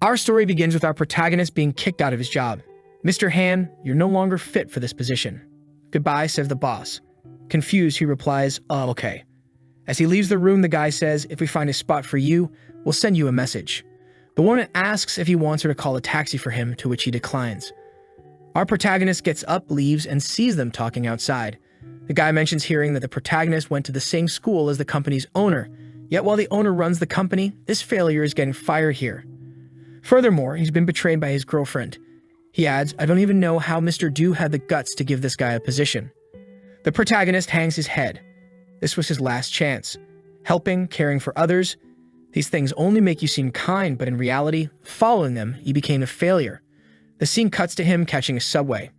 Our story begins with our protagonist being kicked out of his job. "Mr. Han, you're no longer fit for this position." "Goodbye," says the boss. Confused, he replies, "Oh, okay." As he leaves the room, the guy says, "If we find a spot for you, we'll send you a message." The woman asks if he wants her to call a taxi for him, to which he declines. Our protagonist gets up, leaves, and sees them talking outside. The guy mentions hearing that the protagonist went to the same school as the company's owner, yet while the owner runs the company, this failure is getting fired here. Furthermore, he's been betrayed by his girlfriend. He adds, "I don't even know how Mr. Du had the guts to give this guy a position." The protagonist hangs his head. This was his last chance. Helping, caring for others, these things only make you seem kind, but in reality, following them, you became a failure. The scene cuts to him catching a subway.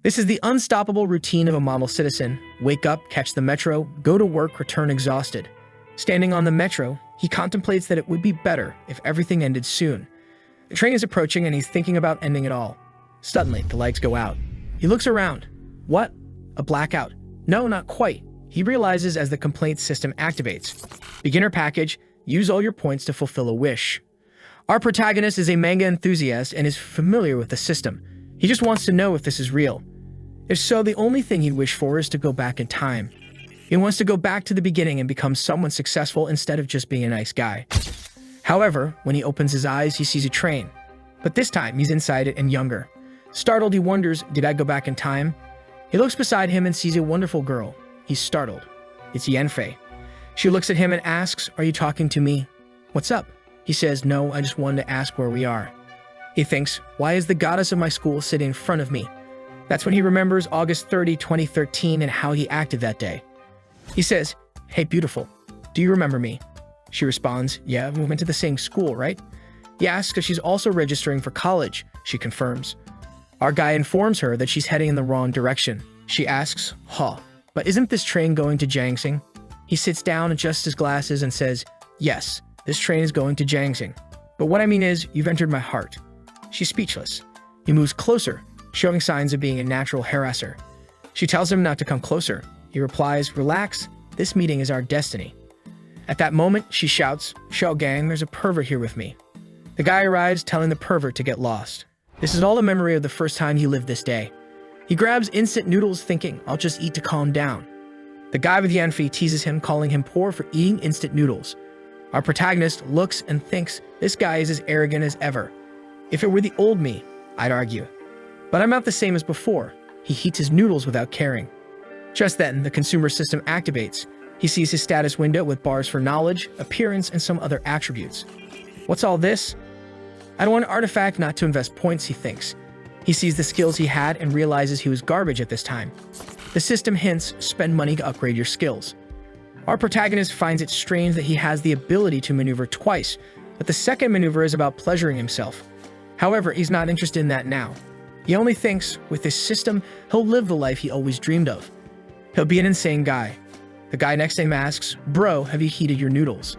This is the unstoppable routine of a model citizen. Wake up, catch the metro, go to work, return exhausted. Standing on the metro, he contemplates that it would be better if everything ended soon. The train is approaching and he's thinking about ending it all. Suddenly, the lights go out. He looks around. What? A blackout. No, not quite. He realizes as the complaint system activates. Beginner package, use all your points to fulfill a wish. Our protagonist is a manga enthusiast and is familiar with the system. He just wants to know if this is real. If so, the only thing he'd wish for is to go back in time. He wants to go back to the beginning and become someone successful instead of just being a nice guy. However, when he opens his eyes, he sees a train. But this time, he's inside it and younger. Startled, he wonders, did I go back in time? He looks beside him and sees a wonderful girl. He's startled. It's Yanfei. She looks at him and asks, "Are you talking to me?" "What's up?" He says, "No, I just wanted to ask where we are." He thinks, why is the goddess of my school sitting in front of me? That's when he remembers August 30, 2013 and how he acted that day. He says, "Hey, beautiful, do you remember me?" She responds, "Yeah, we went to the same school, right?" He asks if she's also registering for college. She confirms. Our guy informs her that she's heading in the wrong direction. She asks, but isn't this train going to Jiangxing?" He sits down, adjusts his glasses, and says, "Yes, this train is going to Jiangxing. But what I mean is, you've entered my heart." She's speechless. He moves closer, showing signs of being a natural harasser. She tells him not to come closer. He replies, "Relax, this meeting is our destiny." At that moment, she shouts, "Shao gang, there's a pervert here with me." The guy arrives, telling the pervert to get lost. This is all a memory of the first time he lived this day. He grabs instant noodles thinking, "I'll just eat to calm down." The guy with Yanfei teases him, calling him poor for eating instant noodles. Our protagonist looks and thinks, this guy is as arrogant as ever. If it were the old me, I'd argue. But I'm not the same as before. He heats his noodles without caring. Just then, the consumer system activates. He sees his status window with bars for knowledge, appearance, and some other attributes. What's all this? I don't want an artifact not to invest points, he thinks. He sees the skills he had and realizes he was garbage at this time. The system hints, spend money to upgrade your skills. Our protagonist finds it strange that he has the ability to maneuver twice, but the second maneuver is about pleasuring himself. However, he's not interested in that now. He only thinks, with this system, he'll live the life he always dreamed of. He'll be an insane guy. The guy next to him asks, "Bro, have you heated your noodles?"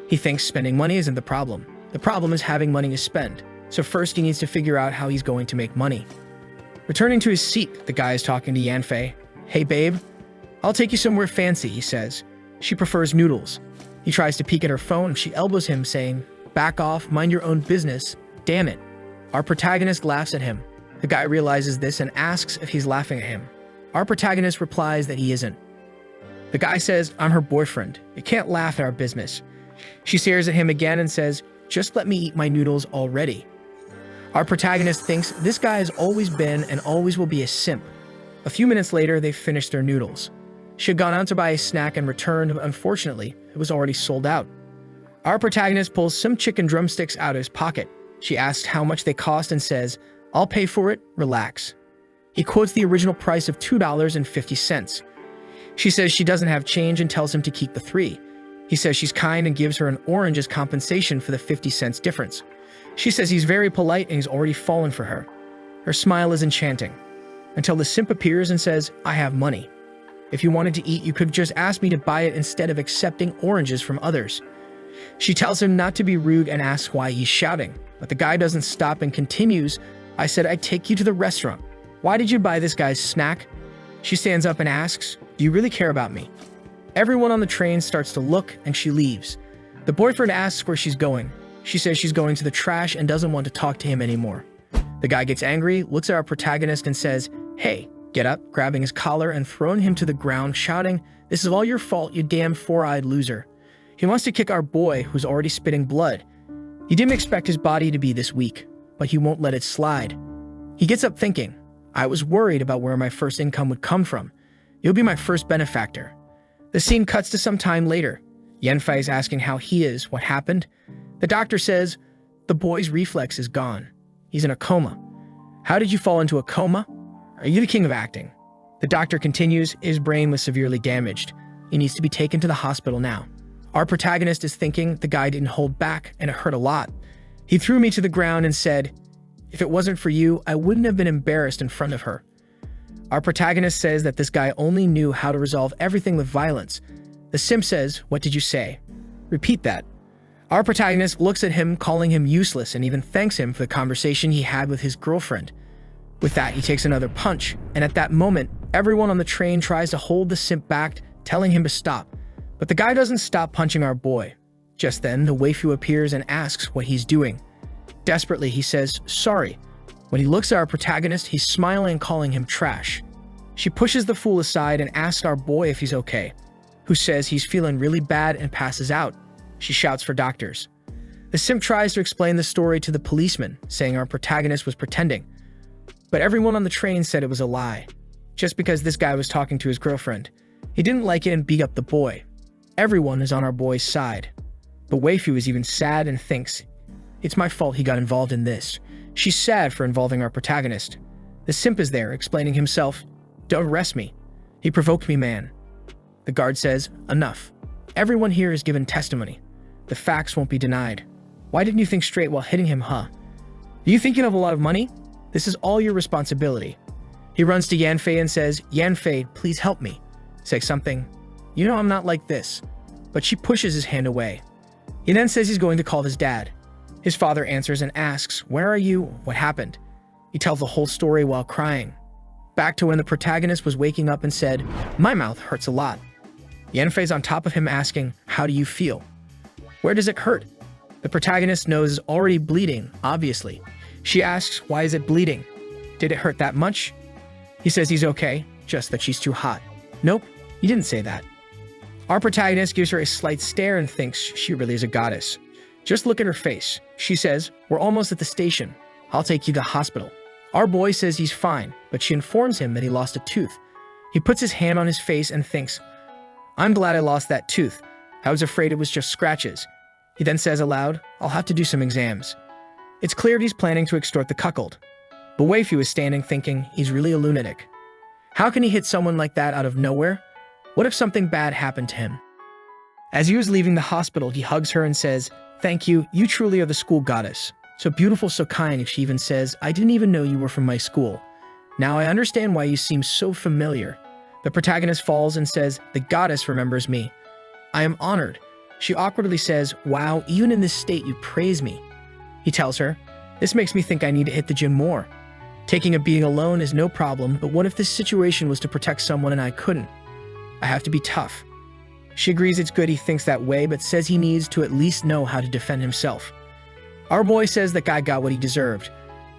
He thinks spending money isn't the problem. The problem is having money to spend. So first he needs to figure out how he's going to make money. Returning to his seat, the guy is talking to Yanfei. "Hey babe, I'll take you somewhere fancy," he says. She prefers noodles. He tries to peek at her phone and she elbows him, saying, "Back off, mind your own business. Damn it." Our protagonist laughs at him. The guy realizes this and asks if he's laughing at him. Our protagonist replies that he isn't. The guy says, "I'm her boyfriend. You can't laugh at our business." She stares at him again and says, "Just let me eat my noodles already." Our protagonist thinks this guy has always been and always will be a simp. A few minutes later, they've finished their noodles. She had gone out to buy a snack and returned, but unfortunately, it was already sold out. Our protagonist pulls some chicken drumsticks out of his pocket. She asks how much they cost and says, "I'll pay for it, relax." He quotes the original price of $2.50. She says she doesn't have change and tells him to keep the 3. He says she's kind and gives her an orange as compensation for the 50 cents difference. She says he's very polite and he's already fallen for her. Her smile is enchanting. Until the simp appears and says, "I have money. If you wanted to eat, you could have just asked me to buy it instead of accepting oranges from others." She tells him not to be rude and asks why he's shouting, but the guy doesn't stop and continues, "I said I'd take you to the restaurant. Why did you buy this guy's snack?" She stands up and asks, "Do you really care about me?" Everyone on the train starts to look and she leaves. The boyfriend asks where she's going. She says she's going to the trash and doesn't want to talk to him anymore. The guy gets angry, looks at our protagonist and says, "Hey, get up," grabbing his collar and throwing him to the ground, shouting, "This is all your fault, you damn four-eyed loser." He wants to kick our boy, who's already spitting blood. He didn't expect his body to be this weak, but he won't let it slide. He gets up thinking, "I was worried about where my first income would come from. You'll be my first benefactor." The scene cuts to some time later. Yanfei is asking how he is, what happened. The doctor says, "The boy's reflex is gone. He's in a coma." "How did you fall into a coma? Are you the king of acting?" The doctor continues, his brain was severely damaged. He needs to be taken to the hospital now. Our protagonist is thinking the guy didn't hold back and it hurt a lot. He threw me to the ground and said, "If it wasn't for you, I wouldn't have been embarrassed in front of her." Our protagonist says that this guy only knew how to resolve everything with violence. The simp says, "What did you say? Repeat that." Our protagonist looks at him, calling him useless, and even thanks him for the conversation he had with his girlfriend. With that, he takes another punch, and at that moment, everyone on the train tries to hold the simp back, telling him to stop. But the guy doesn't stop punching our boy. Just then, the waifu appears and asks what he's doing. Desperately, he says, "Sorry." When he looks at our protagonist, he's smiling, calling him trash. She pushes the fool aside and asks our boy if he's okay, who says he's feeling really bad and passes out. She shouts for doctors. The simp tries to explain the story to the policeman, saying our protagonist was pretending. But everyone on the train said it was a lie, just because this guy was talking to his girlfriend. He didn't like it and beat up the boy. Everyone is on our boy's side. The waifu is even sad and thinks, "It's my fault he got involved in this." She's sad for involving our protagonist. The simp is there, explaining himself, "Don't arrest me. He provoked me, man." The guard says, "Enough. Everyone here is given testimony. The facts won't be denied. Why didn't you think straight while hitting him, huh? Do you think you have a lot of money? This is all your responsibility." He runs to Yanfei and says, "Yanfei, please help me. Say something. You know I'm not like this." But she pushes his hand away. He then says he's going to call his dad. His father answers and asks, "Where are you? What happened?" He tells the whole story while crying. Back to when the protagonist was waking up and said, "My mouth hurts a lot." Yanfei's on top of him asking, "How do you feel? Where does it hurt?" The protagonist's nose is already bleeding, obviously. She asks, "Why is it bleeding? Did it hurt that much?" He says he's okay, just that she's too hot. "Nope, you didn't say that." Our protagonist gives her a slight stare and thinks she really is a goddess. Just look at her face. She says, "We're almost at the station. I'll take you to the hospital." Our boy says he's fine, but she informs him that he lost a tooth. He puts his hand on his face and thinks, "I'm glad I lost that tooth. I was afraid it was just scratches." He then says aloud, "I'll have to do some exams." It's clear he's planning to extort the cuckold. But waifu is standing thinking he's really a lunatic. How can he hit someone like that out of nowhere? What if something bad happened to him? As he was leaving the hospital, he hugs her and says, "Thank you, you truly are the school goddess. So beautiful, so kind." She even says, "I didn't even know you were from my school. Now I understand why you seem so familiar." The protagonist falls and says, "The goddess remembers me. I am honored." She awkwardly says, "Wow, even in this state you praise me." He tells her, "This makes me think I need to hit the gym more. Taking a beating alone is no problem, but what if this situation was to protect someone and I couldn't? I have to be tough." She agrees it's good he thinks that way, but says he needs to at least know how to defend himself. Our boy says that guy got what he deserved.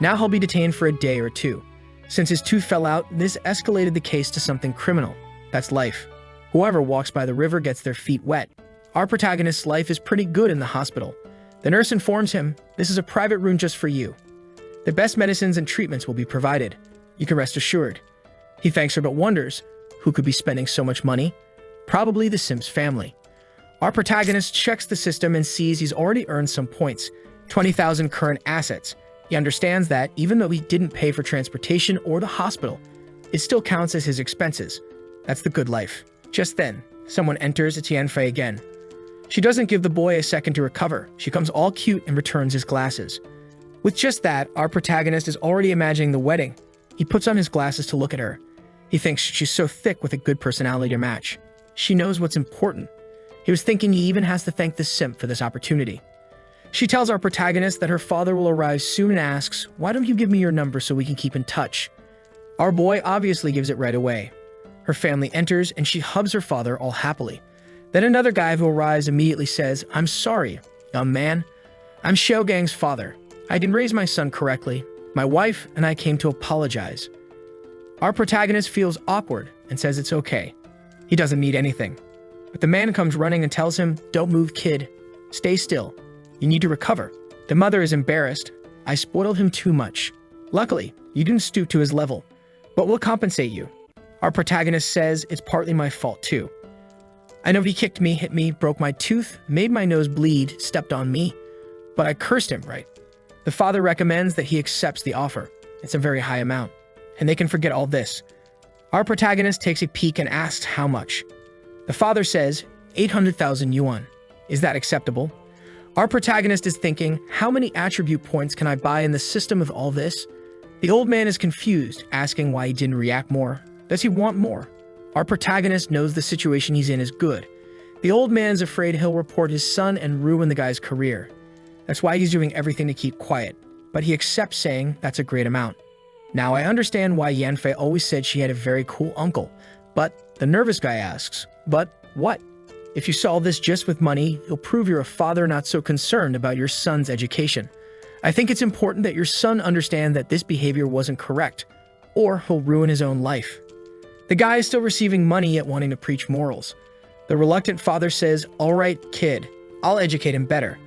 Now he'll be detained for a day or two. Since his tooth fell out, this escalated the case to something criminal. That's life. Whoever walks by the river gets their feet wet. Our protagonist's life is pretty good in the hospital. The nurse informs him, "This is a private room just for you. The best medicines and treatments will be provided. You can rest assured." He thanks her but wonders, who could be spending so much money? Probably the simp's family. Our protagonist checks the system and sees he's already earned some points, 20,000 current assets. He understands that, even though he didn't pay for transportation or the hospital, it still counts as his expenses. That's the good life. Just then, someone enters. It's Yanfei again. She doesn't give the boy a second to recover. She comes all cute and returns his glasses. With just that, our protagonist is already imagining the wedding. He puts on his glasses to look at her. He thinks she's so thick with a good personality to match. She knows what's important. He was thinking he even has to thank the simp for this opportunity. She tells our protagonist that her father will arrive soon and asks, "Why don't you give me your number so we can keep in touch?" Our boy obviously gives it right away. Her family enters and she hugs her father all happily. Then another guy who arrives immediately says, "I'm sorry, young man. I'm Shougang's father. I didn't raise my son correctly. My wife and I came to apologize. Our protagonist feels awkward and says it's okay. He doesn't need anything. But the man comes running and tells him, "Don't move, kid. Stay still. You need to recover." The mother is embarrassed. "I spoiled him too much. Luckily, you didn't stoop to his level, but we'll compensate you." Our protagonist says, "It's partly my fault too. I know he kicked me, hit me, broke my tooth, made my nose bleed, stepped on me, but I cursed him, right?" The father recommends that he accepts the offer. It's a very high amount, and they can forget all this. Our protagonist takes a peek and asks how much. The father says, 800,000 yuan. Is that acceptable? Our protagonist is thinking, how many attribute points can I buy in the system of all this? The old man is confused, asking why he didn't react more. Does he want more? Our protagonist knows the situation he's in is good. The old man's afraid he'll report his son and ruin the guy's career. That's why he's doing everything to keep quiet, but he accepts, saying that's a great amount. Now I understand why Yanfei always said she had a very cool uncle, but the nervous guy asks, "But what? If you solve this just with money, you'll prove you're a father not so concerned about your son's education. I think it's important that your son understand that this behavior wasn't correct, or he'll ruin his own life." The guy is still receiving money yet wanting to preach morals. The reluctant father says, "All right, kid, I'll educate him better."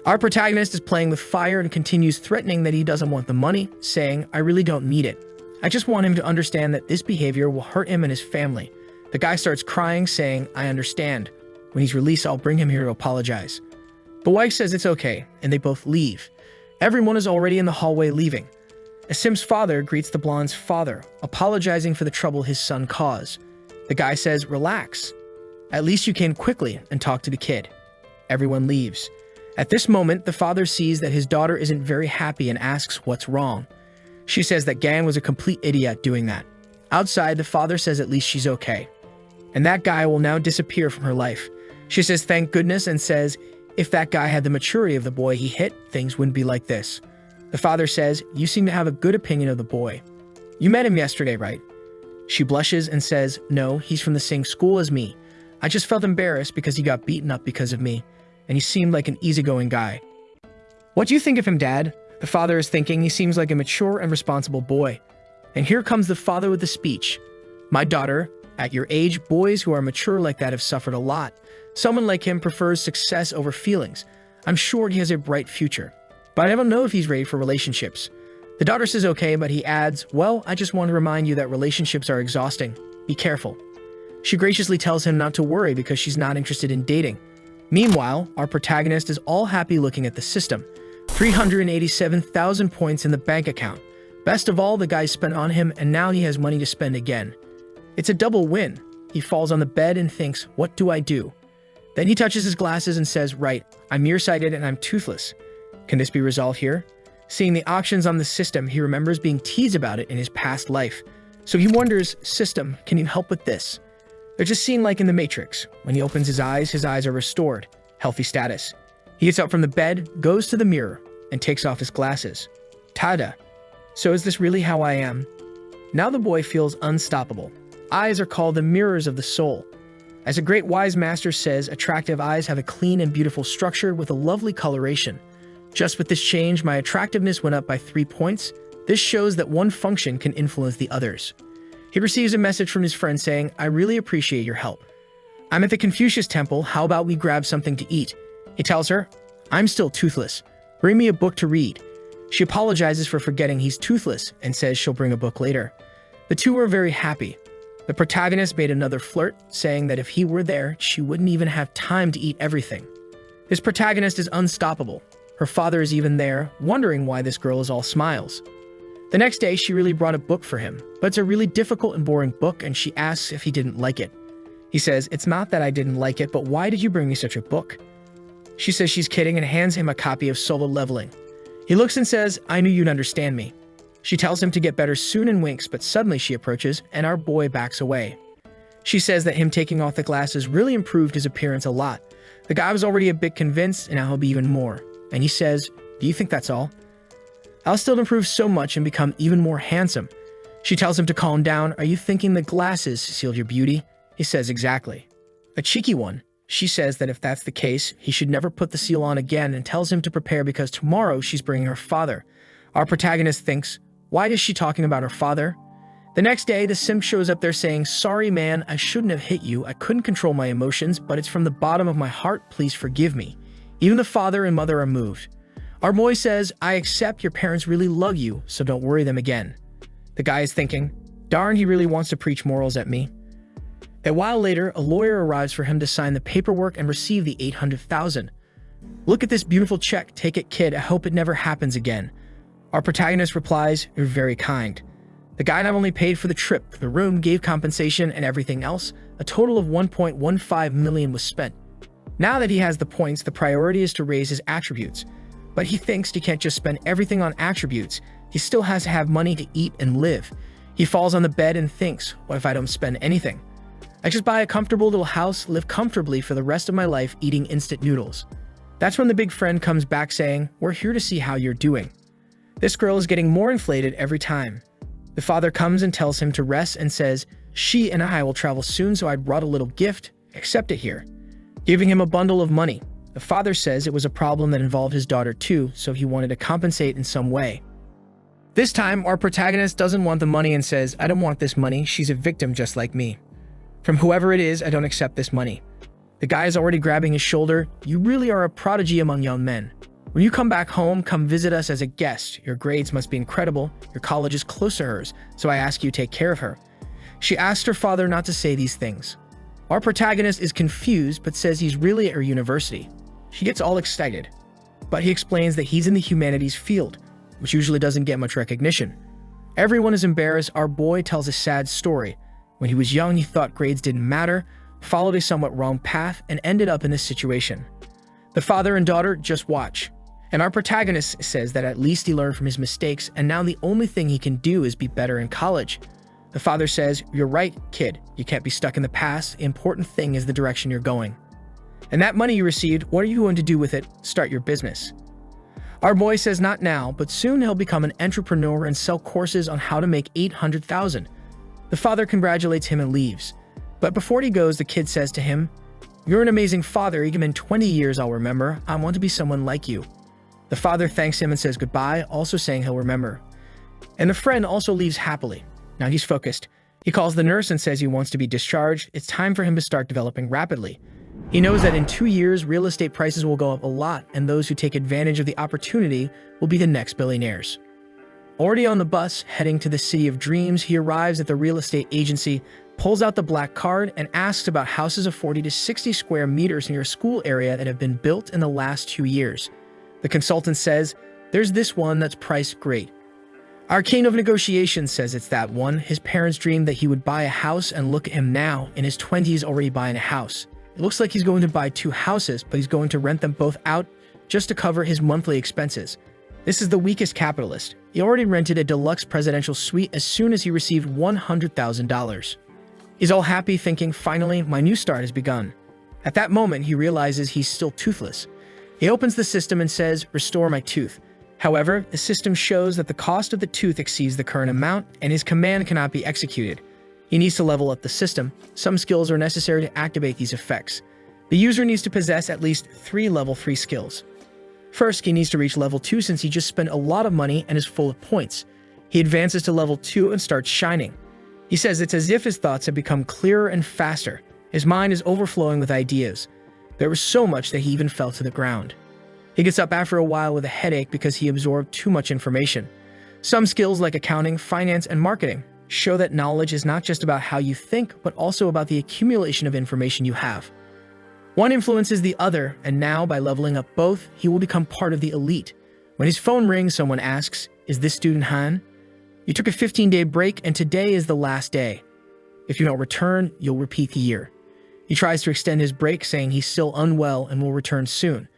Our protagonist is playing with fire and continues threatening that he doesn't want the money, saying, "I really don't need it. I just want him to understand that this behavior will hurt him and his family." The guy starts crying, saying, "I understand. When he's released, I'll bring him here to apologize." The wife says it's okay, and they both leave. Everyone is already in the hallway leaving. Asim's father greets the blonde's father, apologizing for the trouble his son caused. The guy says, "Relax. At least you came quickly and talked to the kid." Everyone leaves. At this moment, the father sees that his daughter isn't very happy and asks what's wrong. She says that Gang was a complete idiot doing that. Outside, the father says at least she's okay. And that guy will now disappear from her life. She says thank goodness and says, if that guy had the maturity of the boy he hit, things wouldn't be like this. The father says, "You seem to have a good opinion of the boy. You met him yesterday, right?" She blushes and says, "No, he's from the same school as me. I just felt embarrassed because he got beaten up because of me, and he seemed like an easygoing guy." "What do you think of him, Dad?" The father is thinking he seems like a mature and responsible boy. And here comes the father with the speech. "My daughter, at your age, boys who are mature like that have suffered a lot. Someone like him prefers success over feelings. I'm sure he has a bright future. But I don't know if he's ready for relationships." The daughter says okay, but he adds, "Well, I just want to remind you that relationships are exhausting. Be careful." She graciously tells him not to worry because she's not interested in dating. Meanwhile, our protagonist is all happy looking at the system. 387,000 points in the bank account. Best of all, the guy spent on him and now he has money to spend again. It's a double win. He falls on the bed and thinks, what do I do? Then he touches his glasses and says, right, I'm nearsighted and I'm toothless. Can this be resolved here? Seeing the options on the system, he remembers being teased about it in his past life. So he wonders, system, can you help with this? They're just seen like in the Matrix. When he opens his eyes are restored. Healthy status. He gets up from the bed, goes to the mirror, and takes off his glasses. Tada! So is this really how I am? Now the boy feels unstoppable. Eyes are called the mirrors of the soul. As a great wise master says, attractive eyes have a clean and beautiful structure with a lovely coloration. Just with this change, my attractiveness went up by 3 points. This shows that one function can influence the others. He receives a message from his friend saying, I really appreciate your help. I'm at the Confucius temple, how about we grab something to eat? He tells her, I'm still toothless. Bring me a book to read. She apologizes for forgetting he's toothless and says she'll bring a book later. The two are very happy. The protagonist made another flirt, saying that if he were there, she wouldn't even have time to eat everything. This protagonist is unstoppable. Her father is even there, wondering why this girl is all smiles. The next day, she really brought a book for him, but it's a really difficult and boring book, and she asks if he didn't like it. He says, it's not that I didn't like it, but why did you bring me such a book? She says she's kidding and hands him a copy of Solo Leveling. He looks and says, I knew you'd understand me. She tells him to get better soon and winks, but suddenly she approaches, and our boy backs away. She says that him taking off the glasses really improved his appearance a lot. The guy was already a bit convinced, and now he'll be even more. And he says, do you think that's all? I'll still improve so much and become even more handsome. She tells him to calm down. Are you thinking the glasses sealed your beauty? He says exactly. A cheeky one. She says that if that's the case, he should never put the seal on again and tells him to prepare because tomorrow she's bringing her father. Our protagonist thinks, why is she talking about her father? The next day, the simp shows up there saying, sorry man, I shouldn't have hit you. I couldn't control my emotions, but it's from the bottom of my heart. Please forgive me. Even the father and mother are moved. Our boy says, I accept your parents really love you, so don't worry them again. The guy is thinking, darn, he really wants to preach morals at me. A while later, a lawyer arrives for him to sign the paperwork and receive the $800,000. Look at this beautiful check. Take it, kid. I hope it never happens again. Our protagonist replies, you're very kind. The guy not only paid for the trip, the room, gave compensation, and everything else. A total of $1.15 million was spent. Now that he has the points, the priority is to raise his attributes. But he thinks he can't just spend everything on attributes. He still has to have money to eat and live. He falls on the bed and thinks, what if I don't spend anything? I just buy a comfortable little house, live comfortably for the rest of my life eating instant noodles. That's when the big friend comes back saying, we're here to see how you're doing. This girl is getting more inflated every time. The father comes and tells him to rest and says, she and I will travel soon, so I brought a little gift. Accept it here. Giving him a bundle of money. The father says it was a problem that involved his daughter too, so he wanted to compensate in some way. This time, our protagonist doesn't want the money and says, I don't want this money. She's a victim just like me. From whoever it is, I don't accept this money. The guy is already grabbing his shoulder. You really are a prodigy among young men. When you come back home, come visit us as a guest. Your grades must be incredible. Your college is close to hers, so I ask you to take care of her. She asked her father not to say these things. Our protagonist is confused, but says he's really at her university. She gets all excited, but he explains that he's in the humanities field, which usually doesn't get much recognition. Everyone is embarrassed. Our boy tells a sad story. When he was young, he thought grades didn't matter, followed a somewhat wrong path, and ended up in this situation. The father and daughter just watch. And our protagonist says that at least he learned from his mistakes, and now the only thing he can do is be better in college. The father says, you're right, kid. You can't be stuck in the past. The important thing is the direction you're going. And that money you received, what are you going to do with it? Start your business. Our boy says not now, but soon he'll become an entrepreneur and sell courses on how to make $800,000. The father congratulates him and leaves. But before he goes, the kid says to him, you're an amazing father. Even in 20 years, I'll remember. I want to be someone like you. The father thanks him and says goodbye, also saying he'll remember. And the friend also leaves happily. Now he's focused. He calls the nurse and says he wants to be discharged. It's time for him to start developing rapidly. He knows that in 2 years, real estate prices will go up a lot, and those who take advantage of the opportunity will be the next billionaires. Already on the bus, heading to the city of dreams, he arrives at the real estate agency, pulls out the black card, and asks about houses of 40 to 60 square meters near a school area that have been built in the last 2 years. The consultant says, there's this one that's priced great. Our king of negotiations says it's that one. His parents dreamed that he would buy a house, and look at him now, in his 20s already buying a house. It looks like he's going to buy 2 houses, but he's going to rent them both out just to cover his monthly expenses. This is the weakest capitalist. He already rented a deluxe presidential suite as soon as he received $100,000. He's all happy, thinking, finally, my new start has begun. At that moment, he realizes he's still toothless. He opens the system and says, restore my tooth. However, the system shows that the cost of the tooth exceeds the current amount, and his command cannot be executed. He needs to level up the system. Some skills are necessary to activate these effects. The user needs to possess at least 3 level 3 skills. First, he needs to reach level 2 since he just spent a lot of money and is full of points. He advances to level 2 and starts shining. He says it's as if his thoughts have become clearer and faster. His mind is overflowing with ideas. There was so much that he even fell to the ground. He gets up after a while with a headache because he absorbed too much information. Some skills like accounting, finance, and marketing show that knowledge is not just about how you think, but also about the accumulation of information you have. One influences the other, and now, by leveling up both, he will become part of the elite. When his phone rings, someone asks, is this student Han? You took a 15-day break, and today is the last day. If you don't return, you'll repeat the year. He tries to extend his break, saying he's still unwell and will return soon.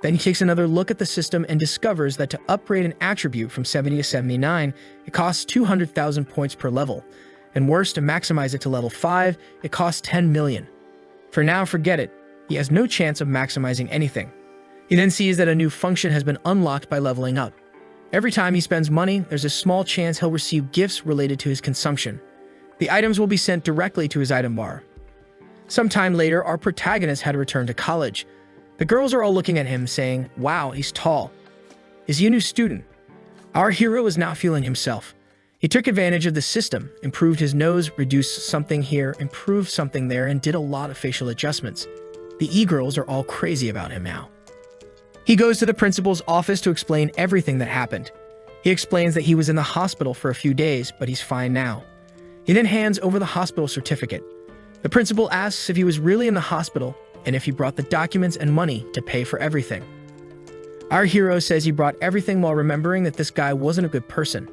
Then he takes another look at the system and discovers that to upgrade an attribute from 70 to 79, it costs 200,000 points per level. And worse, to maximize it to level 5, it costs 10 million. For now, forget it. He has no chance of maximizing anything. He then sees that a new function has been unlocked by leveling up. Every time he spends money, there's a small chance he'll receive gifts related to his consumption. The items will be sent directly to his item bar. Sometime later, our protagonist had returned to college. The girls are all looking at him saying, "Wow, he's tall. Is he a new student?" Our hero is not feeling himself. He took advantage of the system, improved his nose, reduced something here, improved something there, and did a lot of facial adjustments. The e-girls are all crazy about him now. He goes to the principal's office to explain everything that happened. He explains that he was in the hospital for a few days, but he's fine now. He then hands over the hospital certificate. The principal asks if he was really in the hospital and if he brought the documents and money to pay for everything. Our hero says he brought everything while remembering that this guy wasn't a good person.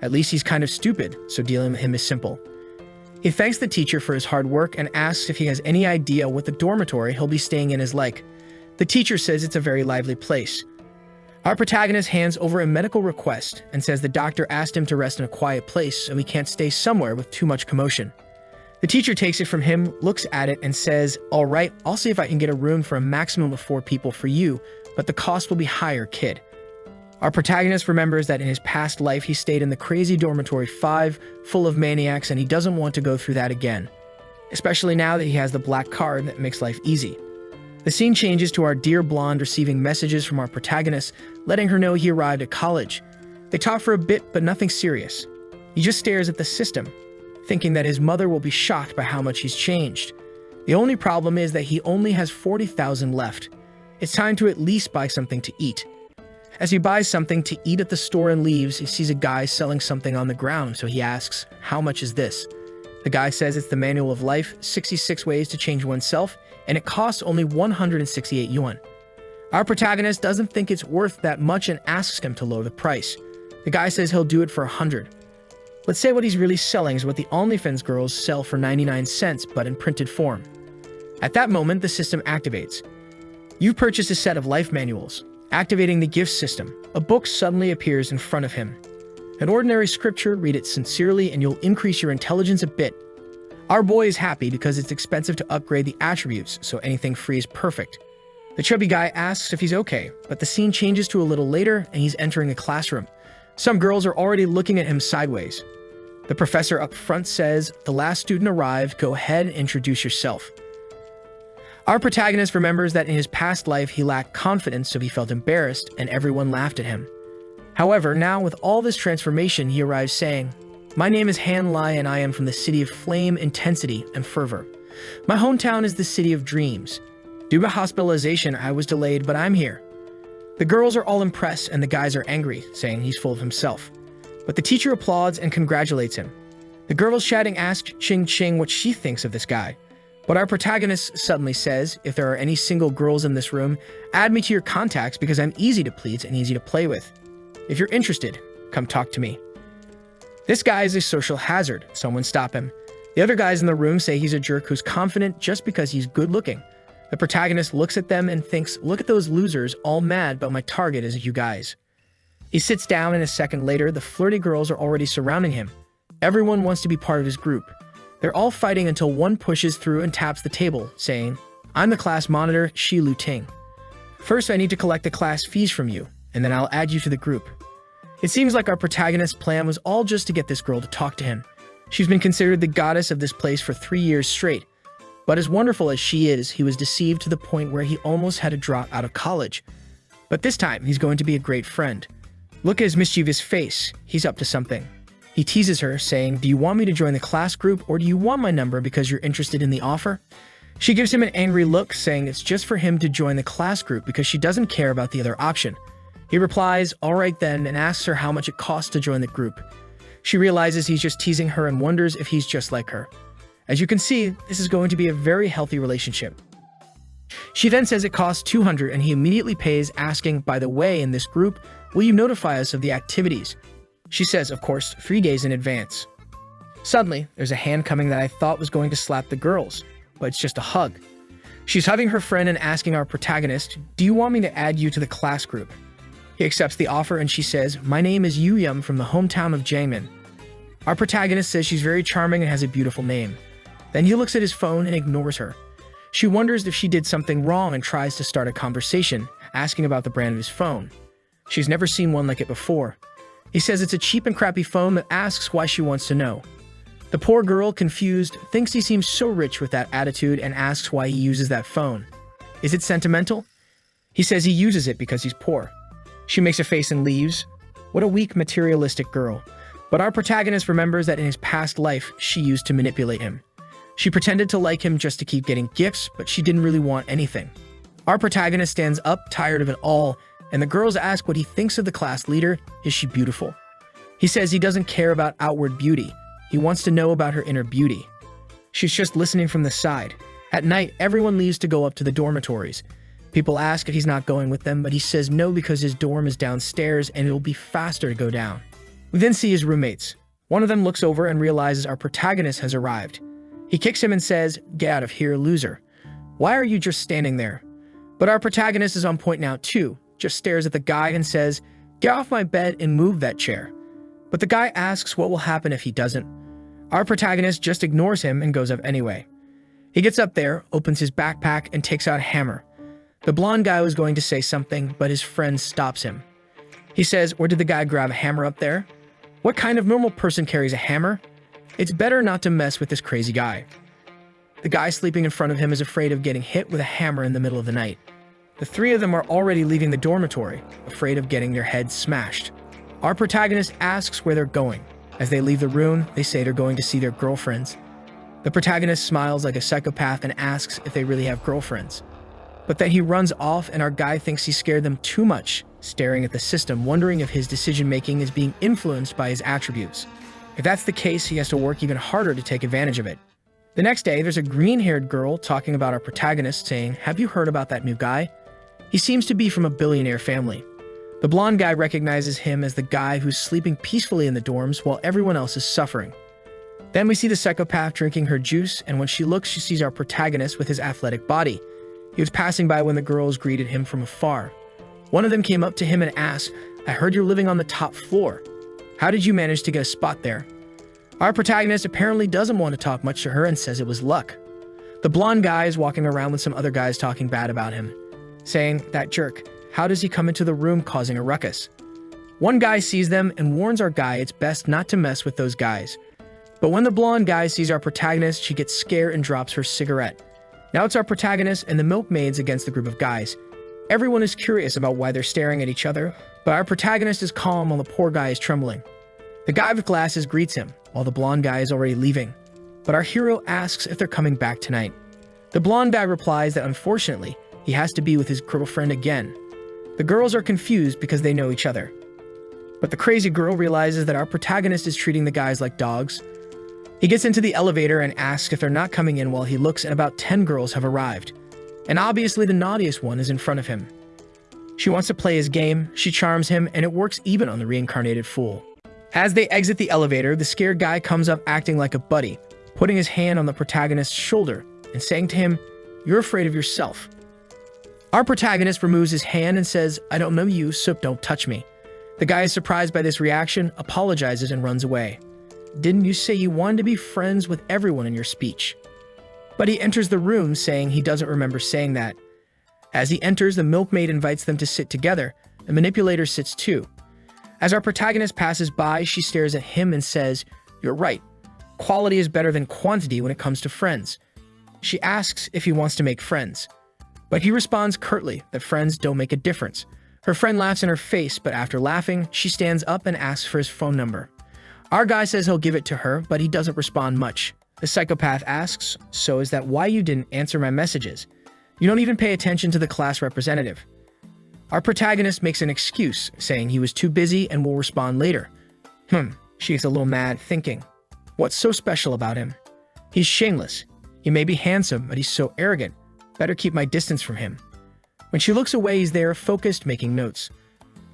At least he's kind of stupid, so dealing with him is simple. He thanks the teacher for his hard work and asks if he has any idea what the dormitory he'll be staying in is like. The teacher says it's a very lively place. Our protagonist hands over a medical request and says the doctor asked him to rest in a quiet place so he can't stay somewhere with too much commotion. The teacher takes it from him, looks at it, and says, "All right, I'll see if I can get a room for a maximum of 4 people for you, but the cost will be higher, kid." Our protagonist remembers that in his past life he stayed in the crazy dormitory 5, full of maniacs, and he doesn't want to go through that again. Especially now that he has the black card that makes life easy. The scene changes to our dear blonde receiving messages from our protagonist, letting her know he arrived at college. They talk for a bit, but nothing serious. He just stares at the system, thinking that his mother will be shocked by how much he's changed. The only problem is that he only has 40,000 left. It's time to at least buy something to eat. As he buys something to eat at the store and leaves, he sees a guy selling something on the ground, so he asks, "How much is this?" The guy says it's the Manual of Life, 66 Ways to Change Oneself, and it costs only 168 yuan. Our protagonist doesn't think it's worth that much and asks him to lower the price. The guy says he'll do it for 100. Let's say what he's really selling is what the OnlyFans girls sell for 99 cents, but in printed form. At that moment, the system activates. You've purchased a set of life manuals. Activating the gift system, a book suddenly appears in front of him. An ordinary scripture, read it sincerely and you'll increase your intelligence a bit. Our boy is happy because it's expensive to upgrade the attributes, so anything free is perfect. The chubby guy asks if he's okay, but the scene changes to a little later and he's entering a classroom. Some girls are already looking at him sideways. The professor up front says, "The last student arrived, go ahead and introduce yourself." Our protagonist remembers that in his past life he lacked confidence, so he felt embarrassed and everyone laughed at him. However, now with all this transformation, he arrives saying, "My name is Han Lai and I am from the city of flame, intensity, and fervor. My hometown is the city of dreams. Due to hospitalization, I was delayed, but I'm here." The girls are all impressed and the guys are angry, saying he's full of himself. But the teacher applauds and congratulates him. The girls chatting ask Ching Ching what she thinks of this guy. But our protagonist suddenly says, "If there are any single girls in this room, add me to your contacts because I'm easy to please and easy to play with. If you're interested, come talk to me." This guy is a social hazard. Someone stop him. The other guys in the room say he's a jerk who's confident just because he's good looking. The protagonist looks at them and thinks, "Look at those losers, all mad, but my target is you guys." He sits down and a second later, the flirty girls are already surrounding him. Everyone wants to be part of his group. They're all fighting until one pushes through and taps the table, saying, "I'm the class monitor, Shi Lu Ting. First, I need to collect the class fees from you, and then I'll add you to the group." It seems like our protagonist's plan was all just to get this girl to talk to him. She's been considered the goddess of this place for 3 years straight. But as wonderful as she is, he was deceived to the point where he almost had to drop out of college. But this time, he's going to be a great friend. Look at his mischievous face. He's up to something. He teases her, saying, "Do you want me to join the class group, or do you want my number because you're interested in the offer?" She gives him an angry look, saying it's just for him to join the class group because she doesn't care about the other option. He replies, "All right then," and asks her how much it costs to join the group. She realizes he's just teasing her and wonders if he's just like her. As you can see, this is going to be a very healthy relationship. She then says it costs 200 and he immediately pays, asking, "By the way, in this group, will you notify us of the activities?" She says, of course, 3 days in advance. Suddenly, there's a hand coming that I thought was going to slap the girls, but it's just a hug. She's hugging her friend and asking our protagonist, "Do you want me to add you to the class group?" He accepts the offer and she says, "My name is Yu Yum from the hometown of Jiangmen." Our protagonist says she's very charming and has a beautiful name. Then he looks at his phone and ignores her. She wonders if she did something wrong and tries to start a conversation, asking about the brand of his phone. She's never seen one like it before. He says it's a cheap and crappy phone that asks why she wants to know. The poor girl, confused, thinks he seems so rich with that attitude and asks why he uses that phone. Is it sentimental? He says he uses it because he's poor. She makes a face and leaves. What a weak, materialistic girl. But our protagonist remembers that in his past life, she used to manipulate him. She pretended to like him just to keep getting gifts, but she didn't really want anything. Our protagonist stands up, tired of it all, and the girls ask what he thinks of the class leader. Is she beautiful? He says he doesn't care about outward beauty. He wants to know about her inner beauty. She's just listening from the side. At night, everyone leaves to go up to the dormitories. People ask if he's not going with them, but he says no because his dorm is downstairs and it'll be faster to go down. We then see his roommates. One of them looks over and realizes our protagonist has arrived. He kicks him and says, "Get out of here, loser. Why are you just standing there?" But our protagonist is on point now too, just stares at the guy and says, "Get off my bed and move that chair." But the guy asks what will happen if he doesn't. Our protagonist just ignores him and goes up anyway. He gets up there, opens his backpack, and takes out a hammer. The blonde guy was going to say something, but his friend stops him. He says, "Or did the guy grab a hammer up there? What kind of normal person carries a hammer? It's better not to mess with this crazy guy." The guy sleeping in front of him is afraid of getting hit with a hammer in the middle of the night. The three of them are already leaving the dormitory, afraid of getting their heads smashed. Our protagonist asks where they're going. As they leave the room, they say they're going to see their girlfriends. The protagonist smiles like a psychopath and asks if they really have girlfriends. But then he runs off and our guy thinks he scared them too much, staring at the system, wondering if his decision-making is being influenced by his attributes. If that's the case, he has to work even harder to take advantage of it. The next day, there's a green-haired girl talking about our protagonist, saying, "Have you heard about that new guy? He seems to be from a billionaire family." The blonde guy recognizes him as the guy who's sleeping peacefully in the dorms while everyone else is suffering. Then we see the psychopath drinking her juice, and when she looks, she sees our protagonist with his athletic body. He was passing by when the girls greeted him from afar. One of them came up to him and asked, "I heard you're living on the top floor. How did you manage to get a spot there?" Our protagonist apparently doesn't want to talk much to her and says it was luck. The blonde guy is walking around with some other guys talking bad about him, saying, "That jerk, how does he come into the room causing a ruckus?" One guy sees them and warns our guy it's best not to mess with those guys. But when the blonde guy sees our protagonist, she gets scared and drops her cigarette. Now it's our protagonist and the milkmaids against the group of guys. Everyone is curious about why they're staring at each other, but our protagonist is calm while the poor guy is trembling. The guy with glasses greets him, while the blonde guy is already leaving. But our hero asks if they're coming back tonight. The blonde guy replies that unfortunately, he has to be with his girlfriend again. The girls are confused because they know each other. But the crazy girl realizes that our protagonist is treating the guys like dogs. He gets into the elevator and asks if they're not coming in while he looks and about 10 girls have arrived. And obviously the naughtiest one is in front of him. She wants to play his game, she charms him, and it works even on the reincarnated fool. As they exit the elevator, the scared guy comes up acting like a buddy, putting his hand on the protagonist's shoulder and saying to him, "You're afraid of yourself." Our protagonist removes his hand and says, "I don't know you, so don't touch me." The guy is surprised by this reaction, apologizes, and runs away. "Didn't you say you wanted to be friends with everyone in your speech?" But he enters the room saying he doesn't remember saying that. As he enters, the milkmaid invites them to sit together. The manipulator sits too. As our protagonist passes by, she stares at him and says, "You're right. Quality is better than quantity when it comes to friends." She asks if he wants to make friends. But he responds curtly that friends don't make a difference. Her friend laughs in her face, but after laughing, she stands up and asks for his phone number. Our guy says he'll give it to her, but he doesn't respond much. The psychopath asks, "So is that why you didn't answer my messages? You don't even pay attention to the class representative." Our protagonist makes an excuse, saying he was too busy and will respond later. She gets a little mad, thinking, what's so special about him? He's shameless. He may be handsome, but he's so arrogant. Better keep my distance from him. When she looks away, he's there, focused, making notes.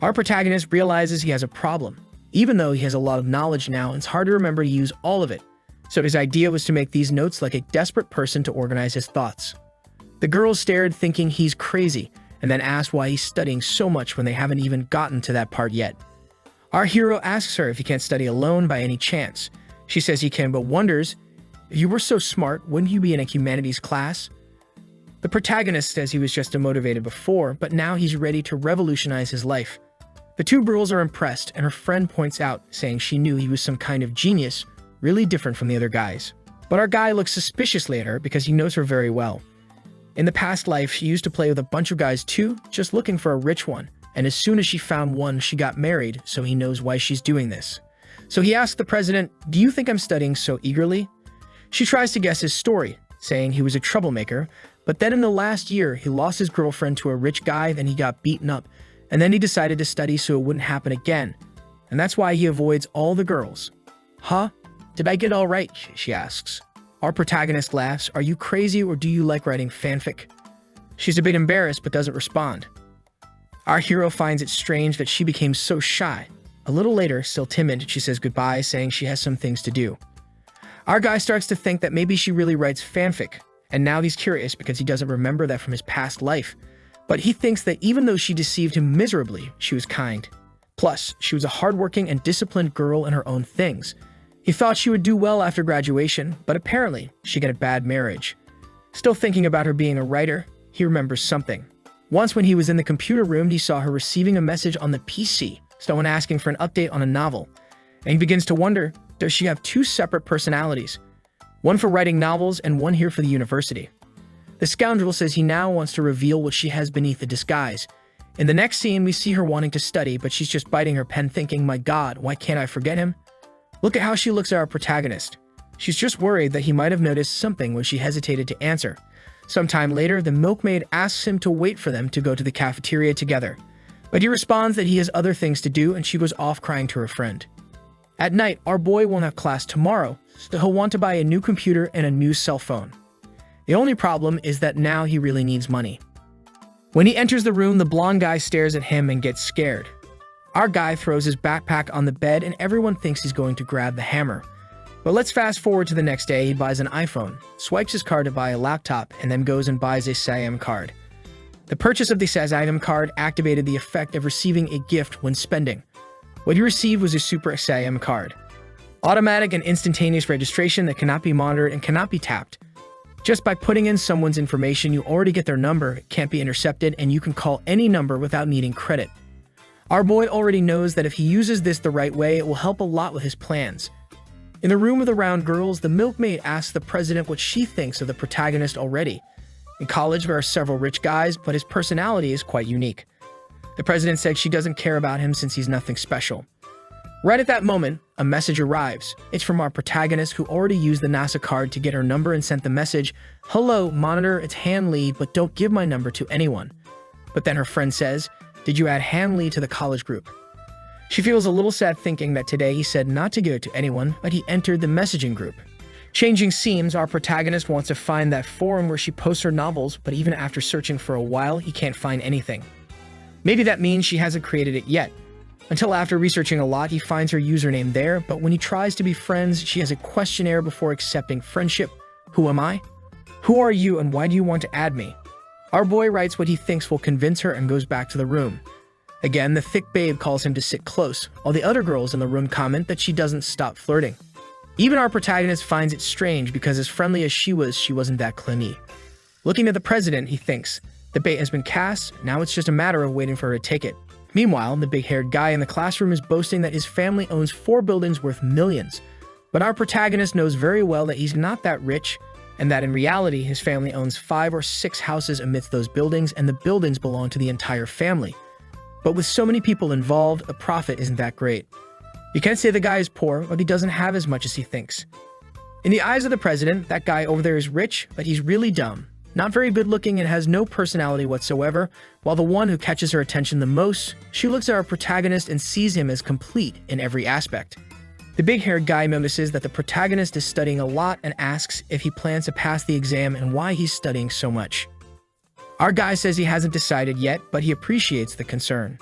Our protagonist realizes he has a problem. Even though he has a lot of knowledge now, it's hard to remember to use all of it. So his idea was to make these notes like a desperate person to organize his thoughts. The girls stared, thinking he's crazy, and then asked why he's studying so much when they haven't even gotten to that part yet. Our hero asks her if he can't study alone by any chance. She says he can, but wonders, if you were so smart, wouldn't you be in a humanities class? The protagonist says he was just demotivated before, but now he's ready to revolutionize his life. The two girls are impressed, and her friend points out, saying she knew he was some kind of genius, really different from the other guys. But our guy looks suspiciously at her because he knows her very well. In the past life, she used to play with a bunch of guys too, just looking for a rich one. And as soon as she found one, she got married, so he knows why she's doing this. So he asks the president, "Do you think I'm studying so eagerly?" She tries to guess his story, saying he was a troublemaker, but then in the last year, he lost his girlfriend to a rich guy, then he got beaten up, and then he decided to study so it wouldn't happen again. And that's why he avoids all the girls. Huh? Did I get it all right? She asks. Our protagonist laughs. Are you crazy or do you like writing fanfic? She's a bit embarrassed but doesn't respond. Our hero finds it strange that she became so shy. A little later, still timid, she says goodbye, saying she has some things to do. Our guy starts to think that maybe she really writes fanfic, and now he's curious because he doesn't remember that from his past life. But he thinks that even though she deceived him miserably, she was kind. Plus, she was a hardworking and disciplined girl in her own things. He thought she would do well after graduation, but apparently, she got a bad marriage. Still thinking about her being a writer, he remembers something. Once when he was in the computer room, he saw her receiving a message on the PC, someone asking for an update on a novel. And he begins to wonder, does she have two separate personalities? One for writing novels and one here for the university. The scoundrel says he now wants to reveal what she has beneath the disguise. In the next scene, we see her wanting to study, but she's just biting her pen thinking, my God, why can't I forget him? Look at how she looks at our protagonist. She's just worried that he might have noticed something when she hesitated to answer. Sometime later, the milkmaid asks him to wait for them to go to the cafeteria together. But he responds that he has other things to do and she goes off crying to her friend. At night, our boy won't have class tomorrow, so he'll want to buy a new computer and a new cell phone. The only problem is that now he really needs money. When he enters the room, the blonde guy stares at him and gets scared. Our guy throws his backpack on the bed and everyone thinks he's going to grab the hammer. But let's fast forward to the next day. He buys an iPhone, swipes his card to buy a laptop, and then goes and buys a SIM card. The purchase of the SIM card activated the effect of receiving a gift when spending. What he received was a Super SIM card. Automatic and instantaneous registration that cannot be monitored and cannot be tapped. Just by putting in someone's information, you already get their number, it can't be intercepted, and you can call any number without needing credit. Our boy already knows that if he uses this the right way, it will help a lot with his plans. In the room of the round girls, the milkmaid asks the president what she thinks of the protagonist already. In college, there are several rich guys, but his personality is quite unique. The president said she doesn't care about him since he's nothing special. Right at that moment, a message arrives. It's from our protagonist who already used the NASA card to get her number and sent the message, "Hello, monitor, it's Han Lee, but don't give my number to anyone." But then her friend says, "Did you add Han Lee to the college group?" She feels a little sad thinking that today he said not to give it to anyone, but he entered the messaging group. Changing scenes, our protagonist wants to find that forum where she posts her novels, but even after searching for a while, he can't find anything. Maybe that means she hasn't created it yet. Until after researching a lot, he finds her username there, but when he tries to be friends, she has a questionnaire before accepting friendship. Who am I? Who are you and why do you want to add me? Our boy writes what he thinks will convince her and goes back to the room. Again, the thick babe calls him to sit close, while the other girls in the room comment that she doesn't stop flirting. Even our protagonist finds it strange because as friendly as she wasn't that clingy. Looking at the president, he thinks, the bait has been cast, now it's just a matter of waiting for her to take it. Meanwhile, the big-haired guy in the classroom is boasting that his family owns 4 buildings worth millions. But our protagonist knows very well that he's not that rich, and that in reality, his family owns 5 or 6 houses amidst those buildings, and the buildings belong to the entire family. But with so many people involved, the profit isn't that great. You can't say the guy is poor, but he doesn't have as much as he thinks. In the eyes of the president, that guy over there is rich, but he's really dumb. Not very good looking and has no personality whatsoever, while the one who catches her attention the most, she looks at our protagonist and sees him as complete in every aspect. The big-haired guy notices that the protagonist is studying a lot and asks if he plans to pass the exam and why he's studying so much. Our guy says he hasn't decided yet, but he appreciates the concern.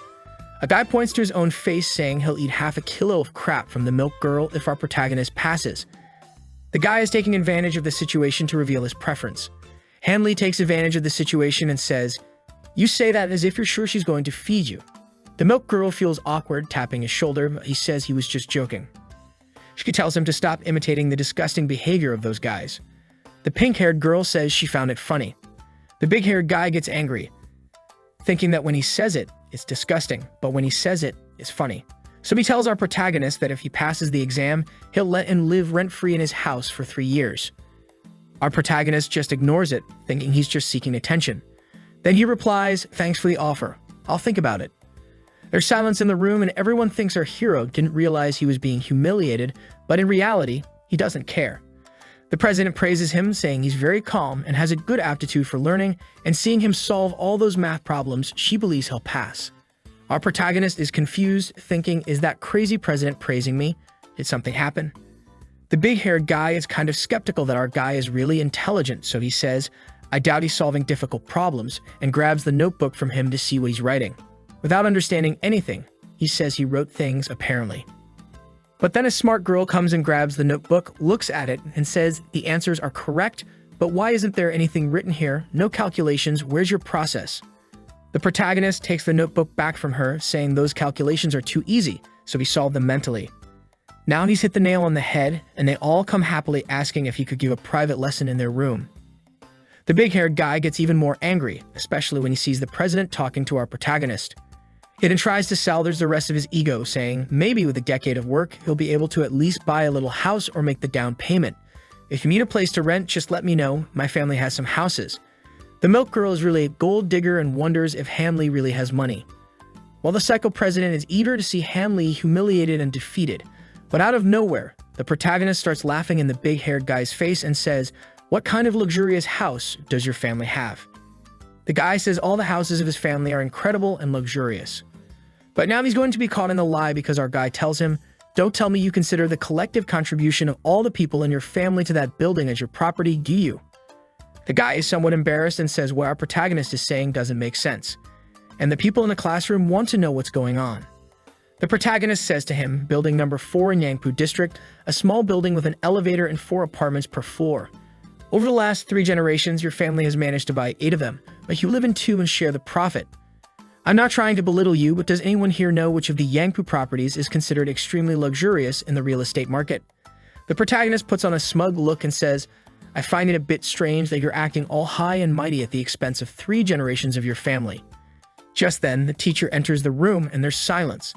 A guy points to his own face saying he'll eat half a kilo of crap from the milk girl if our protagonist passes. The guy is taking advantage of the situation to reveal his preference. Hanley takes advantage of the situation and says, "You say that as if you're sure she's going to feed you." The milk girl feels awkward, tapping his shoulder, but he says he was just joking. She tells him to stop imitating the disgusting behavior of those guys. The pink-haired girl says she found it funny. The big-haired guy gets angry, thinking that when he says it, it's disgusting, but when he says it, it's funny. So he tells our protagonist that if he passes the exam, he'll let him live rent-free in his house for 3 years. Our protagonist just ignores it, thinking he's just seeking attention. Then he replies, "Thanks for the offer. I'll think about it." There's silence in the room and everyone thinks our hero didn't realize he was being humiliated, but in reality, he doesn't care. The president praises him, saying he's very calm and has a good aptitude for learning, and seeing him solve all those math problems, she believes he'll pass. Our protagonist is confused, thinking, is that crazy president praising me? Did something happen? The big-haired guy is kind of skeptical that our guy is really intelligent, so he says, "I doubt he's solving difficult problems," and grabs the notebook from him to see what he's writing. Without understanding anything, he says he wrote things, apparently. But then a smart girl comes and grabs the notebook, looks at it, and says, "The answers are correct, but why isn't there anything written here? No calculations, where's your process?" The protagonist takes the notebook back from her, saying those calculations are too easy, so he solved them mentally. Now he's hit the nail on the head, and they all come happily asking if he could give a private lesson in their room. The big-haired guy gets even more angry, especially when he sees the president talking to our protagonist. He then tries to salvage the rest of his ego, saying maybe with a decade of work, he'll be able to at least buy a little house or make the down payment. "If you need a place to rent, just let me know. My family has some houses." The milk girl is really a gold digger and wonders if Hanley really has money. While the psycho president is eager to see Hanley humiliated and defeated. But out of nowhere, the protagonist starts laughing in the big-haired guy's face and says, "What kind of luxurious house does your family have?" The guy says all the houses of his family are incredible and luxurious. But now he's going to be caught in the lie because our guy tells him, "Don't tell me you consider the collective contribution of all the people in your family to that building as your property, do you?" The guy is somewhat embarrassed and says what our protagonist is saying doesn't make sense. And the people in the classroom want to know what's going on. The protagonist says to him, "Building number 4 in Yangpu District, a small building with an elevator and 4 apartments per floor. Over the last 3 generations, your family has managed to buy 8 of them, but you live in 2 and share the profit. I'm not trying to belittle you, but does anyone here know which of the Yangpu properties is considered extremely luxurious in the real estate market?" The protagonist puts on a smug look and says, "I find it a bit strange that you're acting all high and mighty at the expense of 3 generations of your family." Just then, the teacher enters the room and there's silence.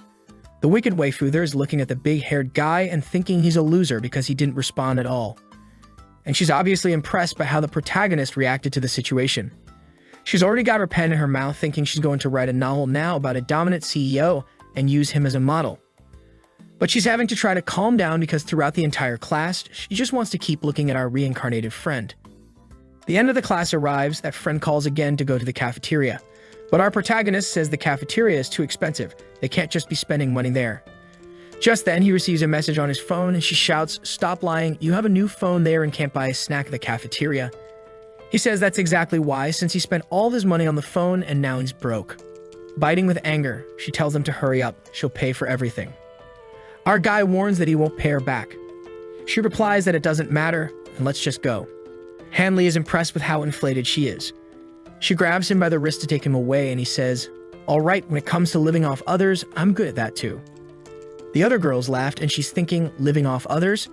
The wicked waifu there is looking at the big-haired guy and thinking he's a loser because he didn't respond at all. And she's obviously impressed by how the protagonist reacted to the situation. She's already got her pen in her mouth thinking she's going to write a novel now about a dominant CEO and use him as a model. But she's having to try to calm down because throughout the entire class, she just wants to keep looking at our reincarnated friend. The end of the class arrives, that friend calls again to go to the cafeteria. But our protagonist says the cafeteria is too expensive. They can't just be spending money there. Just then, he receives a message on his phone and she shouts, "Stop lying, you have a new phone there and can't buy a snack at the cafeteria." He says that's exactly why, since he spent all of his money on the phone and now he's broke. Biting with anger, she tells him to hurry up, she'll pay for everything. Our guy warns that he won't pay her back. She replies that it doesn't matter, and let's just go. Hanley is impressed with how inflated she is. She grabs him by the wrist to take him away, and he says, "All right, when it comes to living off others, I'm good at that too." The other girls laughed, and she's thinking, living off others?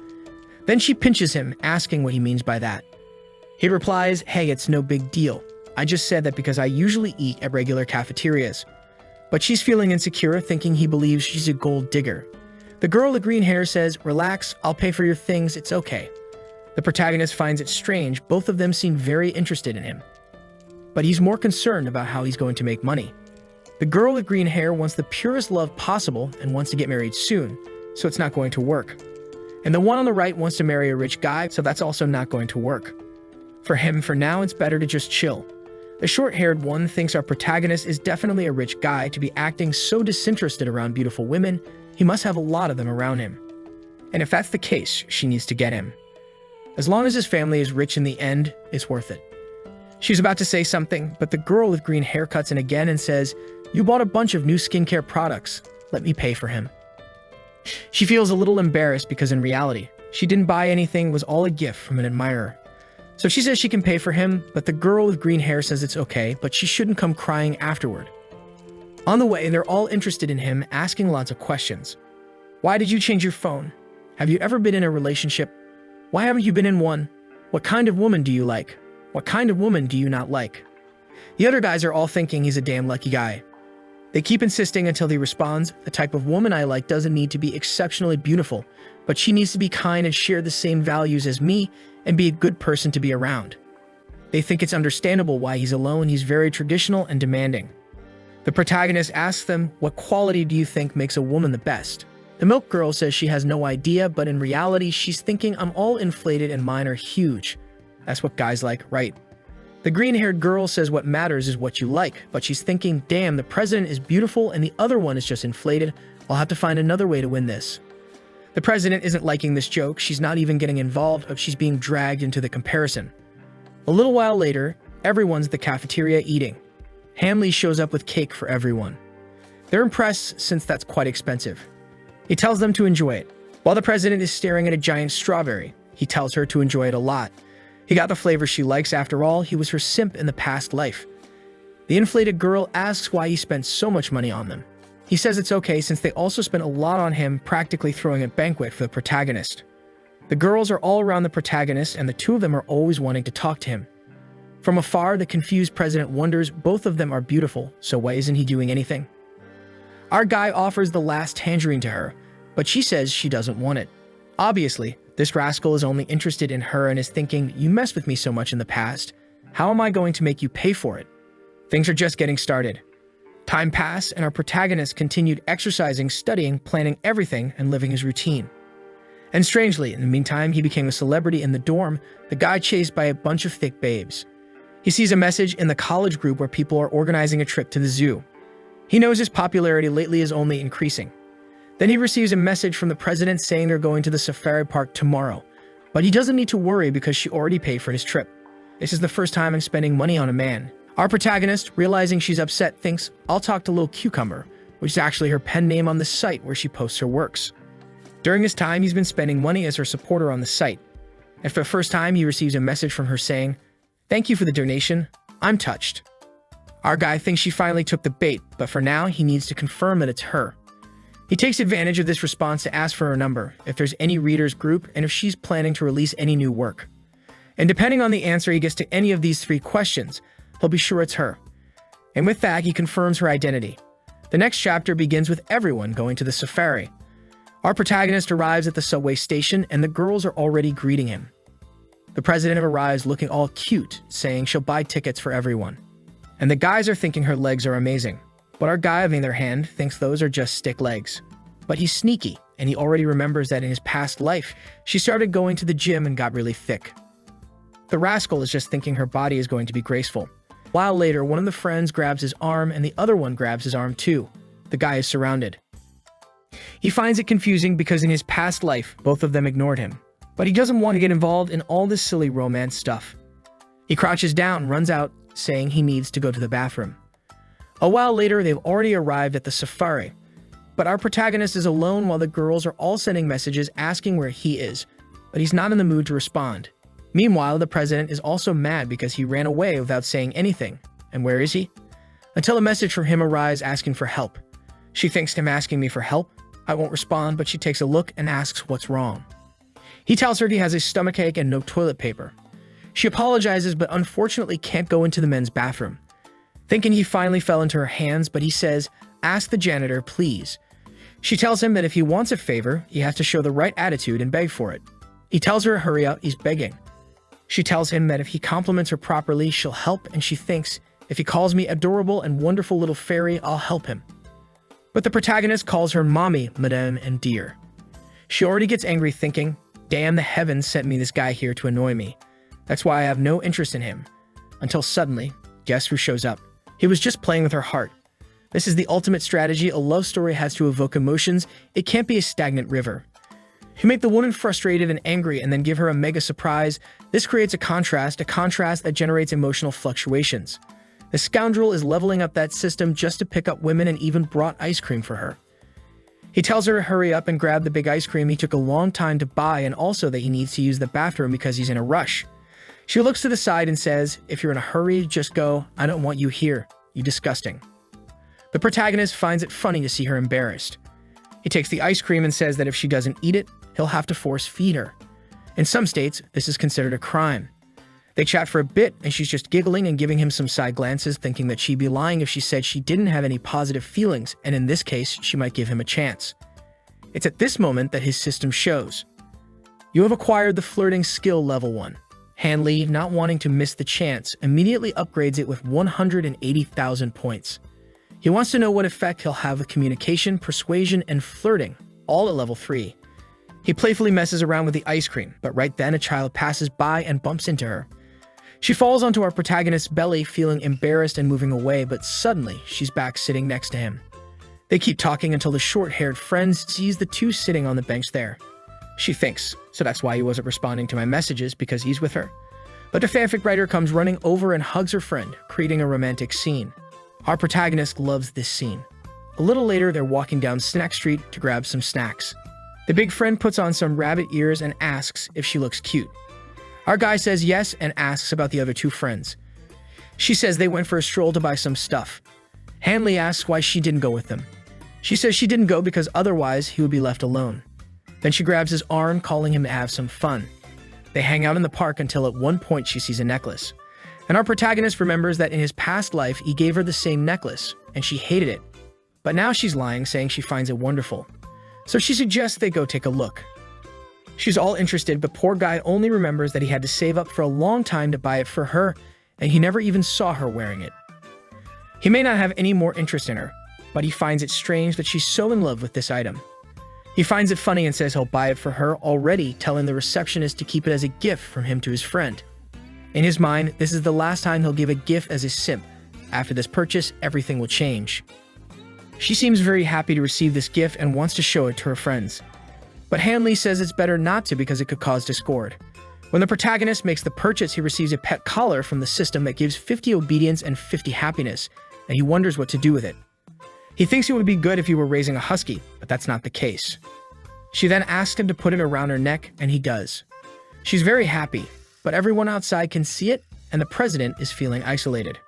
Then she pinches him, asking what he means by that. He replies, "Hey, it's no big deal. I just said that because I usually eat at regular cafeterias." But she's feeling insecure, thinking he believes she's a gold digger. The girl with green hair says, "Relax, I'll pay for your things, it's okay." The protagonist finds it strange, both of them seem very interested in him. But he's more concerned about how he's going to make money. The girl with green hair wants the purest love possible and wants to get married soon, so it's not going to work. And the one on the right wants to marry a rich guy, so that's also not going to work. For him, for now, it's better to just chill. The short-haired one thinks our protagonist is definitely a rich guy to be acting so disinterested around beautiful women. He must have a lot of them around him. And if that's the case, she needs to get him. As long as his family is rich in the end, it's worth it. She's about to say something, but the girl with green hair cuts in again and says, "You bought a bunch of new skincare products. Let me pay for him." She feels a little embarrassed because in reality, she didn't buy anything, it was all a gift from an admirer. So she says she can pay for him, but the girl with green hair says it's okay, but she shouldn't come crying afterward. On the way, they're all interested in him, asking lots of questions. Why did you change your phone? Have you ever been in a relationship? Why haven't you been in one? What kind of woman do you like? What kind of woman do you not like? The other guys are all thinking he's a damn lucky guy. They keep insisting until he responds, "The type of woman I like doesn't need to be exceptionally beautiful, but she needs to be kind and share the same values as me and be a good person to be around." They think it's understandable why he's alone. He's very traditional and demanding. The protagonist asks them, "What quality do you think makes a woman the best?" The milk girl says she has no idea, but in reality, she's thinking, "I'm all inflated and mine are huge." That's what guys like, right? The green-haired girl says what matters is what you like, but she's thinking, "Damn, the president is beautiful and the other one is just inflated. I'll have to find another way to win this." The president isn't liking this joke. She's not even getting involved, but she's being dragged into the comparison. A little while later, everyone's at the cafeteria eating. Hamley shows up with cake for everyone. They're impressed since that's quite expensive. He tells them to enjoy it. While the president is staring at a giant strawberry, he tells her to enjoy it a lot. He got the flavor she likes. After all, he was her simp in the past life. The inflated girl asks why he spent so much money on them. He says it's okay since they also spent a lot on him, practically throwing a banquet for the protagonist. The girls are all around the protagonist and the two of them are always wanting to talk to him. From afar, the confused president wonders, both of them are beautiful, so why isn't he doing anything? Our guy offers the last tangerine to her, but she says she doesn't want it. Obviously, this rascal is only interested in her and is thinking, "You messed with me so much in the past. How am I going to make you pay for it?" Things are just getting started. Time passed, and our protagonist continued exercising, studying, planning everything, and living his routine. And strangely, in the meantime, he became a celebrity in the dorm, the guy chased by a bunch of thick babes. He sees a message in the college group where people are organizing a trip to the zoo. He knows his popularity lately is only increasing. Then he receives a message from the president saying they're going to the safari park tomorrow, but he doesn't need to worry because she already paid for his trip. This is the first time I'm spending money on a man. Our protagonist, realizing she's upset, thinks, "I'll talk to Lil Cucumber," which is actually her pen name on the site where she posts her works. During this time, he's been spending money as her supporter on the site. And for the first time, he receives a message from her saying, "Thank you for the donation. I'm touched." Our guy thinks she finally took the bait, but for now, he needs to confirm that it's her. He takes advantage of this response to ask for her number, if there's any readers group, and if she's planning to release any new work. And depending on the answer he gets to any of these three questions, he'll be sure it's her. And with that, he confirms her identity. The next chapter begins with everyone going to the safari. Our protagonist arrives at the subway station, and the girls are already greeting him. The president arrives looking all cute, saying she'll buy tickets for everyone. And the guys are thinking her legs are amazing. But our guy, on the other hand, thinks those are just stick legs. But he's sneaky, and he already remembers that in his past life, she started going to the gym and got really thick. The rascal is just thinking her body is going to be graceful. A while later, one of the friends grabs his arm, and the other one grabs his arm too. The guy is surrounded. He finds it confusing because in his past life, both of them ignored him. But he doesn't want to get involved in all this silly romance stuff. He crouches down, runs out, saying he needs to go to the bathroom. A while later, they've already arrived at the safari. But our protagonist is alone while the girls are all sending messages asking where he is, but he's not in the mood to respond. Meanwhile, the president is also mad because he ran away without saying anything. And where is he? Until a message from him arrives asking for help. She thinks him asking me for help. I won't respond, but she takes a look and asks what's wrong. He tells her he has a stomachache and no toilet paper. She apologizes, but unfortunately can't go into the men's bathroom. Thinking he finally fell into her hands, but he says, "Ask the janitor, please." She tells him that if he wants a favor, he has to show the right attitude and beg for it. He tells her to hurry up, he's begging. She tells him that if he compliments her properly, she'll help, and she thinks, if he calls me adorable and wonderful little fairy, I'll help him. But the protagonist calls her mommy, madame, and dear. She already gets angry thinking, damn, the heavens sent me this guy here to annoy me. That's why I have no interest in him. Until suddenly, guess who shows up? He was just playing with her heart. This is the ultimate strategy a love story has to evoke emotions. It can't be a stagnant river. You make the woman frustrated and angry and then give her a mega surprise. This creates a contrast that generates emotional fluctuations. The scoundrel is leveling up that system just to pick up women and even brought ice cream for her. He tells her to hurry up and grab the big ice cream he took a long time to buy, and also that he needs to use the bathroom because he's in a rush. She looks to the side and says, if you're in a hurry, just go. I don't want you here. You disgusting. The protagonist finds it funny to see her embarrassed. He takes the ice cream and says that if she doesn't eat it, he'll have to force feed her. In some states, this is considered a crime. They chat for a bit, and she's just giggling and giving him some side glances, thinking that she'd be lying if she said she didn't have any positive feelings, and in this case, she might give him a chance. It's at this moment that his system shows. You have acquired the flirting skill level 1. Hanley, not wanting to miss the chance, immediately upgrades it with 180,000 points. He wants to know what effect he'll have with communication, persuasion, and flirting, all at level 3. He playfully messes around with the ice cream, but right then a child passes by and bumps into her. She falls onto our protagonist's belly, feeling embarrassed and moving away, but suddenly she's back sitting next to him. They keep talking until the short-haired friend sees the two sitting on the bench there. She thinks, so that's why he wasn't responding to my messages, because he's with her. But the fanfic writer comes running over and hugs her friend, creating a romantic scene. Our protagonist loves this scene. A little later, they're walking down Snack Street to grab some snacks. The big friend puts on some rabbit ears and asks if she looks cute. Our guy says yes and asks about the other two friends. She says they went for a stroll to buy some stuff. Hanley asks why she didn't go with them. She says she didn't go because otherwise he would be left alone. Then she grabs his arm, calling him to have some fun. They hang out in the park until at one point she sees a necklace. And our protagonist remembers that in his past life he gave her the same necklace, and she hated it. But now she's lying, saying she finds it wonderful. So she suggests they go take a look. She's all interested, but poor guy only remembers that he had to save up for a long time to buy it for her, and he never even saw her wearing it. He may not have any more interest in her, but he finds it strange that she's so in love with this item. He finds it funny and says he'll buy it for her, already telling the receptionist to keep it as a gift from him to his friend. In his mind, this is the last time he'll give a gift as a simp. After this purchase, everything will change. She seems very happy to receive this gift and wants to show it to her friends. But Hanley says it's better not to because it could cause discord. When the protagonist makes the purchase, he receives a pet collar from the system that gives 50 obedience and 50 happiness, and he wonders what to do with it. He thinks it would be good if he were raising a husky, but that's not the case. She then asks him to put it around her neck, and he does. She's very happy, but everyone outside can see it, and the president is feeling isolated.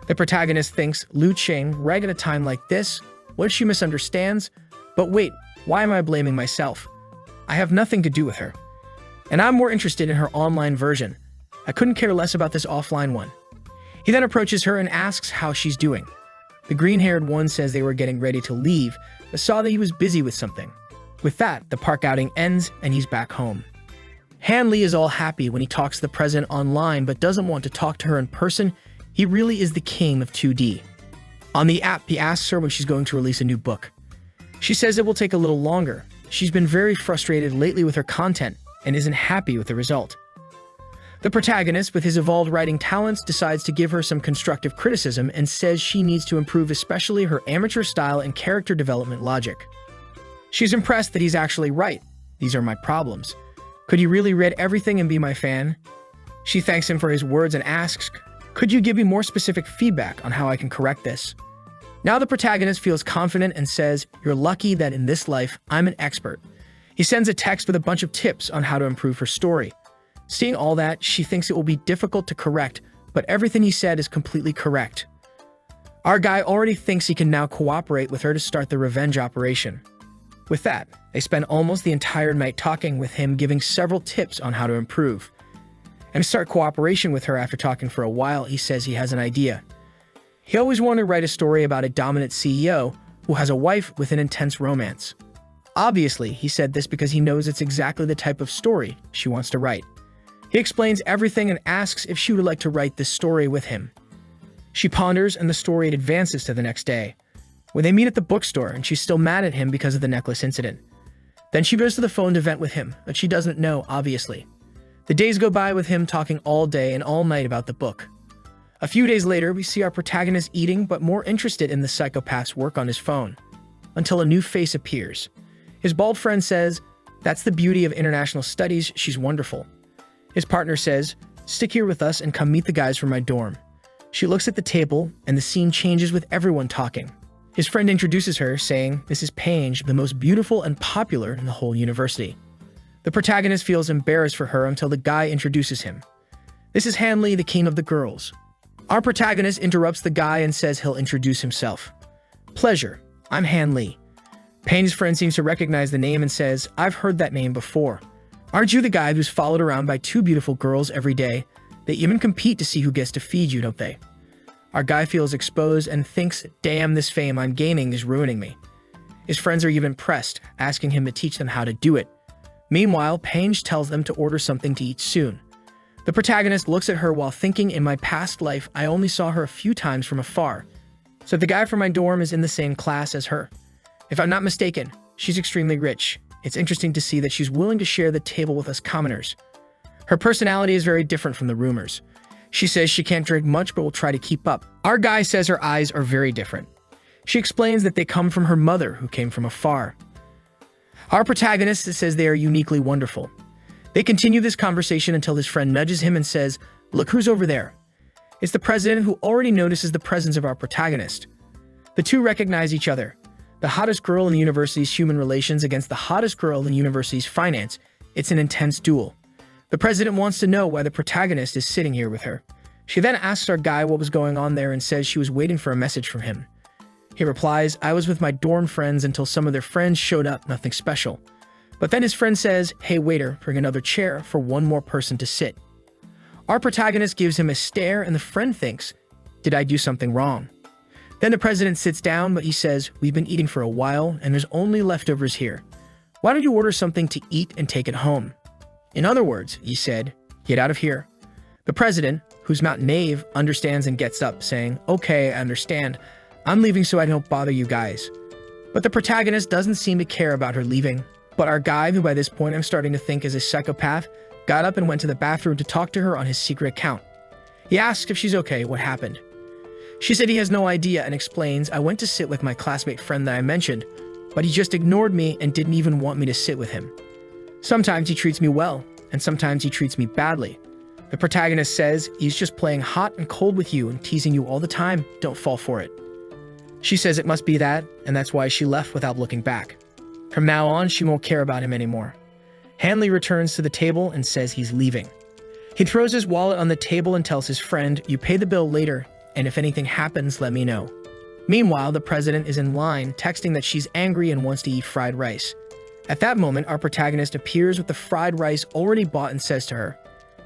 The protagonist thinks Lu Cheng right at a time like this. What if she misunderstands? But wait, why am I blaming myself? I have nothing to do with her. And I'm more interested in her online version. I couldn't care less about this offline one. He then approaches her and asks how she's doing. The green-haired one says they were getting ready to leave, but saw that he was busy with something. With that, the park outing ends and he's back home. Hanley is all happy when he talks to the president online but doesn't want to talk to her in person. He really is the king of 2D. On the app, he asks her when she's going to release a new book. She says it will take a little longer. She's been very frustrated lately with her content and isn't happy with the result. The protagonist, with his evolved writing talents, decides to give her some constructive criticism and says she needs to improve especially her amateur style and character development logic. She's impressed that he's actually right. These are my problems. Could he really read everything and be my fan? She thanks him for his words and asks, could you give me more specific feedback on how I can correct this? Now the protagonist feels confident and says, you're lucky that in this life, I'm an expert. He sends a text with a bunch of tips on how to improve her story. Seeing all that, she thinks it will be difficult to correct, but everything he said is completely correct. Our guy already thinks he can now cooperate with her to start the revenge operation. With that, they spend almost the entire night talking with him, giving several tips on how to improve. And start cooperation with her after talking for a while, he says he has an idea. He always wanted to write a story about a dominant CEO who has a wife with an intense romance. Obviously, he said this because he knows it's exactly the type of story she wants to write. He explains everything and asks if she would like to write this story with him. She ponders and the story advances to the next day, when they meet at the bookstore and she's still mad at him because of the necklace incident. Then she goes to the phone to vent with him, but she doesn't know, obviously. The days go by with him talking all day and all night about the book. A few days later, we see our protagonist eating but more interested in the psychopath's work on his phone, until a new face appears. His bald friend says, that's the beauty of international studies, she's wonderful. His partner says, stick here with us and come meet the guys from my dorm. She looks at the table and the scene changes with everyone talking. His friend introduces her, saying, this is Paige, the most beautiful and popular in the whole university. The protagonist feels embarrassed for her until the guy introduces him. This is Hanley, the king of the girls. Our protagonist interrupts the guy and says he'll introduce himself. Pleasure, I'm Hanley. Paige's friend seems to recognize the name and says, I've heard that name before. Aren't you the guy who's followed around by two beautiful girls every day? They even compete to see who gets to feed you, don't they? Our guy feels exposed and thinks, damn, this fame I'm gaining is ruining me. His friends are even pressed, asking him to teach them how to do it. Meanwhile, Paige tells them to order something to eat soon. The protagonist looks at her while thinking, in my past life, I only saw her a few times from afar. So the guy from my dorm is in the same class as her. If I'm not mistaken, she's extremely rich. It's interesting to see that she's willing to share the table with us commoners. Her personality is very different from the rumors. She says she can't drink much but will try to keep up. Our guy says her eyes are very different. She explains that they come from her mother, who came from afar. Our protagonist says they are uniquely wonderful. They continue this conversation until his friend nudges him and says, look who's over there. It's the president, who already notices the presence of our protagonist. The two recognize each other. The hottest girl in the university's human relations against the hottest girl in the university's finance. It's an intense duel. The president wants to know why the protagonist is sitting here with her. She then asks our guy what was going on there and says she was waiting for a message from him. He replies, I was with my dorm friends until some of their friends showed up, nothing special. But then his friend says, hey waiter, bring another chair for one more person to sit. Our protagonist gives him a stare and the friend thinks, did I do something wrong? Then the president sits down, but he says, we've been eating for a while and there's only leftovers here. Why don't you order something to eat and take it home? In other words, he said, get out of here. The president, who's not naive, understands and gets up, saying, okay, I understand. I'm leaving so I don't bother you guys. But the protagonist doesn't seem to care about her leaving. But our guy, who by this point I'm starting to think is a psychopath, got up and went to the bathroom to talk to her on his secret account. He asks if she's okay, what happened. She said he has no idea and explains, I went to sit with my classmate friend that I mentioned, but he just ignored me and didn't even want me to sit with him. Sometimes he treats me well, and sometimes he treats me badly. The protagonist says he's just playing hot and cold with you and teasing you all the time, don't fall for it. She says it must be that, and that's why she left without looking back. From now on, she won't care about him anymore. Hanley returns to the table and says he's leaving. He throws his wallet on the table and tells his friend, you pay the bill later, and if anything happens, let me know. Meanwhile, the president is in line, texting that she's angry and wants to eat fried rice. At that moment, our protagonist appears with the fried rice already bought and says to her,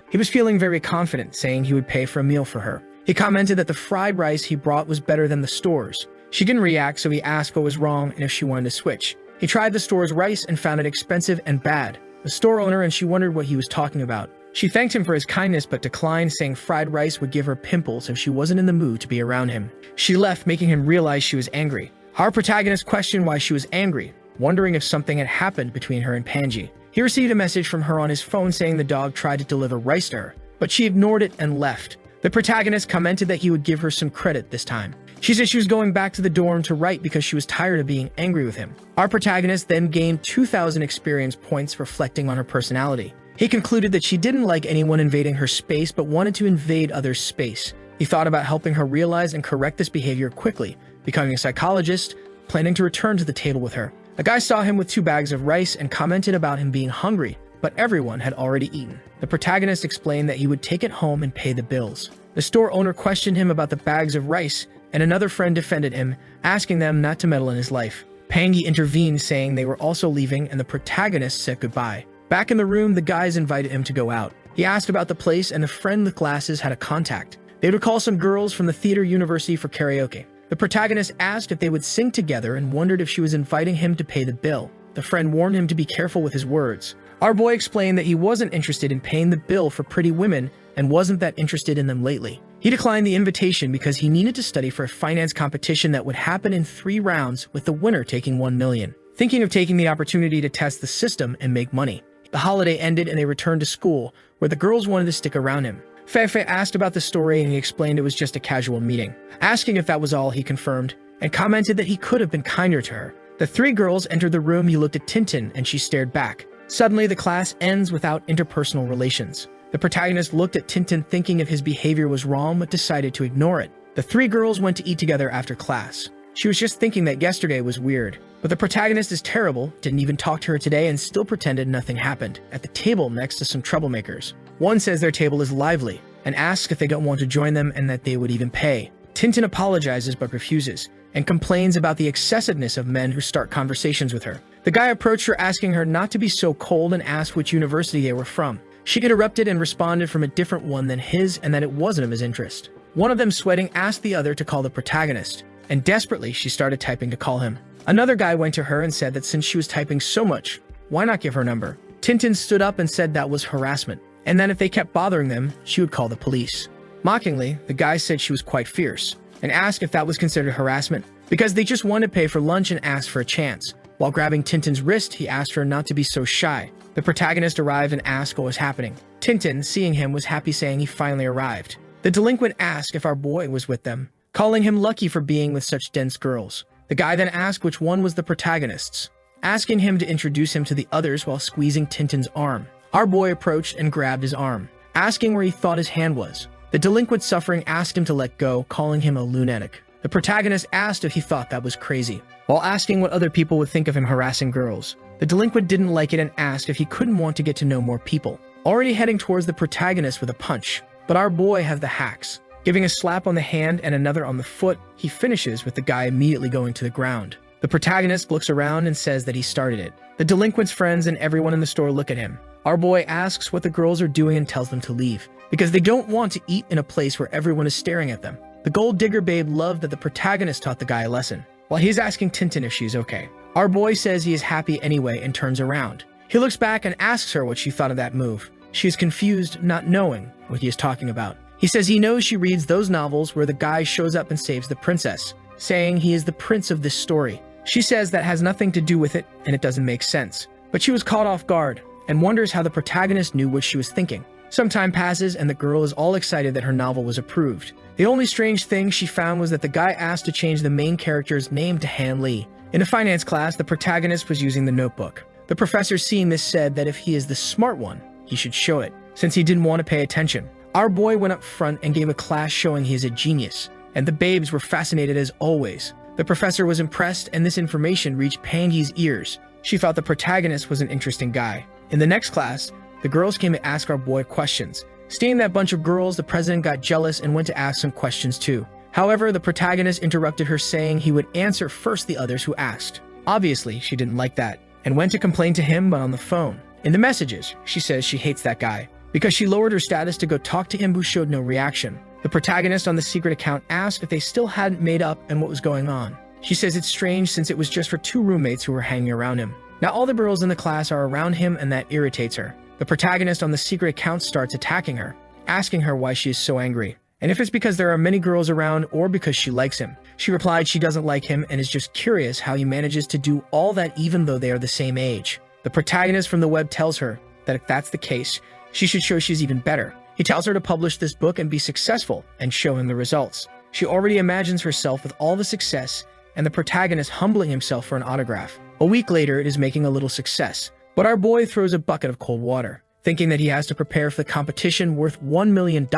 he was feeling very confident, saying he would pay for a meal for her. He commented that the fried rice he brought was better than the store's. She didn't react, so he asked what was wrong and if she wanted to switch. He tried the store's rice and found it expensive and bad. The store owner and she wondered what he was talking about. She thanked him for his kindness but declined, saying fried rice would give her pimples if she wasn't in the mood to be around him. She left, making him realize she was angry. Our protagonist questioned why she was angry, wondering if something had happened between her and Panji. He received a message from her on his phone saying the dog tried to deliver rice to her, but she ignored it and left. The protagonist commented that he would give her some credit this time. She said she was going back to the dorm to write because she was tired of being angry with him. Our protagonist then gained 2,000 experience points reflecting on her personality. He concluded that she didn't like anyone invading her space but wanted to invade others' space. He thought about helping her realize and correct this behavior quickly, becoming a psychologist, planning to return to the table with her. A guy saw him with 2 bags of rice and commented about him being hungry, but everyone had already eaten. The protagonist explained that he would take it home and pay the bills. The store owner questioned him about the bags of rice, and another friend defended him, asking them not to meddle in his life. Pangi intervened, saying they were also leaving, and the protagonist said goodbye. Back in the room, the guys invited him to go out. He asked about the place, and the friend with glasses had a contact. They would call some girls from the theater university for karaoke. The protagonist asked if they would sing together and wondered if she was inviting him to pay the bill. The friend warned him to be careful with his words. Our boy explained that he wasn't interested in paying the bill for pretty women and wasn't that interested in them lately. He declined the invitation because he needed to study for a finance competition that would happen in 3 rounds, with the winner taking 1 million. Thinking of taking the opportunity to test the system and make money. The holiday ended and they returned to school, where the girls wanted to stick around him. Feifei asked about the story and he explained it was just a casual meeting. Asking if that was all, he confirmed, and commented that he could have been kinder to her. The 3 girls entered the room. He looked at Tintin and she stared back. Suddenly, the class ends without interpersonal relations. The protagonist looked at Tintin thinking if his behavior was wrong but decided to ignore it. The 3 girls went to eat together after class. She was just thinking that yesterday was weird. But the protagonist is terrible, didn't even talk to her today and still pretended nothing happened. At the table next to some troublemakers. One says their table is lively and asks if they don't want to join them and that they would even pay. Tintin apologizes but refuses and complains about the excessiveness of men who start conversations with her. The guy approached her asking her not to be so cold and asked which university they were from. She interrupted and responded from a different one than his and that it wasn't of his interest. One of them, sweating, asked the other to call the protagonist, and desperately she started typing to call him. Another guy went to her and said that since she was typing so much, why not give her number? Tintin stood up and said that was harassment, and that if they kept bothering them, she would call the police. Mockingly, the guy said she was quite fierce, and asked if that was considered harassment, because they just wanted to pay for lunch and asked for a chance. While grabbing Tintin's wrist, he asked her not to be so shy. The protagonist arrived and asked what was happening. Tintin, seeing him, was happy, saying he finally arrived. The delinquent asked if our boy was with them, calling him lucky for being with such dense girls. The guy then asked which one was the protagonist's, asking him to introduce him to the others while squeezing Tintin's arm. Our boy approached and grabbed his arm, asking where he thought his hand was. The delinquent, suffering, asked him to let go, calling him a lunatic. The protagonist asked if he thought that was crazy, while asking what other people would think of him harassing girls. The delinquent didn't like it and asked if he couldn't want to get to know more people, already heading towards the protagonist with a punch. But our boy has the hacks. Giving a slap on the hand and another on the foot, he finishes with the guy immediately going to the ground. The protagonist looks around and says that he started it. The delinquent's friends and everyone in the store look at him. Our boy asks what the girls are doing and tells them to leave, because they don't want to eat in a place where everyone is staring at them. The gold digger babe loved that the protagonist taught the guy a lesson, while he's asking Tintin if she's okay. Our boy says he is happy anyway and turns around. He looks back and asks her what she thought of that move. She is confused, not knowing what he is talking about. He says he knows she reads those novels where the guy shows up and saves the princess, saying he is the prince of this story. She says that has nothing to do with it and it doesn't make sense. But she was caught off guard and wonders how the protagonist knew what she was thinking. Some time passes and the girl is all excited that her novel was approved. The only strange thing she found was that the guy asked to change the main character's name to Han Lee. In a finance class, the protagonist was using the notebook. The professor, seeing this, said that if he is the smart one, he should show it, since he didn't want to pay attention. Our boy went up front and gave a class showing he is a genius, and the babes were fascinated as always. The professor was impressed, and this information reached Pangy's ears. She thought the protagonist was an interesting guy. In the next class, the girls came to ask our boy questions. Seeing that bunch of girls, the president got jealous and went to ask some questions too. However, the protagonist interrupted her, saying he would answer first the others who asked. Obviously, she didn't like that, and went to complain to him, but on the phone. In the messages, she says she hates that guy, because she lowered her status to go talk to him, who showed no reaction. The protagonist on the secret account asked if they still hadn't made up and what was going on. She says it's strange since it was just for 2 roommates who were hanging around him. Now all the girls in the class are around him and that irritates her. The protagonist on the secret account starts attacking her, asking her why she is so angry, and if it's because there are many girls around or because she likes him. She replied she doesn't like him and is just curious how he manages to do all that even though they are the same age. The protagonist from the web tells her that if that's the case, she should show she's even better. He tells her to publish this book and be successful and show him the results. She already imagines herself with all the success and the protagonist humbling himself for an autograph. A week later, it is making a little success, but our boy throws a bucket of cold water, thinking that he has to prepare for the competition worth $1 million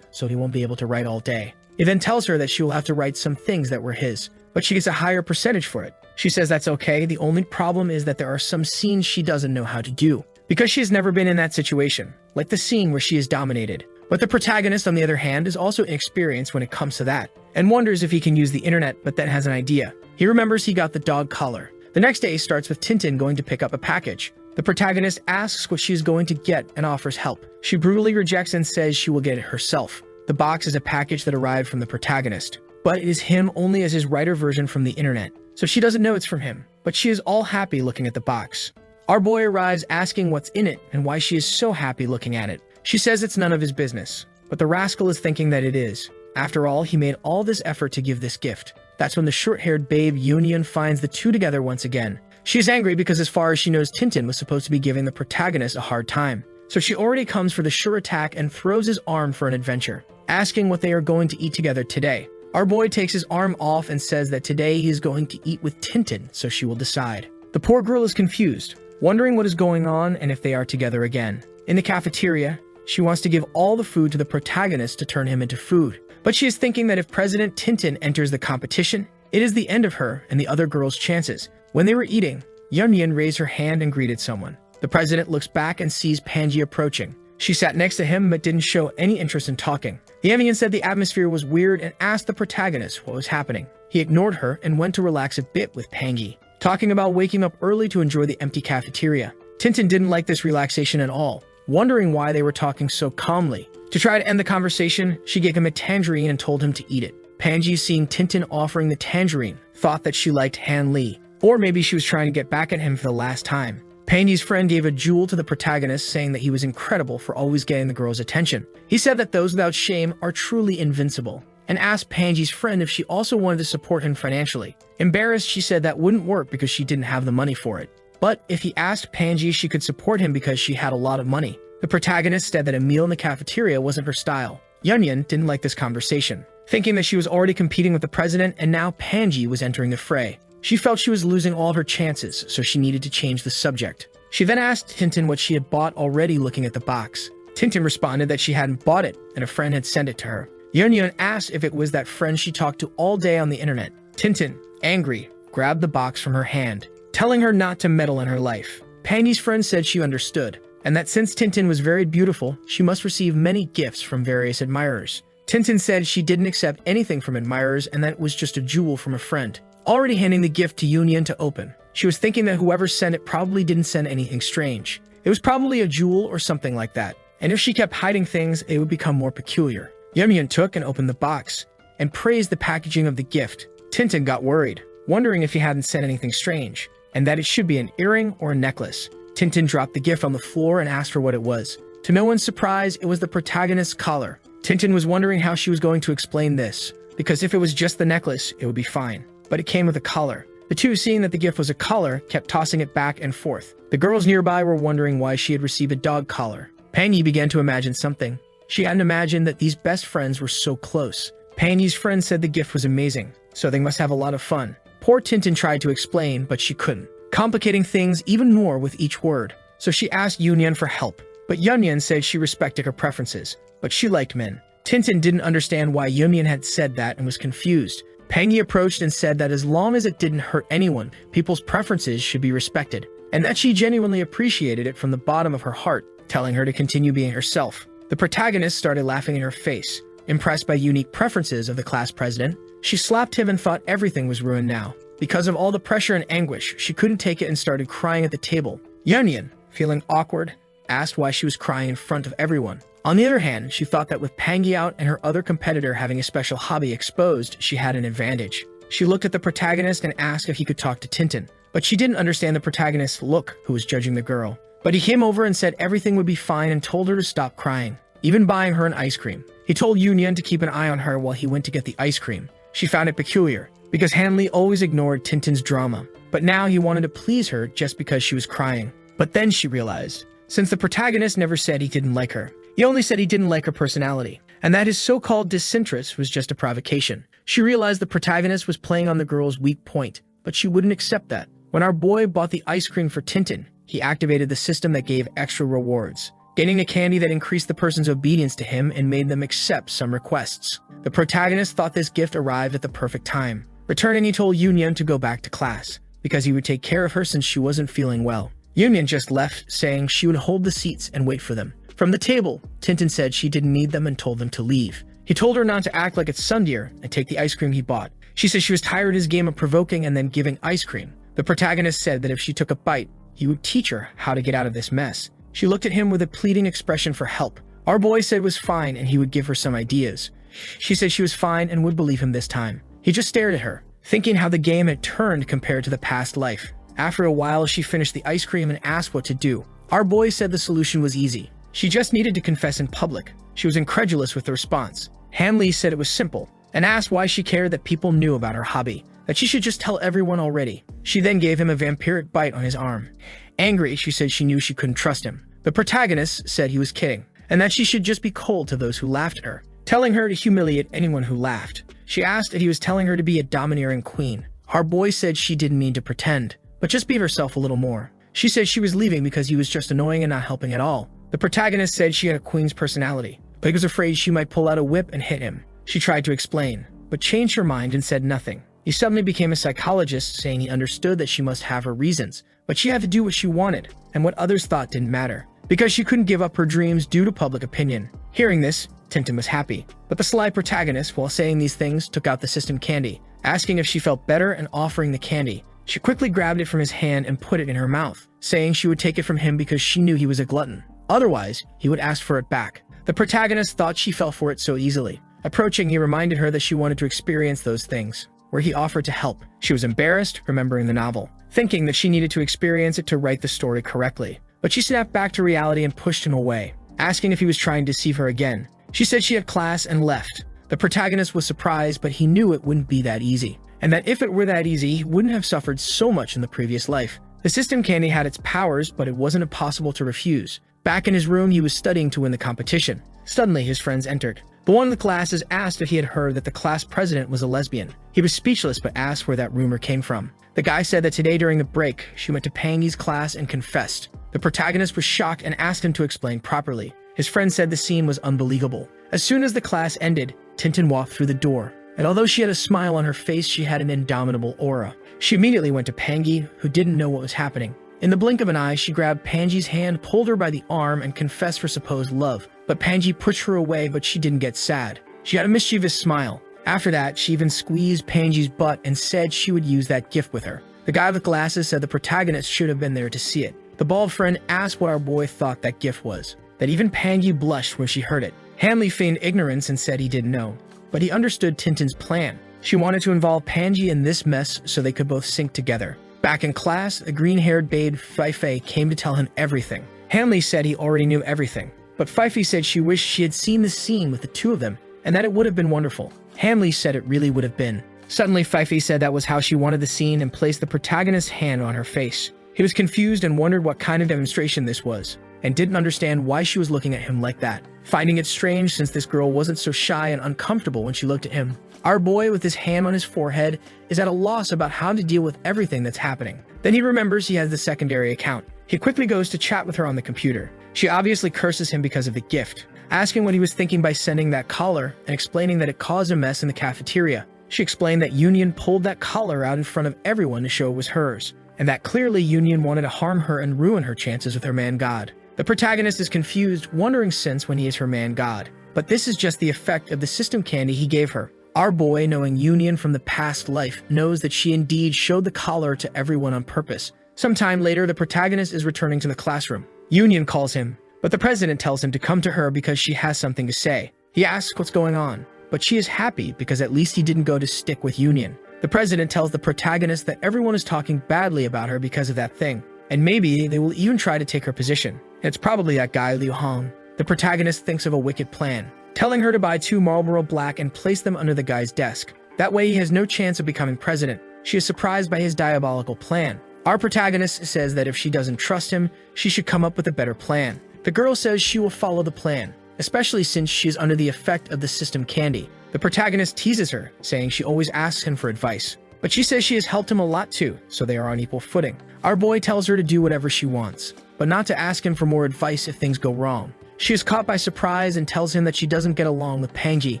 so he won't be able to write all day. He then tells her that she will have to write some things that were his, but she gets a higher percentage for it. She says that's okay, the only problem is that there are some scenes she doesn't know how to do, because she has never been in that situation, like the scene where she is dominated. But the protagonist, on the other hand, is also inexperienced when it comes to that, and wonders if he can use the internet, but then has an idea. He remembers he got the dog collar. The next day starts with Tintin going to pick up a package. The protagonist asks what she is going to get and offers help. She brutally rejects and says she will get it herself. The box is a package that arrived from the protagonist, but it is him only as his writer version from the internet, so she doesn't know it's from him, but she is all happy looking at the box. Our boy arrives asking what's in it and why she is so happy looking at it. She says it's none of his business, but the rascal is thinking that it is. After all, he made all this effort to give this gift. That's when the short-haired babe Union finds the two together once again. She is angry because as far as she knows, Tintin was supposed to be giving the protagonist a hard time. So she already comes for the sure attack and throws his arm for an adventure, asking what they are going to eat together today. Our boy takes his arm off and says that today he is going to eat with Tintin, so she will decide. The poor girl is confused, wondering what is going on and if they are together again. In the cafeteria, she wants to give all the food to the protagonist to turn him into food. But she is thinking that if President Tintin enters the competition, it is the end of her and the other girls' chances. When they were eating, Yunyan raised her hand and greeted someone. The president looks back and sees Panji approaching. She sat next to him but didn't show any interest in talking. The Emian said the atmosphere was weird and asked the protagonist what was happening. He ignored her and went to relax a bit with Pangi, talking about waking up early to enjoy the empty cafeteria. Tintin didn't like this relaxation at all, wondering why they were talking so calmly. To try to end the conversation, she gave him a tangerine and told him to eat it. Panji, seeing Tintin offering the tangerine, thought that she liked Han Li, or maybe she was trying to get back at him for the last time. Panji's friend gave a jewel to the protagonist, saying that he was incredible for always getting the girl's attention. He said that those without shame are truly invincible, and asked Panji's friend if she also wanted to support him financially. Embarrassed, she said that wouldn't work because she didn't have the money for it. But if he asked Panji, she could support him because she had a lot of money. The protagonist said that a meal in the cafeteria wasn't her style. Yunyun didn't like this conversation, thinking that she was already competing with the president and now Panji was entering the fray. She felt she was losing all of her chances, so she needed to change the subject. She then asked Tintin what she had bought, already looking at the box. Tintin responded that she hadn't bought it and a friend had sent it to her. Yunyun asked if it was that friend she talked to all day on the internet. Tintin, angry, grabbed the box from her hand, telling her not to meddle in her life. Panji's friend said she understood, and that since Tintin was very beautiful, she must receive many gifts from various admirers. Tintin said she didn't accept anything from admirers and that it was just a jewel from a friend. Already handing the gift to Yunyun to open, she was thinking that whoever sent it probably didn't send anything strange. It was probably a jewel or something like that, and if she kept hiding things, it would become more peculiar. Yunyun took and opened the box, and praised the packaging of the gift. Tintin got worried, wondering if he hadn't sent anything strange, and that it should be an earring or a necklace. Tintin dropped the gift on the floor and asked her what it was. To no one's surprise, it was the protagonist's collar. Tintin was wondering how she was going to explain this, because if it was just the necklace, it would be fine. But it came with a collar. The two, seeing that the gift was a collar, kept tossing it back and forth. The girls nearby were wondering why she had received a dog collar. Panji began to imagine something. She hadn't imagined that these best friends were so close. Panji's friend said the gift was amazing, so they must have a lot of fun. Poor Tintin tried to explain, but she couldn't, complicating things even more with each word. So she asked Yunyun for help, but Yunyun said she respected her preferences, but she liked men. Tintin didn't understand why Yunyun had said that and was confused. Panji approached and said that as long as it didn't hurt anyone, people's preferences should be respected, and that she genuinely appreciated it from the bottom of her heart, telling her to continue being herself. The protagonist started laughing in her face. Impressed by unique preferences of the class president, she slapped him and thought everything was ruined now. Because of all the pressure and anguish, she couldn't take it and started crying at the table. Yunyun, feeling awkward, asked why she was crying in front of everyone. On the other hand, she thought that with Pangi out and her other competitor having a special hobby exposed, she had an advantage. She looked at the protagonist and asked if he could talk to Tintin, but she didn't understand the protagonist's look, who was judging the girl. But he came over and said everything would be fine and told her to stop crying, even buying her an ice cream. He told Yunyun to keep an eye on her while he went to get the ice cream. She found it peculiar, because Hanli always ignored Tintin's drama, but now he wanted to please her just because she was crying. But then she realized, since the protagonist never said he didn't like her, he only said he didn't like her personality, and that his so-called disinterest was just a provocation. She realized the protagonist was playing on the girl's weak point, but she wouldn't accept that. When our boy bought the ice cream for Tintin, he activated the system that gave extra rewards, gaining a candy that increased the person's obedience to him and made them accept some requests. The protagonist thought this gift arrived at the perfect time. Returning, he told Yunyun to go back to class, because he would take care of her since she wasn't feeling well. Yunyun just left, saying she would hold the seats and wait for them. From the table, Tintin said she didn't need them and told them to leave. He told her not to act like it's Sundeer and take the ice cream he bought. She said she was tired of his game of provoking and then giving ice cream. The protagonist said that if she took a bite, he would teach her how to get out of this mess. She looked at him with a pleading expression for help. Our boy said was fine and he would give her some ideas. She said she was fine and would believe him this time. He just stared at her, thinking how the game had turned compared to the past life. After a while, she finished the ice cream and asked what to do. Our boy said the solution was easy. She just needed to confess in public. She was incredulous with the response. Hanli said it was simple, and asked why she cared that people knew about her hobby, that she should just tell everyone already. She then gave him a vampiric bite on his arm. Angry, she said she knew she couldn't trust him. The protagonist said he was kidding, and that she should just be cold to those who laughed at her, telling her to humiliate anyone who laughed. She asked if he was telling her to be a domineering queen. Our boy said she didn't mean to pretend, but just be herself a little more. She said she was leaving because he was just annoying and not helping at all. The protagonist said she had a queen's personality, but he was afraid she might pull out a whip and hit him. She tried to explain, but changed her mind and said nothing. He suddenly became a psychologist, saying he understood that she must have her reasons, but she had to do what she wanted, and what others thought didn't matter, because she couldn't give up her dreams due to public opinion. Hearing this, Tintin was happy, but the sly protagonist, while saying these things, took out the system candy, asking if she felt better and offering the candy. She quickly grabbed it from his hand and put it in her mouth, saying she would take it from him because she knew he was a glutton. Otherwise, he would ask for it back. The protagonist thought she fell for it so easily. Approaching, he reminded her that she wanted to experience those things, where he offered to help. She was embarrassed, remembering the novel, thinking that she needed to experience it to write the story correctly. But she snapped back to reality and pushed him away, asking if he was trying to deceive her again. She said she had class and left. The protagonist was surprised, but he knew it wouldn't be that easy, and that if it were that easy, he wouldn't have suffered so much in the previous life. The system candy had its powers, but it wasn't impossible to refuse. Back in his room, he was studying to win the competition. Suddenly, his friends entered. The one in the classes asked if he had heard that the class president was a lesbian. He was speechless, but asked where that rumor came from. The guy said that today during the break, she went to Pangy's class and confessed. The protagonist was shocked and asked him to explain properly. His friend said the scene was unbelievable. As soon as the class ended, Tintin walked through the door, and although she had a smile on her face, she had an indomitable aura. She immediately went to Pangy, who didn't know what was happening. In the blink of an eye, she grabbed Pangy's hand, pulled her by the arm, and confessed for supposed love. But Pangy pushed her away, but she didn't get sad. She had a mischievous smile. After that, she even squeezed Pangy's butt and said she would use that gift with her. The guy with glasses said the protagonist should have been there to see it. The bald friend asked what our boy thought that gift was, that even Pangy blushed when she heard it. Hanley feigned ignorance and said he didn't know, but he understood Tintin's plan. She wanted to involve Pangy in this mess so they could both sink together. Back in class, the green-haired babe Fife came to tell him everything. Hanley said he already knew everything, but Fife said she wished she had seen the scene with the two of them, and that it would have been wonderful. Hanley said it really would have been. Suddenly, Fife said that was how she wanted the scene and placed the protagonist's hand on her face. He was confused and wondered what kind of demonstration this was, and didn't understand why she was looking at him like that, finding it strange since this girl wasn't so shy and uncomfortable when she looked at him. Our boy, with his hand on his forehead, is at a loss about how to deal with everything that's happening. Then he remembers he has the secondary account. He quickly goes to chat with her on the computer. She obviously curses him because of the gift, asking what he was thinking by sending that collar and explaining that it caused a mess in the cafeteria. She explained that Union pulled that collar out in front of everyone to show it was hers, and that clearly Union wanted to harm her and ruin her chances with her man god. The protagonist is confused, wondering since when he is her man god. But this is just the effect of the system candy he gave her. Our boy, knowing Union from the past life, knows that she indeed showed the collar to everyone on purpose. Sometime later, the protagonist is returning to the classroom. Union calls him, but the president tells him to come to her because she has something to say. He asks what's going on, but she is happy because at least he didn't go to stick with Union. The president tells the protagonist that everyone is talking badly about her because of that thing, and maybe they will even try to take her position. It's probably that guy Liu Hong. The protagonist thinks of a wicked plan, telling her to buy 2 Marlboro Black and place them under the guy's desk. That way he has no chance of becoming president. She is surprised by his diabolical plan. Our protagonist says that if she doesn't trust him, she should come up with a better plan. The girl says she will follow the plan, especially since she is under the effect of the system candy. The protagonist teases her, saying she always asks him for advice, but she says she has helped him a lot too, so they are on equal footing. Our boy tells her to do whatever she wants, but not to ask him for more advice if things go wrong. She is caught by surprise and tells him that she doesn't get along with Pangy,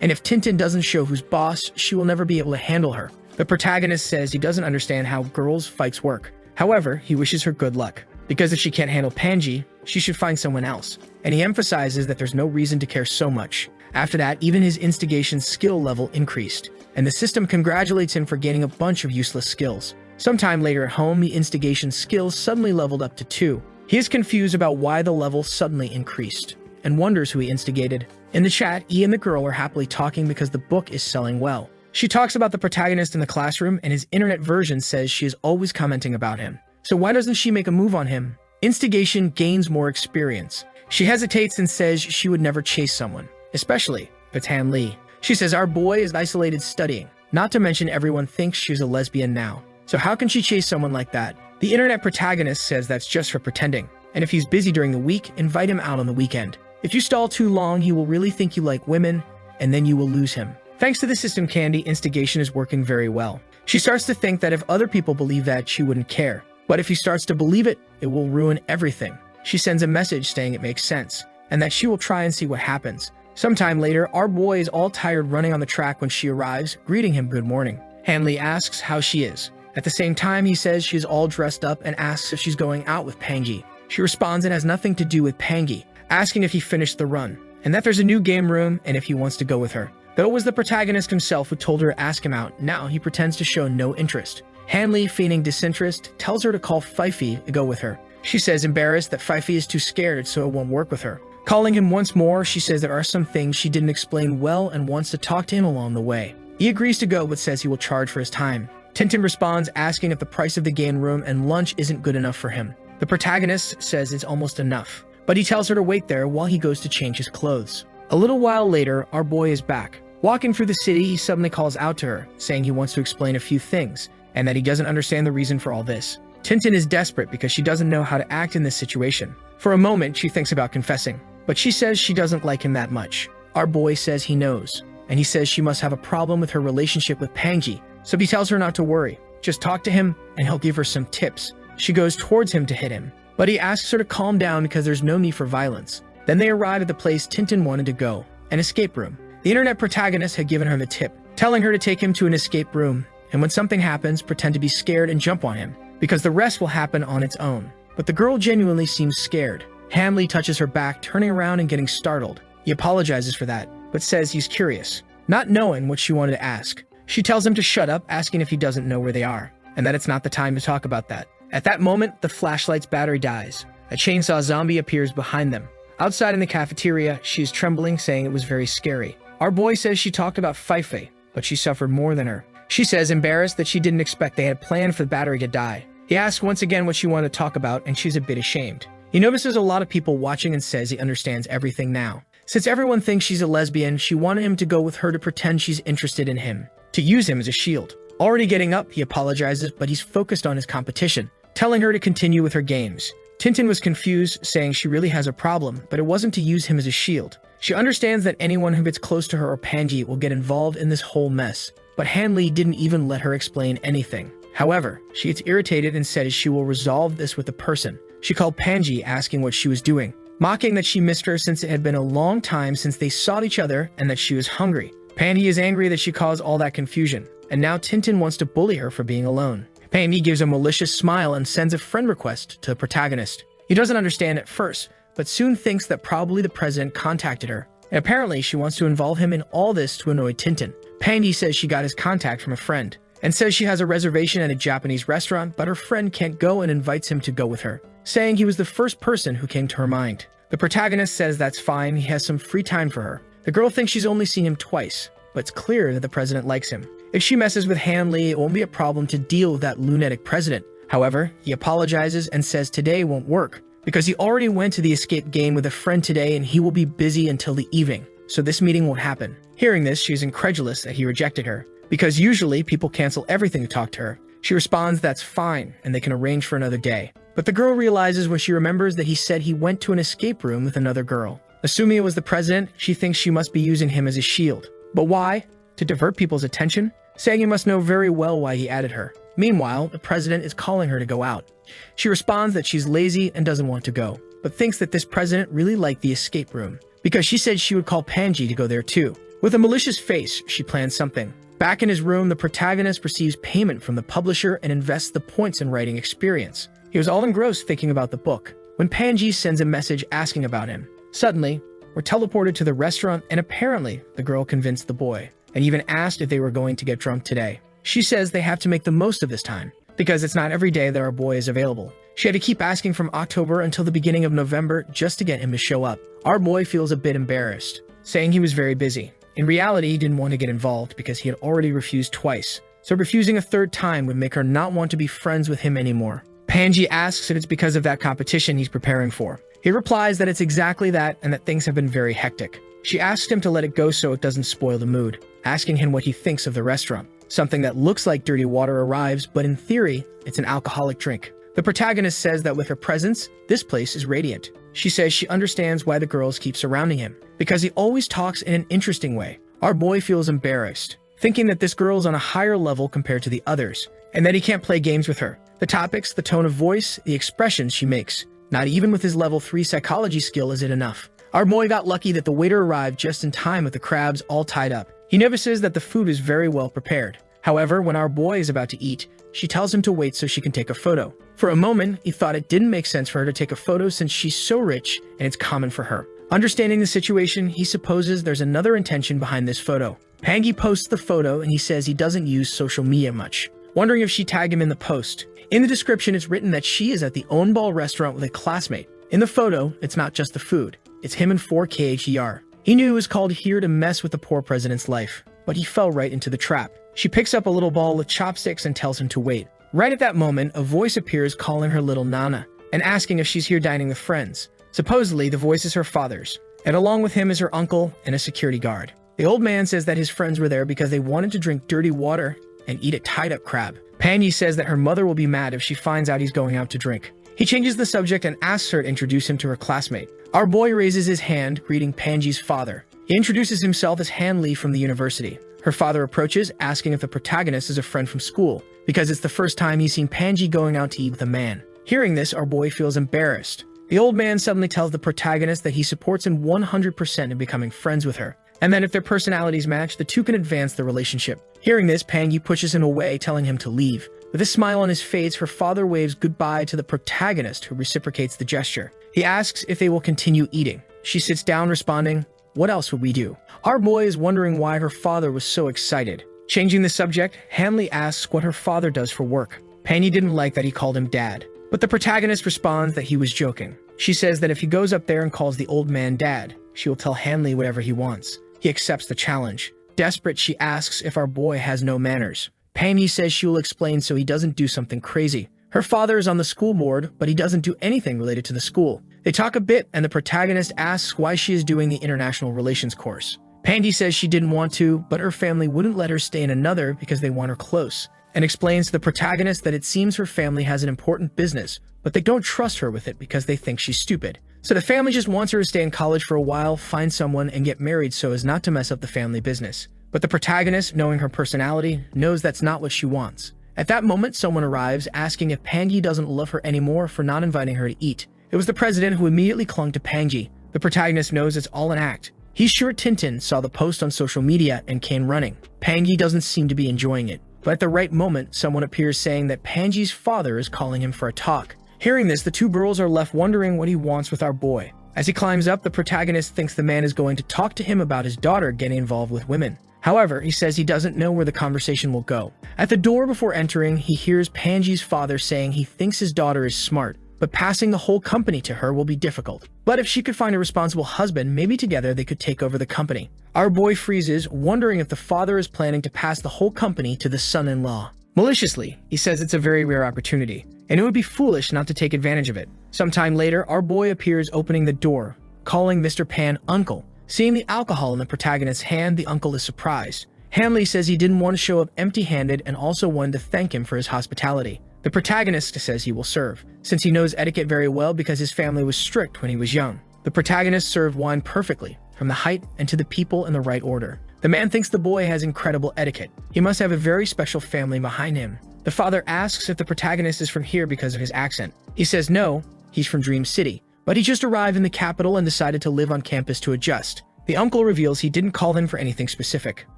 and if Tintin doesn't show who's boss, she will never be able to handle her. The protagonist says he doesn't understand how girls' fights work. However, he wishes her good luck, because if she can't handle Pangy, she should find someone else, and he emphasizes that there's no reason to care so much. After that, even his instigation skill level increased, and the system congratulates him for gaining a bunch of useless skills. Sometime later at home, the instigation skills suddenly leveled up to 2. He is confused about why the level suddenly increased, and wonders who he instigated. In the chat, E and the girl are happily talking because the book is selling well. She talks about the protagonist in the classroom, and his internet version says she is always commenting about him. So why doesn't she make a move on him? Instigation gains more experience. She hesitates and says she would never chase someone, especially if it's Han Li. She says our boy is isolated studying, not to mention everyone thinks she's a lesbian now. So how can she chase someone like that? The internet protagonist says that's just for pretending, and if he's busy during the week, invite him out on the weekend. If you stall too long, he will really think you like women, and then you will lose him. Thanks to the system candy, instigation is working very well. She starts to think that if other people believe that, she wouldn't care. But if he starts to believe it, it will ruin everything. She sends a message saying it makes sense, and that she will try and see what happens. Sometime later, our boy is all tired running on the track when she arrives, greeting him good morning. Hanley asks how she is. At the same time, he says she's all dressed up and asks if she's going out with Pangy. She responds it has nothing to do with Pangy, asking if he finished the run, and that there's a new game room and if he wants to go with her. Though it was the protagonist himself who told her to ask him out, now he pretends to show no interest. Hanley, feigning disinterest, tells her to call Fife to go with her. She says embarrassed that Fifi is too scared so it won't work with her. Calling him once more, she says there are some things she didn't explain well and wants to talk to him along the way. He agrees to go but says he will charge for his time. Tintin responds asking if the price of the game room and lunch isn't good enough for him. The protagonist says it's almost enough, but he tells her to wait there while he goes to change his clothes. A little while later, our boy is back. Walking through the city, he suddenly calls out to her, saying he wants to explain a few things, and that he doesn't understand the reason for all this. Tintin is desperate because she doesn't know how to act in this situation. For a moment, she thinks about confessing, but she says she doesn't like him that much. Our boy says he knows, and he says she must have a problem with her relationship with Panji, so he tells her not to worry. Just talk to him, and he'll give her some tips. She goes towards him to hit him, but he asks her to calm down because there's no need for violence. Then they arrive at the place Tintin wanted to go, an escape room. The internet protagonist had given her the tip, telling her to take him to an escape room, and when something happens, pretend to be scared and jump on him, because the rest will happen on its own. But the girl genuinely seems scared. Hamley touches her back, turning around and getting startled. He apologizes for that, but says he's curious, not knowing what she wanted to ask. She tells him to shut up, asking if he doesn't know where they are, and that it's not the time to talk about that. At that moment, the flashlight's battery dies. A chainsaw zombie appears behind them. Outside in the cafeteria, she is trembling, saying it was very scary. Our boy says she talked about Fifi, but she suffered more than her. She says embarrassed that she didn't expect they had planned for the battery to die. He asks once again what she wanted to talk about, and she's a bit ashamed. He notices a lot of people watching and says he understands everything now. Since everyone thinks she's a lesbian, she wanted him to go with her to pretend she's interested in him, to use him as a shield. Already getting up, he apologizes, but he's focused on his competition, telling her to continue with her games. Tintin was confused, saying she really has a problem, but it wasn't to use him as a shield. She understands that anyone who gets close to her or Panji will get involved in this whole mess, but Hanley didn't even let her explain anything. However, she gets irritated and says she will resolve this with the person. She called Panji asking what she was doing, mocking that she missed her since it had been a long time since they saw each other and that she was hungry. Panji is angry that she caused all that confusion, and now Tintin wants to bully her for being alone. Panji gives a malicious smile and sends a friend request to the protagonist. He doesn't understand at first, but soon thinks that probably the president contacted her, and apparently she wants to involve him in all this to annoy Tintin. Panji says she got his contact from a friend, and says she has a reservation at a Japanese restaurant, but her friend can't go and invites him to go with her, saying he was the first person who came to her mind. The protagonist says that's fine, he has some free time for her. The girl thinks she's only seen him twice, but it's clear that the president likes him. If she messes with Hanley, it won't be a problem to deal with that lunatic president. However, he apologizes and says today won't work, because he already went to the escape game with a friend today and he will be busy until the evening, so this meeting won't happen. Hearing this, she's incredulous that he rejected her, because usually people cancel everything to talk to her. She responds that's fine and they can arrange for another day. But the girl realizes when she remembers that he said he went to an escape room with another girl. Assuming it was the president, she thinks she must be using him as a shield. But why? To divert people's attention? Saying he must know very well why he added her. Meanwhile, the president is calling her to go out. She responds that she's lazy and doesn't want to go, but thinks that this president really liked the escape room, because she said she would call Panji to go there too. With a malicious face, she plans something. Back in his room, the protagonist receives payment from the publisher and invests the points in writing experience. He was all engrossed thinking about the book, when Panji sends a message asking about him. Suddenly, we're teleported to the restaurant, and apparently the girl convinced the boy, and even asked if they were going to get drunk today. She says they have to make the most of this time, because it's not every day that our boy is available. She had to keep asking from October until the beginning of November just to get him to show up. Our boy feels a bit embarrassed, saying he was very busy. In reality, he didn't want to get involved because he had already refused twice, so refusing a third time would make her not want to be friends with him anymore. Panji asks if it's because of that competition he's preparing for. He replies that it's exactly that and that things have been very hectic. She asks him to let it go so it doesn't spoil the mood, asking him what he thinks of the restaurant. Something that looks like dirty water arrives, but in theory, it's an alcoholic drink. The protagonist says that with her presence, this place is radiant. She says she understands why the girls keep surrounding him, because he always talks in an interesting way. Our boy feels embarrassed, thinking that this girl's on a higher level compared to the others, and that he can't play games with her. The topics, the tone of voice, the expressions she makes. Not even with his level 3 psychology skill is it enough. Our boy got lucky that the waiter arrived just in time with the crabs all tied up. He notices that the food is very well prepared. However, when our boy is about to eat, she tells him to wait so she can take a photo. For a moment, he thought it didn't make sense for her to take a photo since she's so rich and it's common for her. Understanding the situation, he supposes there's another intention behind this photo. Pangi posts the photo and he says he doesn't use social media much. wondering if she tagged him in the post. In the description, it's written that she is at the Ownball restaurant with a classmate. In the photo, it's not just the food. It's him and 4KHER. He knew he was called here to mess with the poor president's life, but he fell right into the trap. She picks up a little ball with chopsticks and tells him to wait. Right at that moment, a voice appears calling her little Nana and asking if she's here dining with friends. Supposedly, the voice is her father's, and along with him is her uncle and a security guard. The old man says that his friends were there because they wanted to drink dirty water and eat a tied-up crab. Panji says that her mother will be mad if she finds out he's going out to drink. He changes the subject and asks her to introduce him to her classmate. Our boy raises his hand, greeting Panji's father. He introduces himself as Han Lee from the university. Her father approaches, asking if the protagonist is a friend from school, because it's the first time he's seen Panji going out to eat with a man. Hearing this, our boy feels embarrassed. The old man suddenly tells the protagonist that he supports him 100% in becoming friends with her, and that if their personalities match, the two can advance the relationship. Hearing this, Panji pushes him away, telling him to leave. With a smile on his face, her father waves goodbye to the protagonist, who reciprocates the gesture. He asks if they will continue eating. She sits down, responding, "What else would we do?" Our boy is wondering why her father was so excited. Changing the subject, Hanley asks what her father does for work. Panji didn't like that he called him dad, but the protagonist responds that he was joking. She says that if he goes up there and calls the old man dad, she will tell Hanley whatever he wants. He accepts the challenge. Desperate, she asks if our boy has no manners. Panji says she will explain so he doesn't do something crazy. Her father is on the school board, but he doesn't do anything related to the school. They talk a bit, and the protagonist asks why she is doing the international relations course. Panji says she didn't want to, but her family wouldn't let her stay in another because they want her close, and explains to the protagonist that it seems her family has an important business, but they don't trust her with it because they think she's stupid. So the family just wants her to stay in college for a while, find someone, and get married so as not to mess up the family business. But the protagonist, knowing her personality, knows that's not what she wants. At that moment, someone arrives, asking if Panji doesn't love her anymore for not inviting her to eat. It was the president, who immediately clung to Panji. The protagonist knows it's all an act. He's sure Tintin saw the post on social media and came running. Panji doesn't seem to be enjoying it. But at the right moment, someone appears saying that Panji's father is calling him for a talk. Hearing this, the two girls are left wondering what he wants with our boy. As he climbs up, the protagonist thinks the man is going to talk to him about his daughter getting involved with women. However, he says he doesn't know where the conversation will go. At the door before entering, he hears Panji's father saying he thinks his daughter is smart, but passing the whole company to her will be difficult. But if she could find a responsible husband, maybe together they could take over the company. Our boy freezes, wondering if the father is planning to pass the whole company to the son-in-law. Maliciously, he says it's a very rare opportunity, and it would be foolish not to take advantage of it. Sometime later, our boy appears opening the door, calling Mr. Pan uncle. Seeing the alcohol in the protagonist's hand, the uncle is surprised. Hanley says he didn't want to show up empty-handed and also wanted to thank him for his hospitality. The protagonist says he will serve, since he knows etiquette very well because his family was strict when he was young. The protagonist served wine perfectly, from the height and to the people in the right order. The man thinks the boy has incredible etiquette. He must have a very special family behind him. The father asks if the protagonist is from here because of his accent. He says no, he's from Dream City, but he just arrived in the capital and decided to live on campus to adjust. The uncle reveals he didn't call him for anything specific,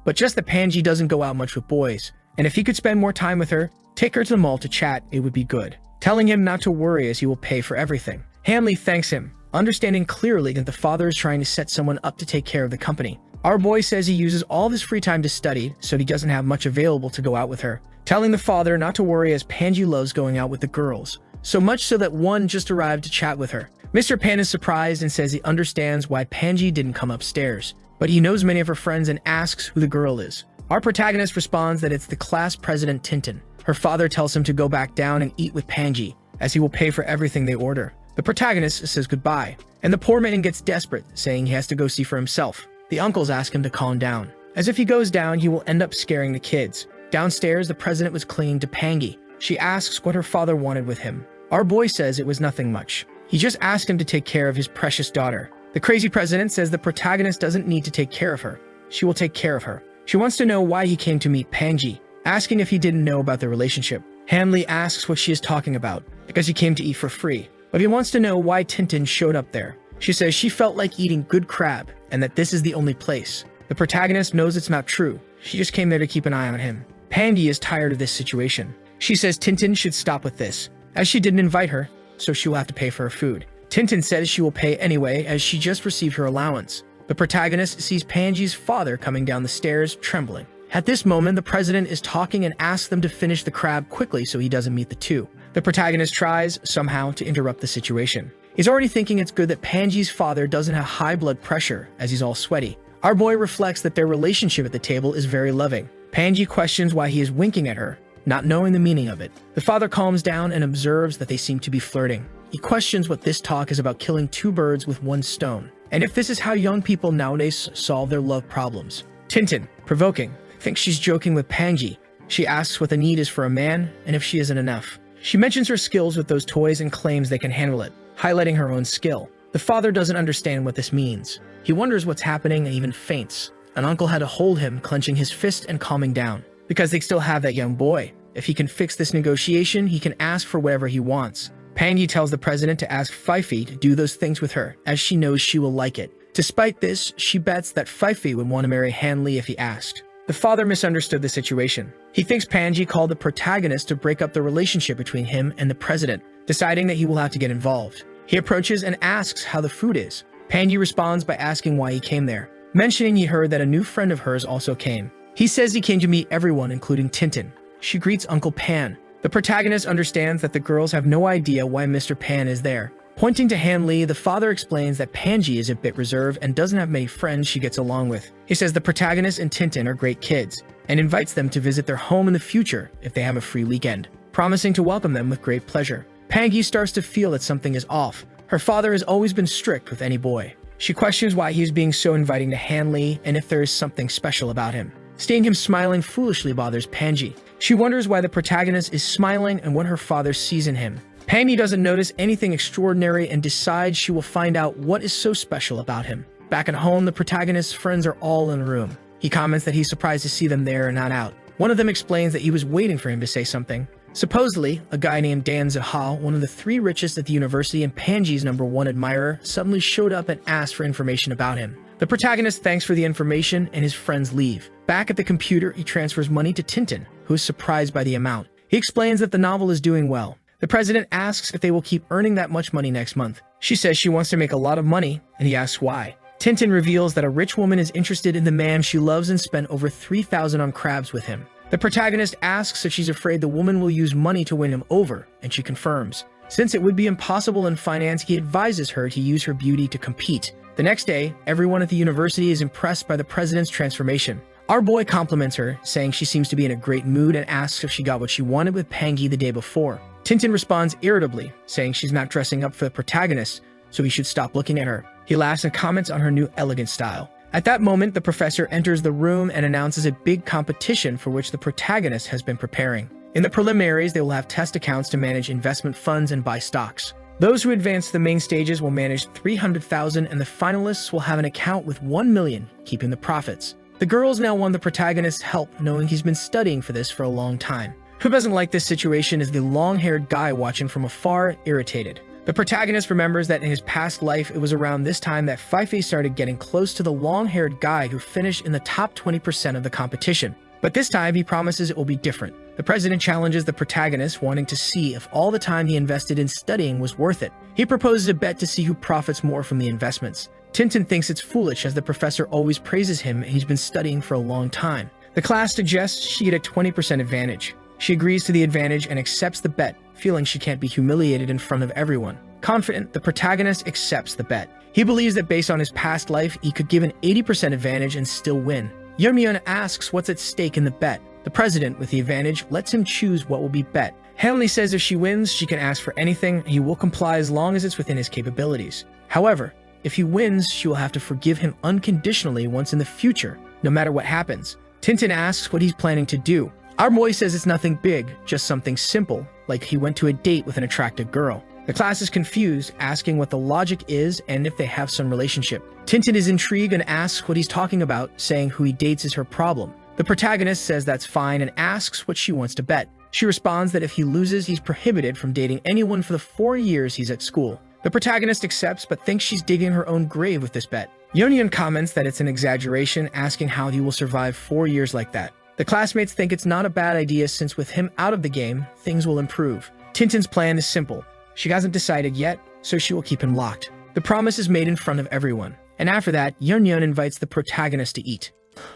but just that Panji doesn't go out much with boys, and if he could spend more time with her, take her to the mall to chat, it would be good. Telling him not to worry as he will pay for everything. Hanley thanks him, understanding clearly that the father is trying to set someone up to take care of the company. Our boy says he uses all of his free time to study, so he doesn't have much available to go out with her. Telling the father not to worry as Panji loves going out with the girls, so much so that one just arrived to chat with her. Mr. Pan is surprised and says he understands why Panji didn't come upstairs, but he knows many of her friends and asks who the girl is. Our protagonist responds that it's the class president Tintin. Her father tells him to go back down and eat with Panji, as he will pay for everything they order. The protagonist says goodbye, and the poor man gets desperate, saying he has to go see for himself. The uncles ask him to calm down, as if he goes down, he will end up scaring the kids. Downstairs, the president was clinging to Pangi. She asks what her father wanted with him. Our boy says it was nothing much. He just asked him to take care of his precious daughter. The crazy president says the protagonist doesn't need to take care of her. She will take care of her. She wants to know why he came to meet Panji, asking if he didn't know about the relationship. Hanley asks what she is talking about, because he came to eat for free. But he wants to know why Tintin showed up there. She says she felt like eating good crab, and that this is the only place. The protagonist knows it's not true. She just came there to keep an eye on him. Pandy is tired of this situation. She says Tintin should stop with this, as she didn't invite her, so she will have to pay for her food. Tintin says she will pay anyway, as she just received her allowance. The protagonist sees Panji's father coming down the stairs, trembling. At this moment, the president is talking and asks them to finish the crab quickly so he doesn't meet the two. The protagonist tries, somehow, to interrupt the situation. He's already thinking it's good that Panji's father doesn't have high blood pressure, as he's all sweaty. Our boy reflects that their relationship at the table is very loving. Panji questions why he is winking at her, not knowing the meaning of it. The father calms down and observes that they seem to be flirting. He questions what this talk is about killing two birds with one stone, and if this is how young people nowadays solve their love problems. Tintin, provoking, thinks she's joking with Panji. She asks what the need is for a man, and if she isn't enough. She mentions her skills with those toys and claims they can handle it, highlighting her own skill. The father doesn't understand what this means. He wonders what's happening and even faints. An uncle had to hold him, clenching his fist and calming down, because they still have that young boy. If he can fix this negotiation, he can ask for whatever he wants. Panji tells the president to ask Fifi to do those things with her, as she knows she will like it. Despite this, she bets that Fifi would want to marry Hanley if he asked. The father misunderstood the situation. He thinks Panji called the protagonist to break up the relationship between him and the president, deciding that he will have to get involved. He approaches and asks how the food is. Panji responds by asking why he came there, mentioning he heard that a new friend of hers also came. He says he came to meet everyone, including Tintin. She greets Uncle Pan. The protagonist understands that the girls have no idea why Mr. Pan is there. Pointing to Hanley, the father explains that Panji is a bit reserved and doesn't have many friends she gets along with. He says the protagonist and Tintin are great kids, and invites them to visit their home in the future if they have a free weekend, promising to welcome them with great pleasure. Panji starts to feel that something is off. Her father has always been strict with any boy. She questions why he is being so inviting to Hanley and if there is something special about him. Seeing him smiling foolishly bothers Panji. She wonders why the protagonist is smiling and what her father sees in him. Panji doesn't notice anything extraordinary and decides she will find out what is so special about him. Back at home, the protagonist's friends are all in a room. He comments that he's surprised to see them there and not out. One of them explains that he was waiting for him to say something. Supposedly, a guy named Dan Zahal, one of the 3 richest at the university and Panji's #1 admirer, suddenly showed up and asked for information about him. The protagonist thanks for the information and his friends leave. Back at the computer, he transfers money to Tintin, who is surprised by the amount. He explains that the novel is doing well. The president asks if they will keep earning that much money next month. She says she wants to make a lot of money, and he asks why. Tintin reveals that a rich woman is interested in the man she loves and spent over 3,000 on crabs with him. The protagonist asks if she's afraid the woman will use money to win him over, and she confirms. Since it would be impossible in finance, he advises her to use her beauty to compete. The next day, everyone at the university is impressed by the president's transformation. Our boy compliments her, saying she seems to be in a great mood and asks if she got what she wanted with Panji the day before. Tintin responds irritably, saying she's not dressing up for the protagonist, so he should stop looking at her. He laughs and comments on her new elegant style. At that moment, the professor enters the room and announces a big competition for which the protagonist has been preparing. In the preliminaries, they will have test accounts to manage investment funds and buy stocks. Those who advance to the main stages will manage 300,000 and the finalists will have an account with 1 million, keeping the profits. The girls now want the protagonist's help, knowing he's been studying for this for a long time. Who doesn't like this situation is the long-haired guy watching from afar, irritated. The protagonist remembers that in his past life, it was around this time that Fifi started getting close to the long-haired guy who finished in the top 20% of the competition. But this time, he promises it will be different. The president challenges the protagonist, wanting to see if all the time he invested in studying was worth it. He proposes a bet to see who profits more from the investments. Tintin thinks it's foolish as the professor always praises him and he's been studying for a long time. The class suggests she get a 20% advantage. She agrees to the advantage and accepts the bet, feeling she can't be humiliated in front of everyone. Confident, the protagonist accepts the bet. He believes that based on his past life, he could give an 80% advantage and still win. Yeon asks what's at stake in the bet. The president, with the advantage, lets him choose what will be bet. Hanley says if she wins, she can ask for anything, and he will comply as long as it's within his capabilities. However, if he wins, she will have to forgive him unconditionally once in the future, no matter what happens. Tintin asks what he's planning to do. Our boy says it's nothing big, just something simple, like he went to a date with an attractive girl. The class is confused, asking what the logic is and if they have some relationship. Tintin is intrigued and asks what he's talking about, saying who he dates is her problem. The protagonist says that's fine and asks what she wants to bet. She responds that if he loses, he's prohibited from dating anyone for the 4 years he's at school. The protagonist accepts but thinks she's digging her own grave with this bet. Yeon comments that it's an exaggeration, asking how he will survive 4 years like that. The classmates think it's not a bad idea since with him out of the game, things will improve. Tintin's plan is simple. She hasn't decided yet, so she will keep him locked. The promise is made in front of everyone. And after that, Yeon invites the protagonist to eat.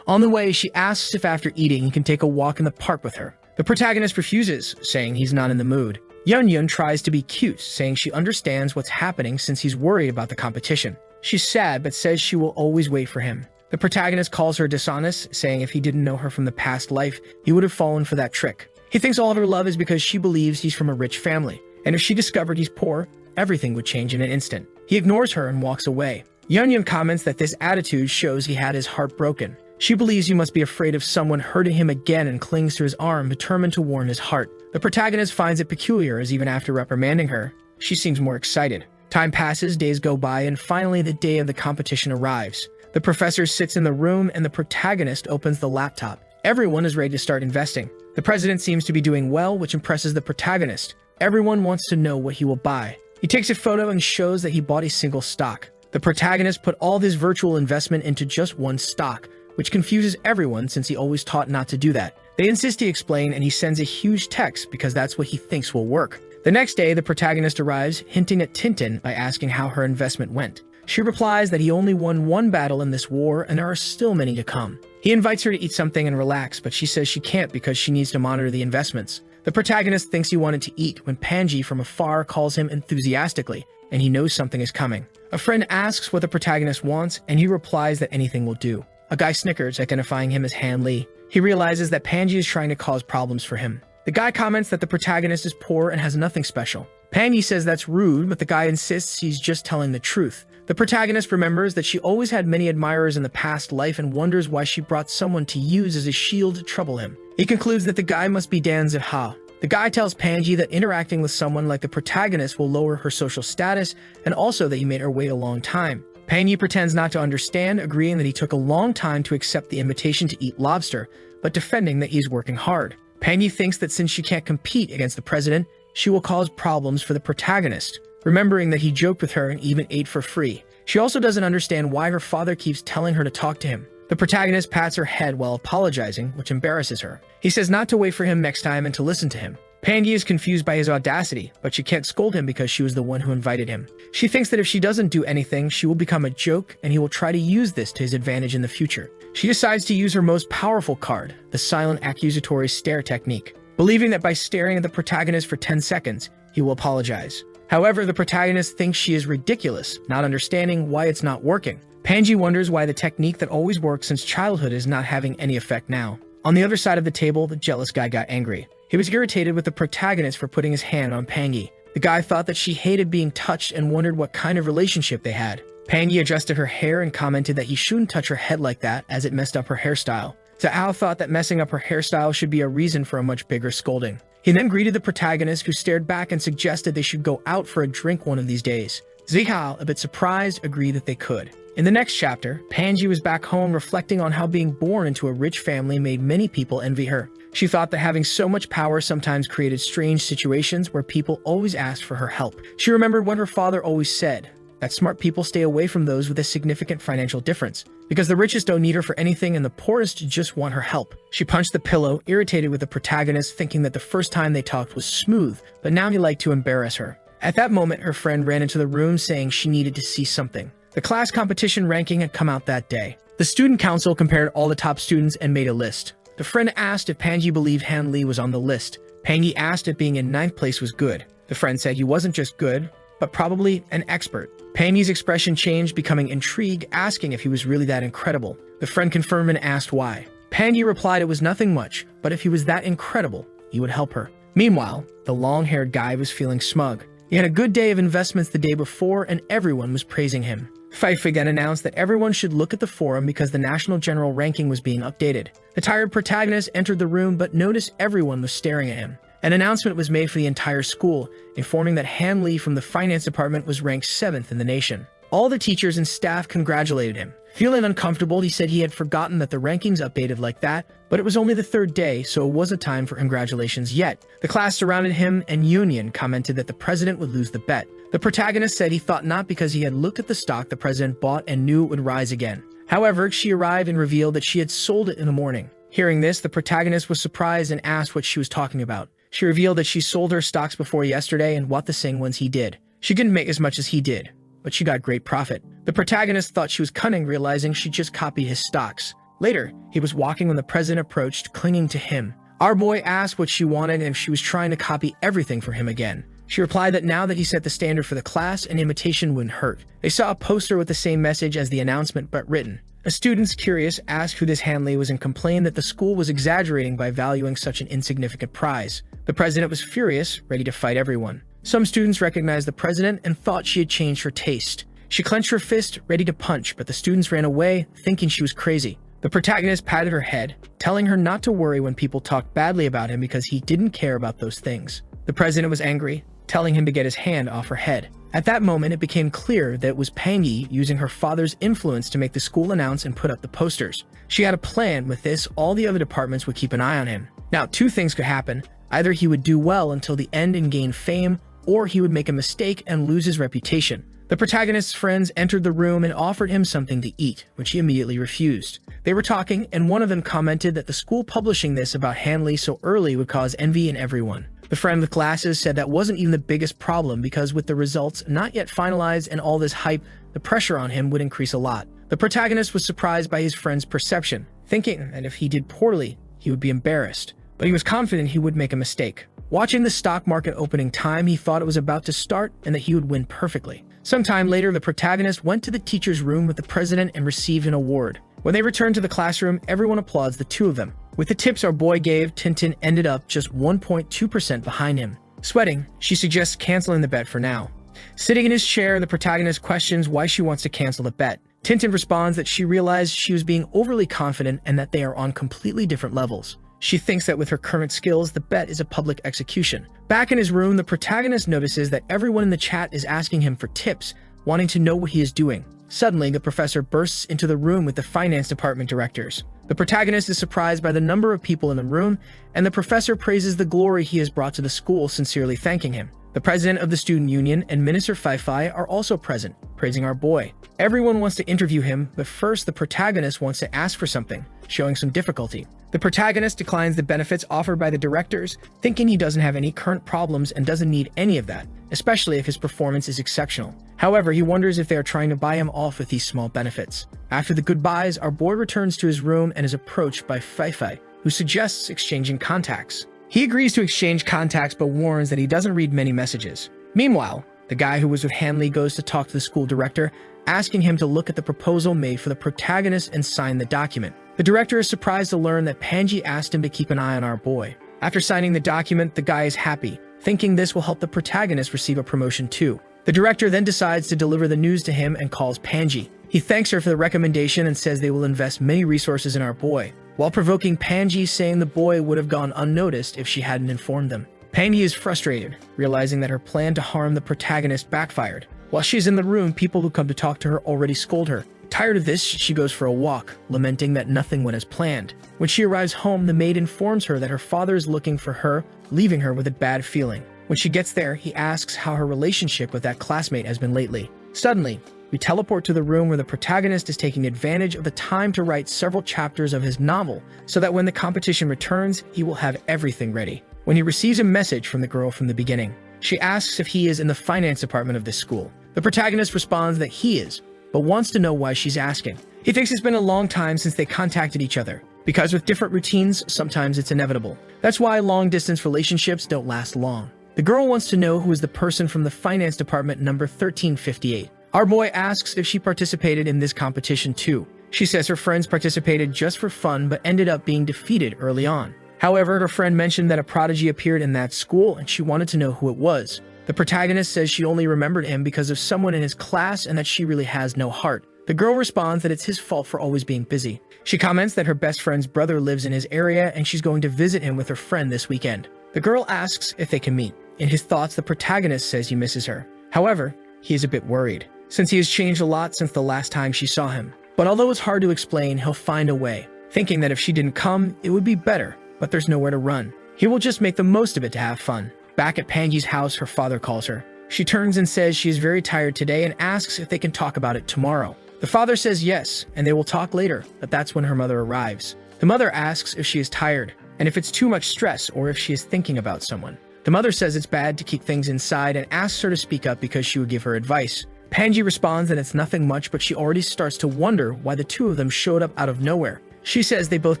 On the way, she asks if after eating he can take a walk in the park with her. The protagonist refuses, saying he's not in the mood. Yun tries to be cute, saying she understands what's happening since he's worried about the competition. She's sad but says she will always wait for him. The protagonist calls her dishonest, saying if he didn't know her from the past life, he would have fallen for that trick. He thinks all of her love is because she believes he's from a rich family, and if she discovered he's poor, everything would change in an instant. He ignores her and walks away. Yun comments that this attitude shows he had his heart broken. She believes he must be afraid of someone hurting him again and clings to his arm, determined to warm his heart. The protagonist finds it peculiar as even after reprimanding her, she seems more excited. Time passes, days go by, and finally the day of the competition arrives. The professor sits in the room and the protagonist opens the laptop. Everyone is ready to start investing. The president seems to be doing well, which impresses the protagonist. Everyone wants to know what he will buy. He takes a photo and shows that he bought a single stock. The protagonist put all this virtual investment into just one stock, which confuses everyone since he always taught not to do that. They insist he explain, and he sends a huge text because that's what he thinks will work. The next day, the protagonist arrives, hinting at Tintin by asking how her investment went. She replies that he only won one battle in this war and there are still many to come. He invites her to eat something and relax, but she says she can't because she needs to monitor the investments. The protagonist thinks he wanted to eat when Panji from afar calls him enthusiastically, and he knows something is coming. A friend asks what the protagonist wants, and he replies that anything will do. A guy snickers, identifying him as Han Lee. He realizes that Panji is trying to cause problems for him. The guy comments that the protagonist is poor and has nothing special. Panji says that's rude, but the guy insists he's just telling the truth. The protagonist remembers that she always had many admirers in the past life and wonders why she brought someone to use as a shield to trouble him. He concludes that the guy must be Dan Ziha. The guy tells Panji that interacting with someone like the protagonist will lower her social status, and also that he made her wait a long time. Panji pretends not to understand, agreeing that he took a long time to accept the invitation to eat lobster, but defending that he's working hard. Panji thinks that since she can't compete against the president, she will cause problems for the protagonist, remembering that he joked with her and even ate for free. She also doesn't understand why her father keeps telling her to talk to him. The protagonist pats her head while apologizing, which embarrasses her. He says not to wait for him next time and to listen to him. Panji is confused by his audacity, but she can't scold him because she was the one who invited him. She thinks that if she doesn't do anything, she will become a joke and he will try to use this to his advantage in the future. She decides to use her most powerful card, the silent accusatory stare technique, believing that by staring at the protagonist for 10 seconds, he will apologize. However, the protagonist thinks she is ridiculous, not understanding why it's not working. Panji wonders why the technique that always worked since childhood is not having any effect now. On the other side of the table, the jealous guy got angry. He was irritated with the protagonist for putting his hand on Panji. The guy thought that she hated being touched and wondered what kind of relationship they had. Panji adjusted her hair and commented that he shouldn't touch her head like that as it messed up her hairstyle. Zhao thought that messing up her hairstyle should be a reason for a much bigger scolding. He then greeted the protagonist, who stared back and suggested they should go out for a drink one of these days. Zihao, a bit surprised, agreed that they could. In the next chapter, Panji was back home reflecting on how being born into a rich family made many people envy her. She thought that having so much power sometimes created strange situations where people always asked for her help. She remembered what her father always said, that smart people stay away from those with a significant financial difference, because the richest don't need her for anything and the poorest just want her help. She punched the pillow, irritated with the protagonist, thinking that the first time they talked was smooth, but now he liked to embarrass her. At that moment, her friend ran into the room saying she needed to see something. The class competition ranking had come out that day. The student council compared all the top students and made a list. The friend asked if Panji believed Han Lee was on the list. Panji asked if being in 9th place was good. The friend said he wasn't just good, but probably an expert. Panji's expression changed, becoming intrigued, asking if he was really that incredible. The friend confirmed and asked why. Panji replied it was nothing much, but if he was that incredible, he would help her. Meanwhile, the long-haired guy was feeling smug. He had a good day of investments the day before, and everyone was praising him. Fife again announced that everyone should look at the forum because the national general ranking was being updated. The tired protagonist entered the room but noticed everyone was staring at him. An announcement was made for the entire school, informing that Han Lee from the finance department was ranked 7th in the nation. All the teachers and staff congratulated him. Feeling uncomfortable, he said he had forgotten that the rankings updated like that, but it was only the 3rd day, so it wasn't time for congratulations yet. The class surrounded him, and Union commented that the president would lose the bet. The protagonist said he thought not because he had looked at the stock the president bought and knew it would rise again. However, she arrived and revealed that she had sold it in the morning. Hearing this, the protagonist was surprised and asked what she was talking about. She revealed that she sold her stocks before yesterday and what the same ones he did. She didn't make as much as he did, but she got great profit. The protagonist thought she was cunning, realizing she just copied his stocks. Later, he was walking when the president approached, clinging to him. Our boy asked what she wanted and if she was trying to copy everything from him again. She replied that now that he set the standard for the class, an imitation wouldn't hurt. They saw a poster with the same message as the announcement but written. A student, curious, asked who this Hanley was and complained that the school was exaggerating by valuing such an insignificant prize. The president was furious, ready to fight everyone. Some students recognized the president and thought she had changed her taste. She clenched her fist, ready to punch, but the students ran away, thinking she was crazy. The protagonist patted her head, telling her not to worry when people talked badly about him because he didn't care about those things. The president was angry, telling him to get his hand off her head. At that moment, it became clear that it was Pangi using her father's influence to make the school announce and put up the posters. She had a plan. With this, all the other departments would keep an eye on him. Now, two things could happen. Either he would do well until the end and gain fame, or he would make a mistake and lose his reputation. The protagonist's friends entered the room and offered him something to eat, which he immediately refused. They were talking, and one of them commented that the school publishing this about Hanley so early would cause envy in everyone. The friend with glasses said that wasn't even the biggest problem because with the results not yet finalized and all this hype, the pressure on him would increase a lot. The protagonist was surprised by his friend's perception, thinking that if he did poorly, he would be embarrassed. But he was confident he would make a mistake. Watching the stock market opening time, he thought it was about to start and that he would win perfectly. Sometime later, the protagonist went to the teacher's room with the president and received an award. When they returned to the classroom, everyone applauds the two of them. With the tips our boy gave, Tintin ended up just 1.2% behind him. Sweating, she suggests canceling the bet for now. Sitting in his chair, the protagonist questions why she wants to cancel the bet. Tintin responds that she realized she was being overly confident and that they are on completely different levels. She thinks that with her current skills, the bet is a public execution. Back in his room, the protagonist notices that everyone in the chat is asking him for tips, wanting to know what he is doing. Suddenly, the professor bursts into the room with the finance department directors. The protagonist is surprised by the number of people in the room, and the professor praises the glory he has brought to the school, sincerely thanking him. The president of the student union and Minister Fai are also present, praising our boy. Everyone wants to interview him, but first the protagonist wants to ask for something, showing some difficulty. The protagonist declines the benefits offered by the directors, thinking he doesn't have any current problems and doesn't need any of that, especially if his performance is exceptional. However, he wonders if they are trying to buy him off with these small benefits. After the goodbyes, our boy returns to his room and is approached by Fai, who suggests exchanging contacts. He agrees to exchange contacts but warns that he doesn't read many messages. Meanwhile, the guy who was with Hanley goes to talk to the school director, asking him to look at the proposal made for the protagonist and sign the document. The director is surprised to learn that Pangi asked him to keep an eye on our boy. After signing the document, the guy is happy, thinking this will help the protagonist receive a promotion too. The director then decides to deliver the news to him and calls Pangi. He thanks her for the recommendation and says they will invest many resources in our boy, while provoking Pangi, saying the boy would have gone unnoticed if she hadn't informed them. Pangi is frustrated, realizing that her plan to harm the protagonist backfired. While she's in the room, people who come to talk to her already scold her. Tired of this, she goes for a walk, lamenting that nothing went as planned. When she arrives home, the maid informs her that her father is looking for her, leaving her with a bad feeling. When she gets there, he asks how her relationship with that classmate has been lately. Suddenly, we teleport to the room where the protagonist is taking advantage of the time to write several chapters of his novel, so that when the competition returns, he will have everything ready. When he receives a message from the girl from the beginning, she asks if he is in the finance department of this school. The protagonist responds that he is, but wants to know why she's asking. He thinks it's been a long time since they contacted each other, because with different routines, sometimes it's inevitable. That's why long-distance relationships don't last long. The girl wants to know who is the person from the finance department number 1358. Our boy asks if she participated in this competition too. She says her friends participated just for fun but ended up being defeated early on. However, her friend mentioned that a prodigy appeared in that school and she wanted to know who it was. The protagonist says she only remembered him because of someone in his class and that she really has no heart. The girl responds that it's his fault for always being busy. She comments that her best friend's brother lives in his area and she's going to visit him with her friend this weekend. The girl asks if they can meet. In his thoughts, the protagonist says he misses her. However, he is a bit worried, since he has changed a lot since the last time she saw him. But although it's hard to explain, he'll find a way, thinking that if she didn't come, it would be better, but there's nowhere to run. He will just make the most of it to have fun. Back at Pangi's house, her father calls her. She turns and says she is very tired today and asks if they can talk about it tomorrow. The father says yes, and they will talk later, but that's when her mother arrives. The mother asks if she is tired, and if it's too much stress or if she is thinking about someone. The mother says it's bad to keep things inside and asks her to speak up because she would give her advice. Pangi responds that it's nothing much, but she already starts to wonder why the two of them showed up out of nowhere. She says they both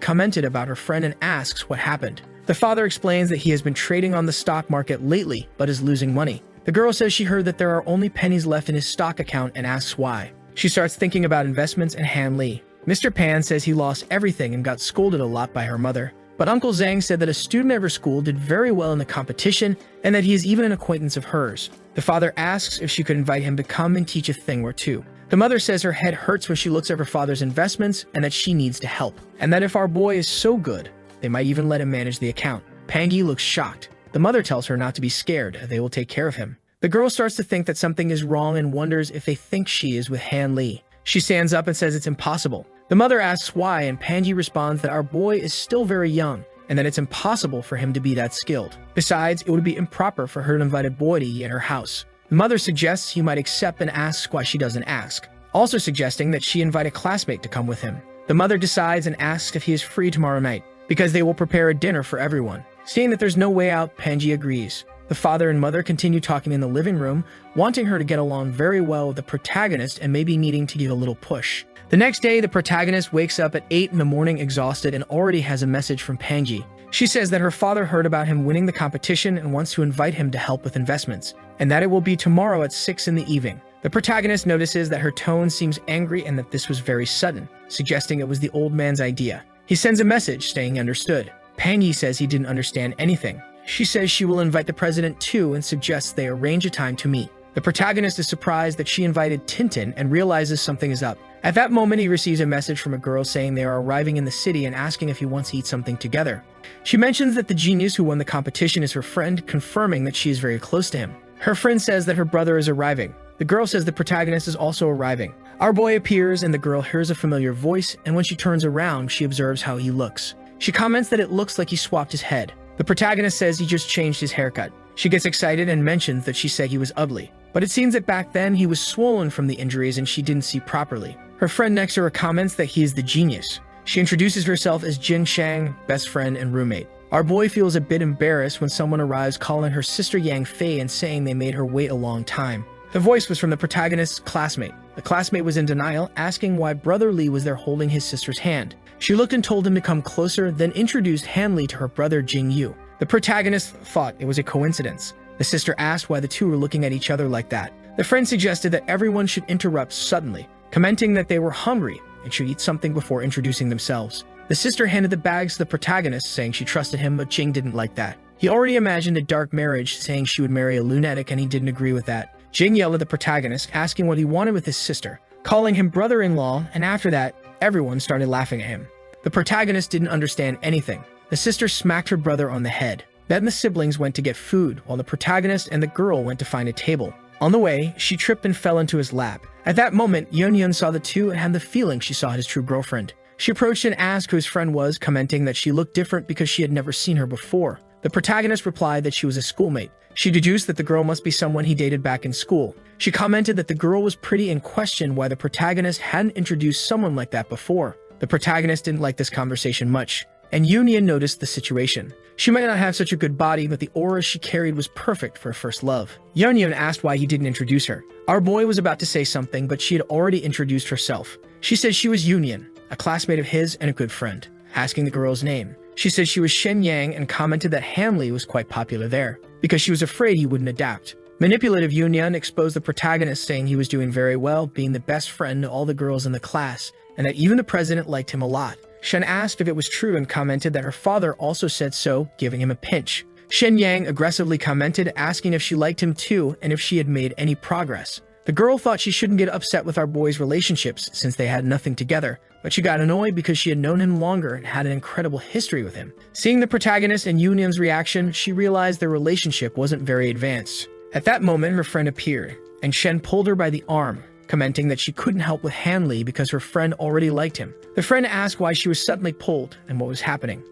commented about her friend and asks what happened. The father explains that he has been trading on the stock market lately, but is losing money. The girl says she heard that there are only pennies left in his stock account and asks why. She starts thinking about investments and Han Li. Mr. Pan says he lost everything and got scolded a lot by her mother. But Uncle Zhang said that a student at her school did very well in the competition and that he is even an acquaintance of hers. The father asks if she could invite him to come and teach a thing or two. The mother says her head hurts when she looks at her father's investments and that she needs to help. And that if our boy is so good, they might even let him manage the account. Pangi looks shocked. The mother tells her not to be scared, they will take care of him. The girl starts to think that something is wrong and wonders if they think she is with Han Li. She stands up and says it's impossible. The mother asks why, and Pangi responds that our boy is still very young and that it's impossible for him to be that skilled. Besides, it would be improper for her to invite a boy to eat at her house. The mother suggests he might accept and asks why she doesn't ask, also suggesting that she invite a classmate to come with him. The mother decides and asks if he is free tomorrow night, because they will prepare a dinner for everyone. Seeing that there's no way out, Pangi agrees. The father and mother continue talking in the living room, wanting her to get along very well with the protagonist and maybe needing to give a little push. The next day, the protagonist wakes up at 8 in the morning exhausted and already has a message from Pangi. She says that her father heard about him winning the competition and wants to invite him to help with investments, and that it will be tomorrow at 6 in the evening. The protagonist notices that her tone seems angry and that this was very sudden, suggesting it was the old man's idea. He sends a message saying he understood. Pangi says he didn't understand anything. She says she will invite the president too and suggests they arrange a time to meet. The protagonist is surprised that she invited Tintin and realizes something is up. At that moment, he receives a message from a girl saying they are arriving in the city and asking if he wants to eat something together. She mentions that the genius who won the competition is her friend, confirming that she is very close to him. Her friend says that her brother is arriving. The girl says the protagonist is also arriving. Our boy appears and the girl hears a familiar voice, and when she turns around, she observes how he looks. She comments that it looks like he swapped his head. The protagonist says he just changed his haircut. She gets excited and mentions that she said he was ugly. But it seems that back then he was swollen from the injuries and she didn't see properly. Her friend next to her comments that he is the genius. She introduces herself as Jin Shang, best friend and roommate. Our boy feels a bit embarrassed when someone arrives calling her sister Yang Fei and saying they made her wait a long time. The voice was from the protagonist's classmate. The classmate was in denial, asking why brother Li was there holding his sister's hand. She looked and told him to come closer, then introduced Han Li to her brother Jing Yu. The protagonist thought it was a coincidence. The sister asked why the two were looking at each other like that. The friend suggested that everyone should interrupt suddenly, commenting that they were hungry and should eat something before introducing themselves. The sister handed the bags to the protagonist, saying she trusted him, but Jing didn't like that. He already imagined a dark marriage, saying she would marry a lunatic, and he didn't agree with that. Jing yelled at the protagonist, asking what he wanted with his sister, calling him brother-in-law, and after that, everyone started laughing at him. The protagonist didn't understand anything. The sister smacked her brother on the head. Then the siblings went to get food, while the protagonist and the girl went to find a table. On the way, she tripped and fell into his lap. At that moment, Yun saw the two and had the feeling she saw his true girlfriend. She approached and asked who his friend was, commenting that she looked different because she had never seen her before. The protagonist replied that she was a schoolmate. She deduced that the girl must be someone he dated back in school. She commented that the girl was pretty and questioned why the protagonist hadn't introduced someone like that before. The protagonist didn't like this conversation much, and Yun noticed the situation. She might not have such a good body, but the aura she carried was perfect for a first love. Yun asked why he didn't introduce her. Our boy was about to say something, but she had already introduced herself. She said she was Yun, a classmate of his and a good friend. Asking the girl's name, she said she was Shen Yang and commented that Han Li was quite popular there, because she was afraid he wouldn't adapt. Manipulative Yun exposed the protagonist, saying he was doing very well, being the best friend to all the girls in the class, and that even the president liked him a lot. Shen asked if it was true and commented that her father also said so, giving him a pinch. Shen Yang aggressively commented, asking if she liked him too and if she had made any progress. The girl thought she shouldn't get upset with our boy's relationships since they had nothing together, but she got annoyed because she had known him longer and had an incredible history with him. Seeing the protagonist and Yun's reaction, she realized their relationship wasn't very advanced. At that moment, her friend appeared, and Shen pulled her by the arm, commenting that she couldn't help with Han Li because her friend already liked him. The friend asked why she was suddenly pulled and what was happening.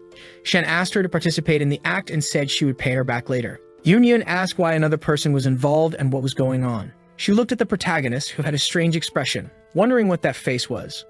Shen asked her to participate in the act and said she would pay her back later. Yun asked why another person was involved and what was going on. She looked at the protagonist, who had a strange expression, wondering what that face was.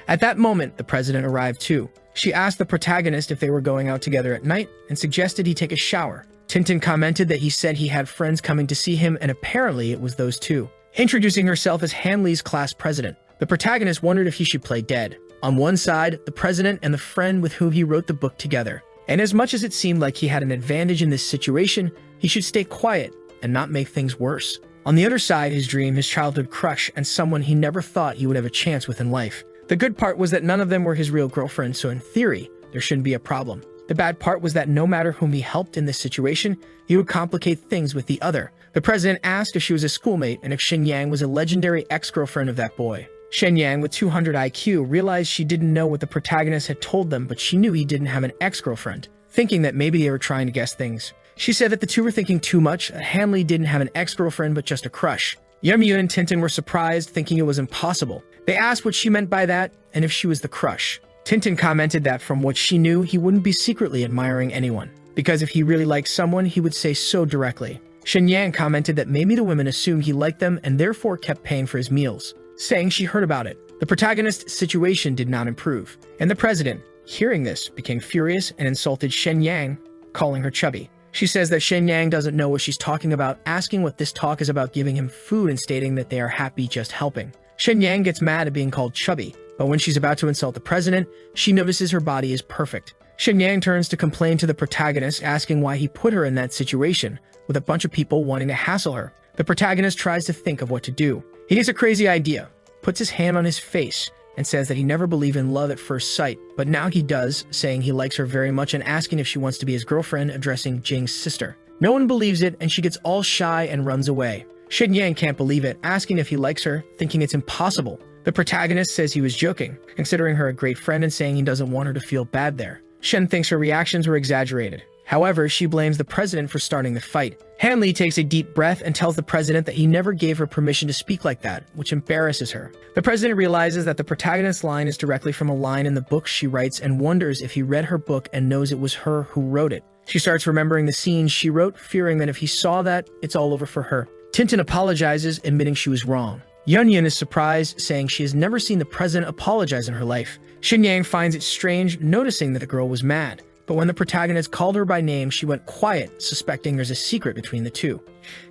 At that moment, the president arrived too. She asked the protagonist if they were going out together at night and suggested he take a shower. Tintin commented that he said he had friends coming to see him and apparently it was those two. Introducing herself as Han Li's class president, the protagonist wondered if he should play dead. On one side, the president and the friend with whom he wrote the book together. And as much as it seemed like he had an advantage in this situation, he should stay quiet and not make things worse. On the other side, his dream, his childhood crush, and someone he never thought he would have a chance with in life. The good part was that none of them were his real girlfriend, so in theory, there shouldn't be a problem. The bad part was that no matter whom he helped in this situation, he would complicate things with the other. The president asked if she was a schoolmate and if Shenyang was a legendary ex-girlfriend of that boy. Shenyang, with 200 IQ, realized she didn't know what the protagonist had told them, but she knew he didn't have an ex-girlfriend, thinking that maybe they were trying to guess things. She said that the two were thinking too much, that Hanley didn't have an ex-girlfriend but just a crush. Yumyun and Tintin were surprised, thinking it was impossible. They asked what she meant by that, and if she was the crush. Tintin commented that from what she knew, he wouldn't be secretly admiring anyone, because if he really liked someone, he would say so directly. Shenyang commented that maybe the women assumed he liked them and therefore kept paying for his meals, saying she heard about it. The protagonist's situation did not improve, and the president, hearing this, became furious and insulted Shenyang, calling her chubby. She says that Shenyang doesn't know what she's talking about, asking what this talk is about, giving him food and stating that they are happy just helping. Shenyang gets mad at being called chubby, but when she's about to insult the president, she notices her body is perfect. Shenyang turns to complain to the protagonist, asking why he put her in that situation, with a bunch of people wanting to hassle her. The protagonist tries to think of what to do. He gets a crazy idea, puts his hand on his face, and says that he never believed in love at first sight, but now he does, saying he likes her very much and asking if she wants to be his girlfriend, addressing Jing's sister. No one believes it, and she gets all shy and runs away. Shenyang can't believe it, asking if he likes her, thinking it's impossible. The protagonist says he was joking, considering her a great friend and saying he doesn't want her to feel bad there. Shen thinks her reactions were exaggerated. However, she blames the president for starting the fight. Hanley takes a deep breath and tells the president that he never gave her permission to speak like that, which embarrasses her. The president realizes that the protagonist's line is directly from a line in the book she writes and wonders if he read her book and knows it was her who wrote it. She starts remembering the scenes she wrote, fearing that if he saw that, it's all over for her. Tintin apologizes, admitting she was wrong. Yunyun is surprised, saying she has never seen the president apologize in her life. Shenyang finds it strange, noticing that the girl was mad. But when the protagonist called her by name, she went quiet, suspecting there's a secret between the two.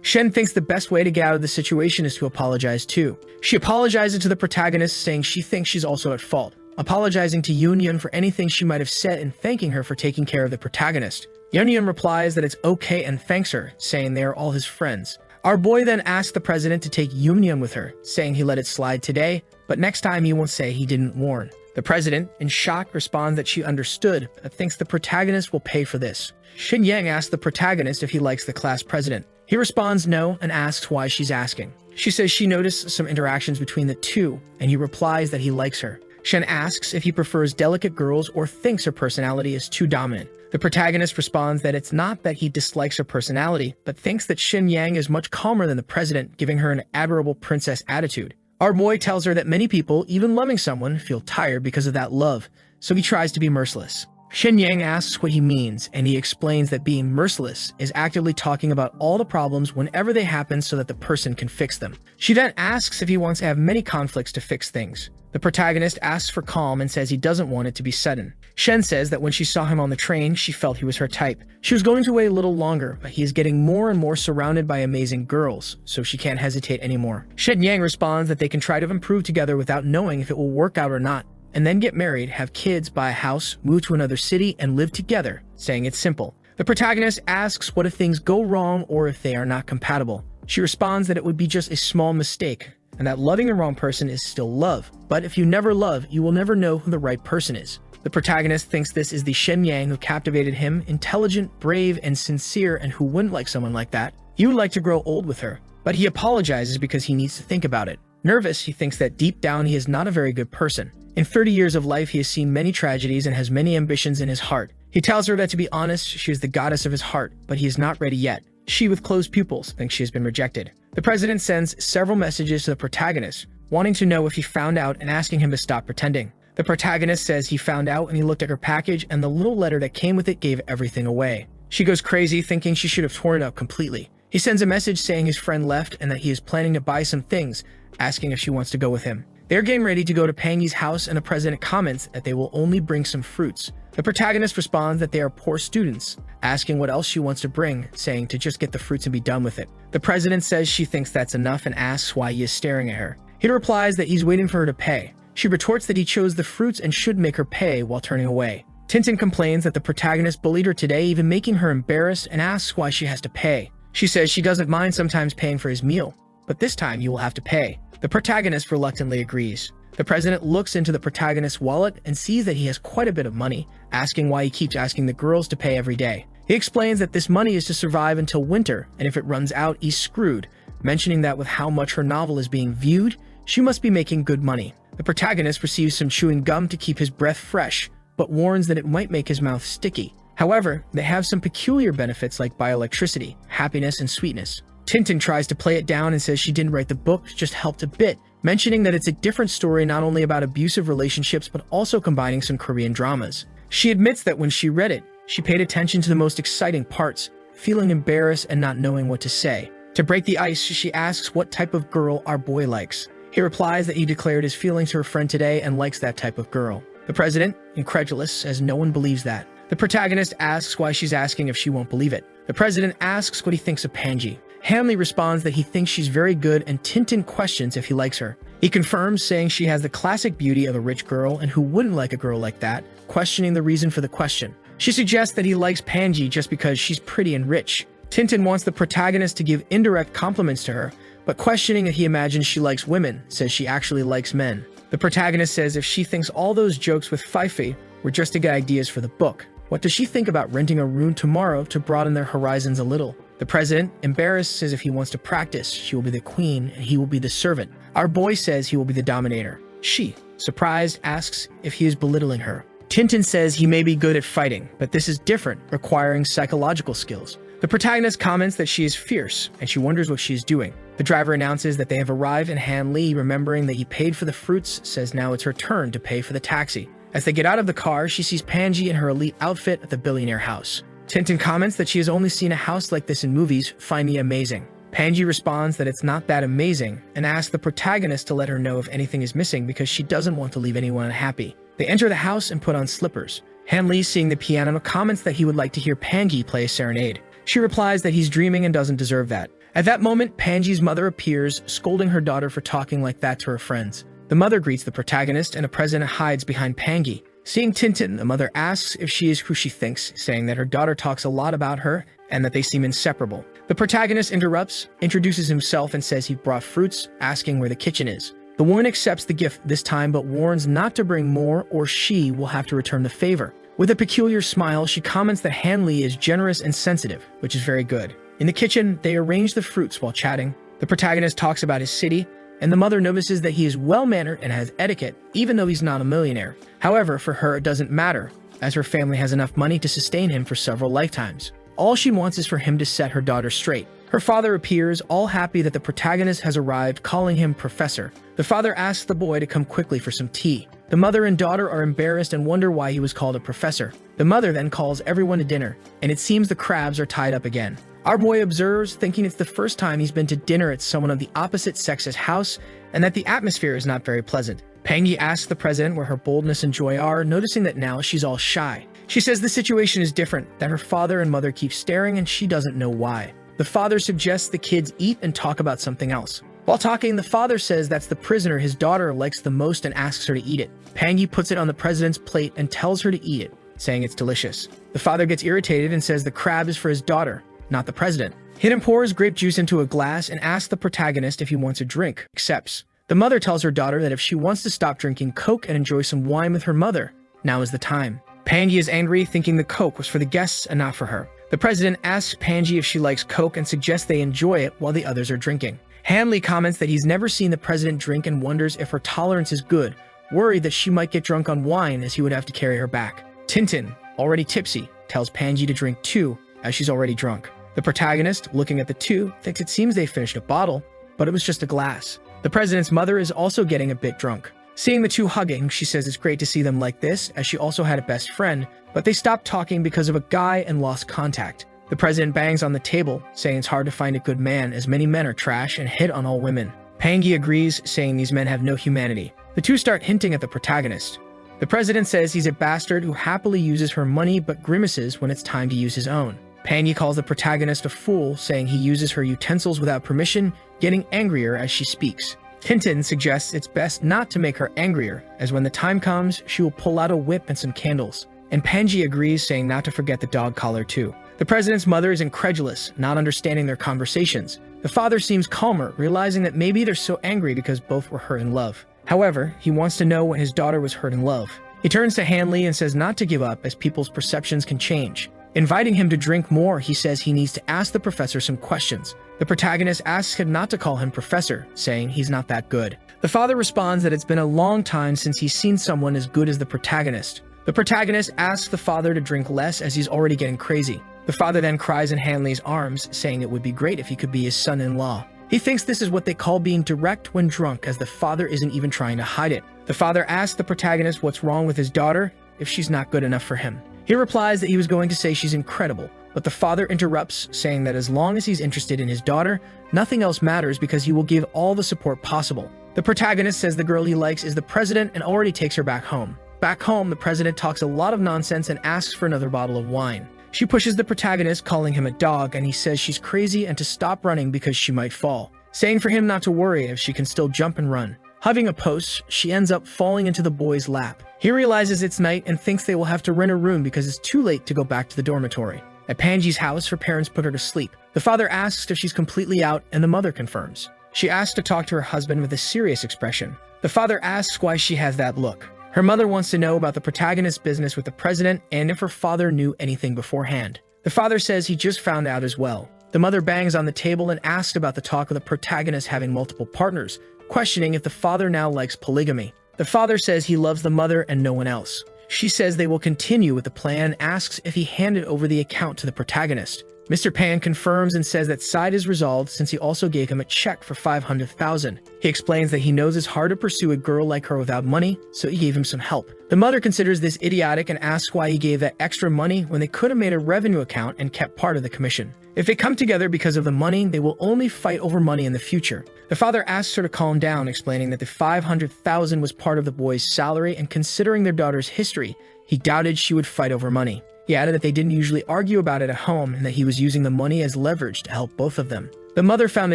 Shen thinks the best way to get out of the situation is to apologize too. She apologizes to the protagonist, saying she thinks she's also at fault, apologizing to Yunyun for anything she might have said and thanking her for taking care of the protagonist. Yunyun replies that it's okay and thanks her, saying they are all his friends. Our boy then asks the president to take Yunyun with her, saying he let it slide today, but next time he won't say he didn't warn. The president, in shock, responds that she understood, but thinks the protagonist will pay for this. Shenyang asks the protagonist if he likes the class president. He responds no and asks why she's asking. She says she noticed some interactions between the two, and he replies that he likes her. Shen asks if he prefers delicate girls or thinks her personality is too dominant. The protagonist responds that it's not that he dislikes her personality, but thinks that Shenyang is much calmer than the president, giving her an admirable princess attitude. Our boy tells her that many people, even loving someone, feel tired because of that love, so he tries to be merciless. Shenyang asks what he means, and he explains that being merciless is actively talking about all the problems whenever they happen so that the person can fix them. She then asks if he wants to have many conflicts to fix things. The protagonist asks for calm and says he doesn't want it to be sudden. Shen says that when she saw him on the train, she felt he was her type. She was going to wait a little longer, but he is getting more and more surrounded by amazing girls, so she can't hesitate anymore. Shenyang responds that they can try to improve together without knowing if it will work out or not, and then get married, have kids, buy a house, move to another city, and live together, saying it's simple. The protagonist asks what if things go wrong or if they are not compatible. She responds that it would be just a small mistake, and that loving the wrong person is still love. But if you never love, you will never know who the right person is. The protagonist thinks this is the Shenyang who captivated him, intelligent, brave, and sincere, and who wouldn't like someone like that. He would like to grow old with her, but he apologizes because he needs to think about it. Nervous, he thinks that deep down he is not a very good person. In 30 years of life, he has seen many tragedies and has many ambitions in his heart. He tells her that to be honest, she is the goddess of his heart, but he is not ready yet. She, with closed pupils, thinks she has been rejected. The president sends several messages to the protagonist, wanting to know if he found out and asking him to stop pretending. The protagonist says he found out and he looked at her package and the little letter that came with it gave everything away. She goes crazy, thinking she should have torn it up completely. He sends a message saying his friend left and that he is planning to buy some things, asking if she wants to go with him. They're getting ready to go to Pangy's house and the president comments that they will only bring some fruits. The protagonist responds that they are poor students, asking what else she wants to bring, saying to just get the fruits and be done with it. The president says she thinks that's enough and asks why he is staring at her. He replies that he's waiting for her to pay. She retorts that he chose the fruits and should make her pay while turning away. Tintin complains that the protagonist bullied her today, even making her embarrassed, and asks why she has to pay. She says she doesn't mind sometimes paying for his meal, but this time you will have to pay. The protagonist reluctantly agrees. The president looks into the protagonist's wallet and sees that he has quite a bit of money, asking why he keeps asking the girls to pay every day. He explains that this money is to survive until winter, and if it runs out, he's screwed, mentioning that with how much her novel is being viewed, she must be making good money. The protagonist receives some chewing gum to keep his breath fresh, but warns that it might make his mouth sticky. However, they have some peculiar benefits like bioelectricity, happiness, and sweetness. Tintin tries to play it down and says she didn't write the book, just helped a bit, mentioning that it's a different story not only about abusive relationships but also combining some Korean dramas. She admits that when she read it, she paid attention to the most exciting parts, feeling embarrassed and not knowing what to say. To break the ice, she asks what type of girl our boy likes. He replies that he declared his feelings to her friend today and likes that type of girl. The president, incredulous, says no one believes that. The protagonist asks why she's asking if she won't believe it. The president asks what he thinks of Panji. Hanley responds that he thinks she's very good, and Tintin questions if he likes her. He confirms, saying she has the classic beauty of a rich girl, and who wouldn't like a girl like that, questioning the reason for the question. She suggests that he likes Panji just because she's pretty and rich. Tintin wants the protagonist to give indirect compliments to her, but questioning that he imagines she likes women, says she actually likes men. The protagonist says if she thinks all those jokes with Fifi were just to get ideas for the book, what does she think about renting a room tomorrow to broaden their horizons a little? The president, embarrassed, says if he wants to practice, she will be the queen and he will be the servant. Our boy says he will be the dominator. She, surprised, asks if he is belittling her. Tintin says he may be good at fighting, but this is different, requiring psychological skills. The protagonist comments that she is fierce, and she wonders what she is doing. The driver announces that they have arrived, and Han Lee, remembering that he paid for the fruits, says now it's her turn to pay for the taxi. As they get out of the car, she sees Panji in her elite outfit at the billionaire house. Tintin comments that she has only seen a house like this in movies, finding it amazing. Panji responds that it's not that amazing, and asks the protagonist to let her know if anything is missing because she doesn't want to leave anyone unhappy. They enter the house and put on slippers. Han Lee, seeing the piano, comments that he would like to hear Panji play a serenade. She replies that he's dreaming and doesn't deserve that. At that moment, Panji's mother appears, scolding her daughter for talking like that to her friends. The mother greets the protagonist, and the president hides behind Panji. Seeing Tintin, the mother asks if she is who she thinks, saying that her daughter talks a lot about her and that they seem inseparable. The protagonist interrupts, introduces himself, and says he brought fruits, asking where the kitchen is. The woman accepts the gift this time but warns not to bring more or she will have to return the favor. With a peculiar smile, she comments that Han Lee is generous and sensitive, which is very good. In the kitchen, they arrange the fruits while chatting. The protagonist talks about his city, and the mother notices that he is well-mannered and has etiquette, even though he's not a millionaire. However, for her it doesn't matter, as her family has enough money to sustain him for several lifetimes. All she wants is for him to set her daughter straight. Her father appears, all happy that the protagonist has arrived, calling him Professor. The father asks the boy to come quickly for some tea. The mother and daughter are embarrassed and wonder why he was called a professor. The mother then calls everyone to dinner, and it seems the crabs are tied up again. Our boy observes, thinking it's the first time he's been to dinner at someone of the opposite sex's house, and that the atmosphere is not very pleasant. Pangi asks the president where her boldness and joy are, noticing that now she's all shy. She says the situation is different, that her father and mother keep staring and she doesn't know why. The father suggests the kids eat and talk about something else. While talking, the father says that's the prisoner his daughter likes the most and asks her to eat it. Pangi puts it on the president's plate and tells her to eat it, saying it's delicious. The father gets irritated and says the crab is for his daughter, not the president. Hidden pours grape juice into a glass and asks the protagonist if he wants a drink, accepts. The mother tells her daughter that if she wants to stop drinking Coke and enjoy some wine with her mother, now is the time. Pangi is angry, thinking the Coke was for the guests and not for her. The president asks Pangi if she likes Coke and suggests they enjoy it while the others are drinking. Hanley comments that he's never seen the president drink and wonders if her tolerance is good, worried that she might get drunk on wine as he would have to carry her back. Tintin, already tipsy, tells Pangi to drink too, as she's already drunk. The protagonist, looking at the two, thinks it seems they finished a bottle, but it was just a glass. The president's mother is also getting a bit drunk. Seeing the two hugging, she says it's great to see them like this, as she also had a best friend, but they stopped talking because of a guy and lost contact. The president bangs on the table, saying it's hard to find a good man as many men are trash and hit on all women. Pangi agrees, saying these men have no humanity. The two start hinting at the protagonist. The president says he's a bastard who happily uses her money but grimaces when it's time to use his own. Pangi calls the protagonist a fool, saying he uses her utensils without permission, getting angrier as she speaks. Tintin suggests it's best not to make her angrier, as when the time comes, she will pull out a whip and some candles. And Panji agrees, saying not to forget the dog collar too. The president's mother is incredulous, not understanding their conversations. The father seems calmer, realizing that maybe they're so angry because both were hurt in love. However, he wants to know when his daughter was hurt in love. He turns to Hanley and says not to give up, as people's perceptions can change. Inviting him to drink more, he says he needs to ask the professor some questions. The protagonist asks him not to call him professor, saying he's not that good. The father responds that it's been a long time since he's seen someone as good as the protagonist. The protagonist asks the father to drink less as he's already getting crazy. The father then cries in Hanley's arms, saying it would be great if he could be his son-in-law. He thinks this is what they call being direct when drunk, as the father isn't even trying to hide it. The father asks the protagonist what's wrong with his daughter, if she's not good enough for him. He replies that he was going to say she's incredible, but the father interrupts, saying that as long as he's interested in his daughter, nothing else matters because he will give all the support possible. The protagonist says the girl he likes is the president and already takes her back home. Back home, the president talks a lot of nonsense and asks for another bottle of wine. She pushes the protagonist, calling him a dog, and he says she's crazy and to stop running because she might fall, saying for him not to worry if she can still jump and run. Hugging a post, she ends up falling into the boy's lap. He realizes it's night and thinks they will have to rent a room because it's too late to go back to the dormitory. At Panji's house, her parents put her to sleep. The father asks if she's completely out, and the mother confirms. She asks to talk to her husband with a serious expression. The father asks why she has that look. Her mother wants to know about the protagonist's business with the president and if her father knew anything beforehand. The father says he just found out as well. The mother bangs on the table and asks about the talk of the protagonist having multiple partners, questioning if the father now likes polygamy. The father says he loves the mother and no one else. She says they will continue with the plan and asks if he handed over the account to the protagonist. Mr. Pan confirms and says that side is resolved since he also gave him a check for $500,000. He explains that he knows it's hard to pursue a girl like her without money, so he gave him some help. The mother considers this idiotic and asks why he gave that extra money when they could have made a revenue account and kept part of the commission. If they come together because of the money, they will only fight over money in the future. The father asks her to calm down, explaining that the $500,000 was part of the boy's salary, and considering their daughter's history, he doubted she would fight over money. He added that they didn't usually argue about it at home and that he was using the money as leverage to help both of them. The mother found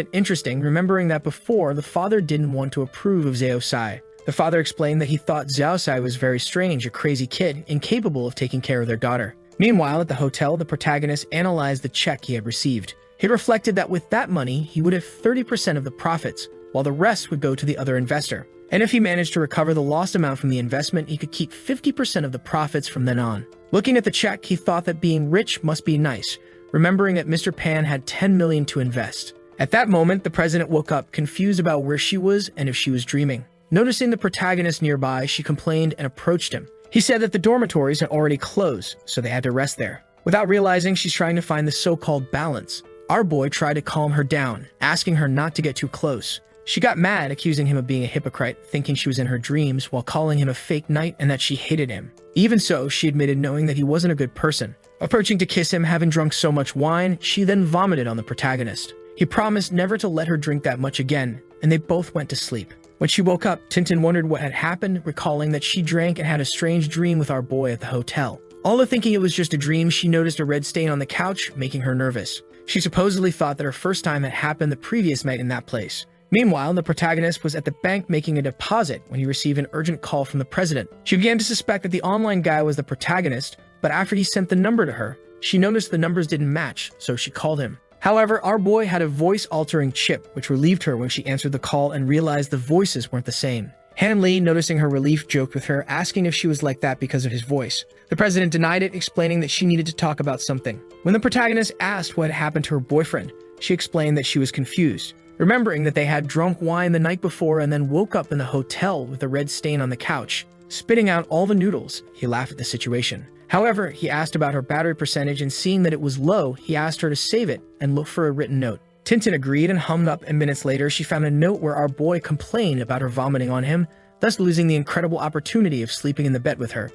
it interesting, remembering that before, the father didn't want to approve of Xiao Sai. The father explained that he thought Xiao Sai was very strange, a crazy kid, incapable of taking care of their daughter. Meanwhile, at the hotel, the protagonist analyzed the check he had received. He reflected that with that money, he would have 30% of the profits, while the rest would go to the other investor. And if he managed to recover the lost amount from the investment, he could keep 50% of the profits from then on. Looking at the check, he thought that being rich must be nice, remembering that Mr. Pan had $10 million to invest. At that moment, the president woke up, confused about where she was and if she was dreaming. Noticing the protagonist nearby, she complained and approached him. He said that the dormitories had already closed, so they had to rest there. Without realizing, she's trying to find the so-called balance. Our boy tried to calm her down, asking her not to get too close. She got mad, accusing him of being a hypocrite, thinking she was in her dreams, while calling him a fake knight and that she hated him. Even so, she admitted knowing that he wasn't a good person. Approaching to kiss him, having drunk so much wine, she then vomited on the protagonist. He promised never to let her drink that much again, and they both went to sleep. When she woke up, Tintin wondered what had happened, recalling that she drank and had a strange dream with our boy at the hotel. Although thinking it was just a dream, she noticed a red stain on the couch, making her nervous. She supposedly thought that her first time had happened the previous night in that place. Meanwhile, the protagonist was at the bank making a deposit when he received an urgent call from the president. She began to suspect that the online guy was the protagonist, but after he sent the number to her, she noticed the numbers didn't match, so she called him. However, our boy had a voice-altering chip, which relieved her when she answered the call and realized the voices weren't the same. Han Lee, noticing her relief, joked with her, asking if she was like that because of his voice. The president denied it, explaining that she needed to talk about something. When the protagonist asked what had happened to her boyfriend, she explained that she was confused, remembering that they had drunk wine the night before and then woke up in the hotel with a red stain on the couch. Spitting out all the noodles, he laughed at the situation. However, he asked about her battery percentage, and seeing that it was low, he asked her to save it and look for a written note. Tintin agreed and hummed up, and minutes later, she found a note where our boy complained about her vomiting on him, thus losing the incredible opportunity of sleeping in the bed with her.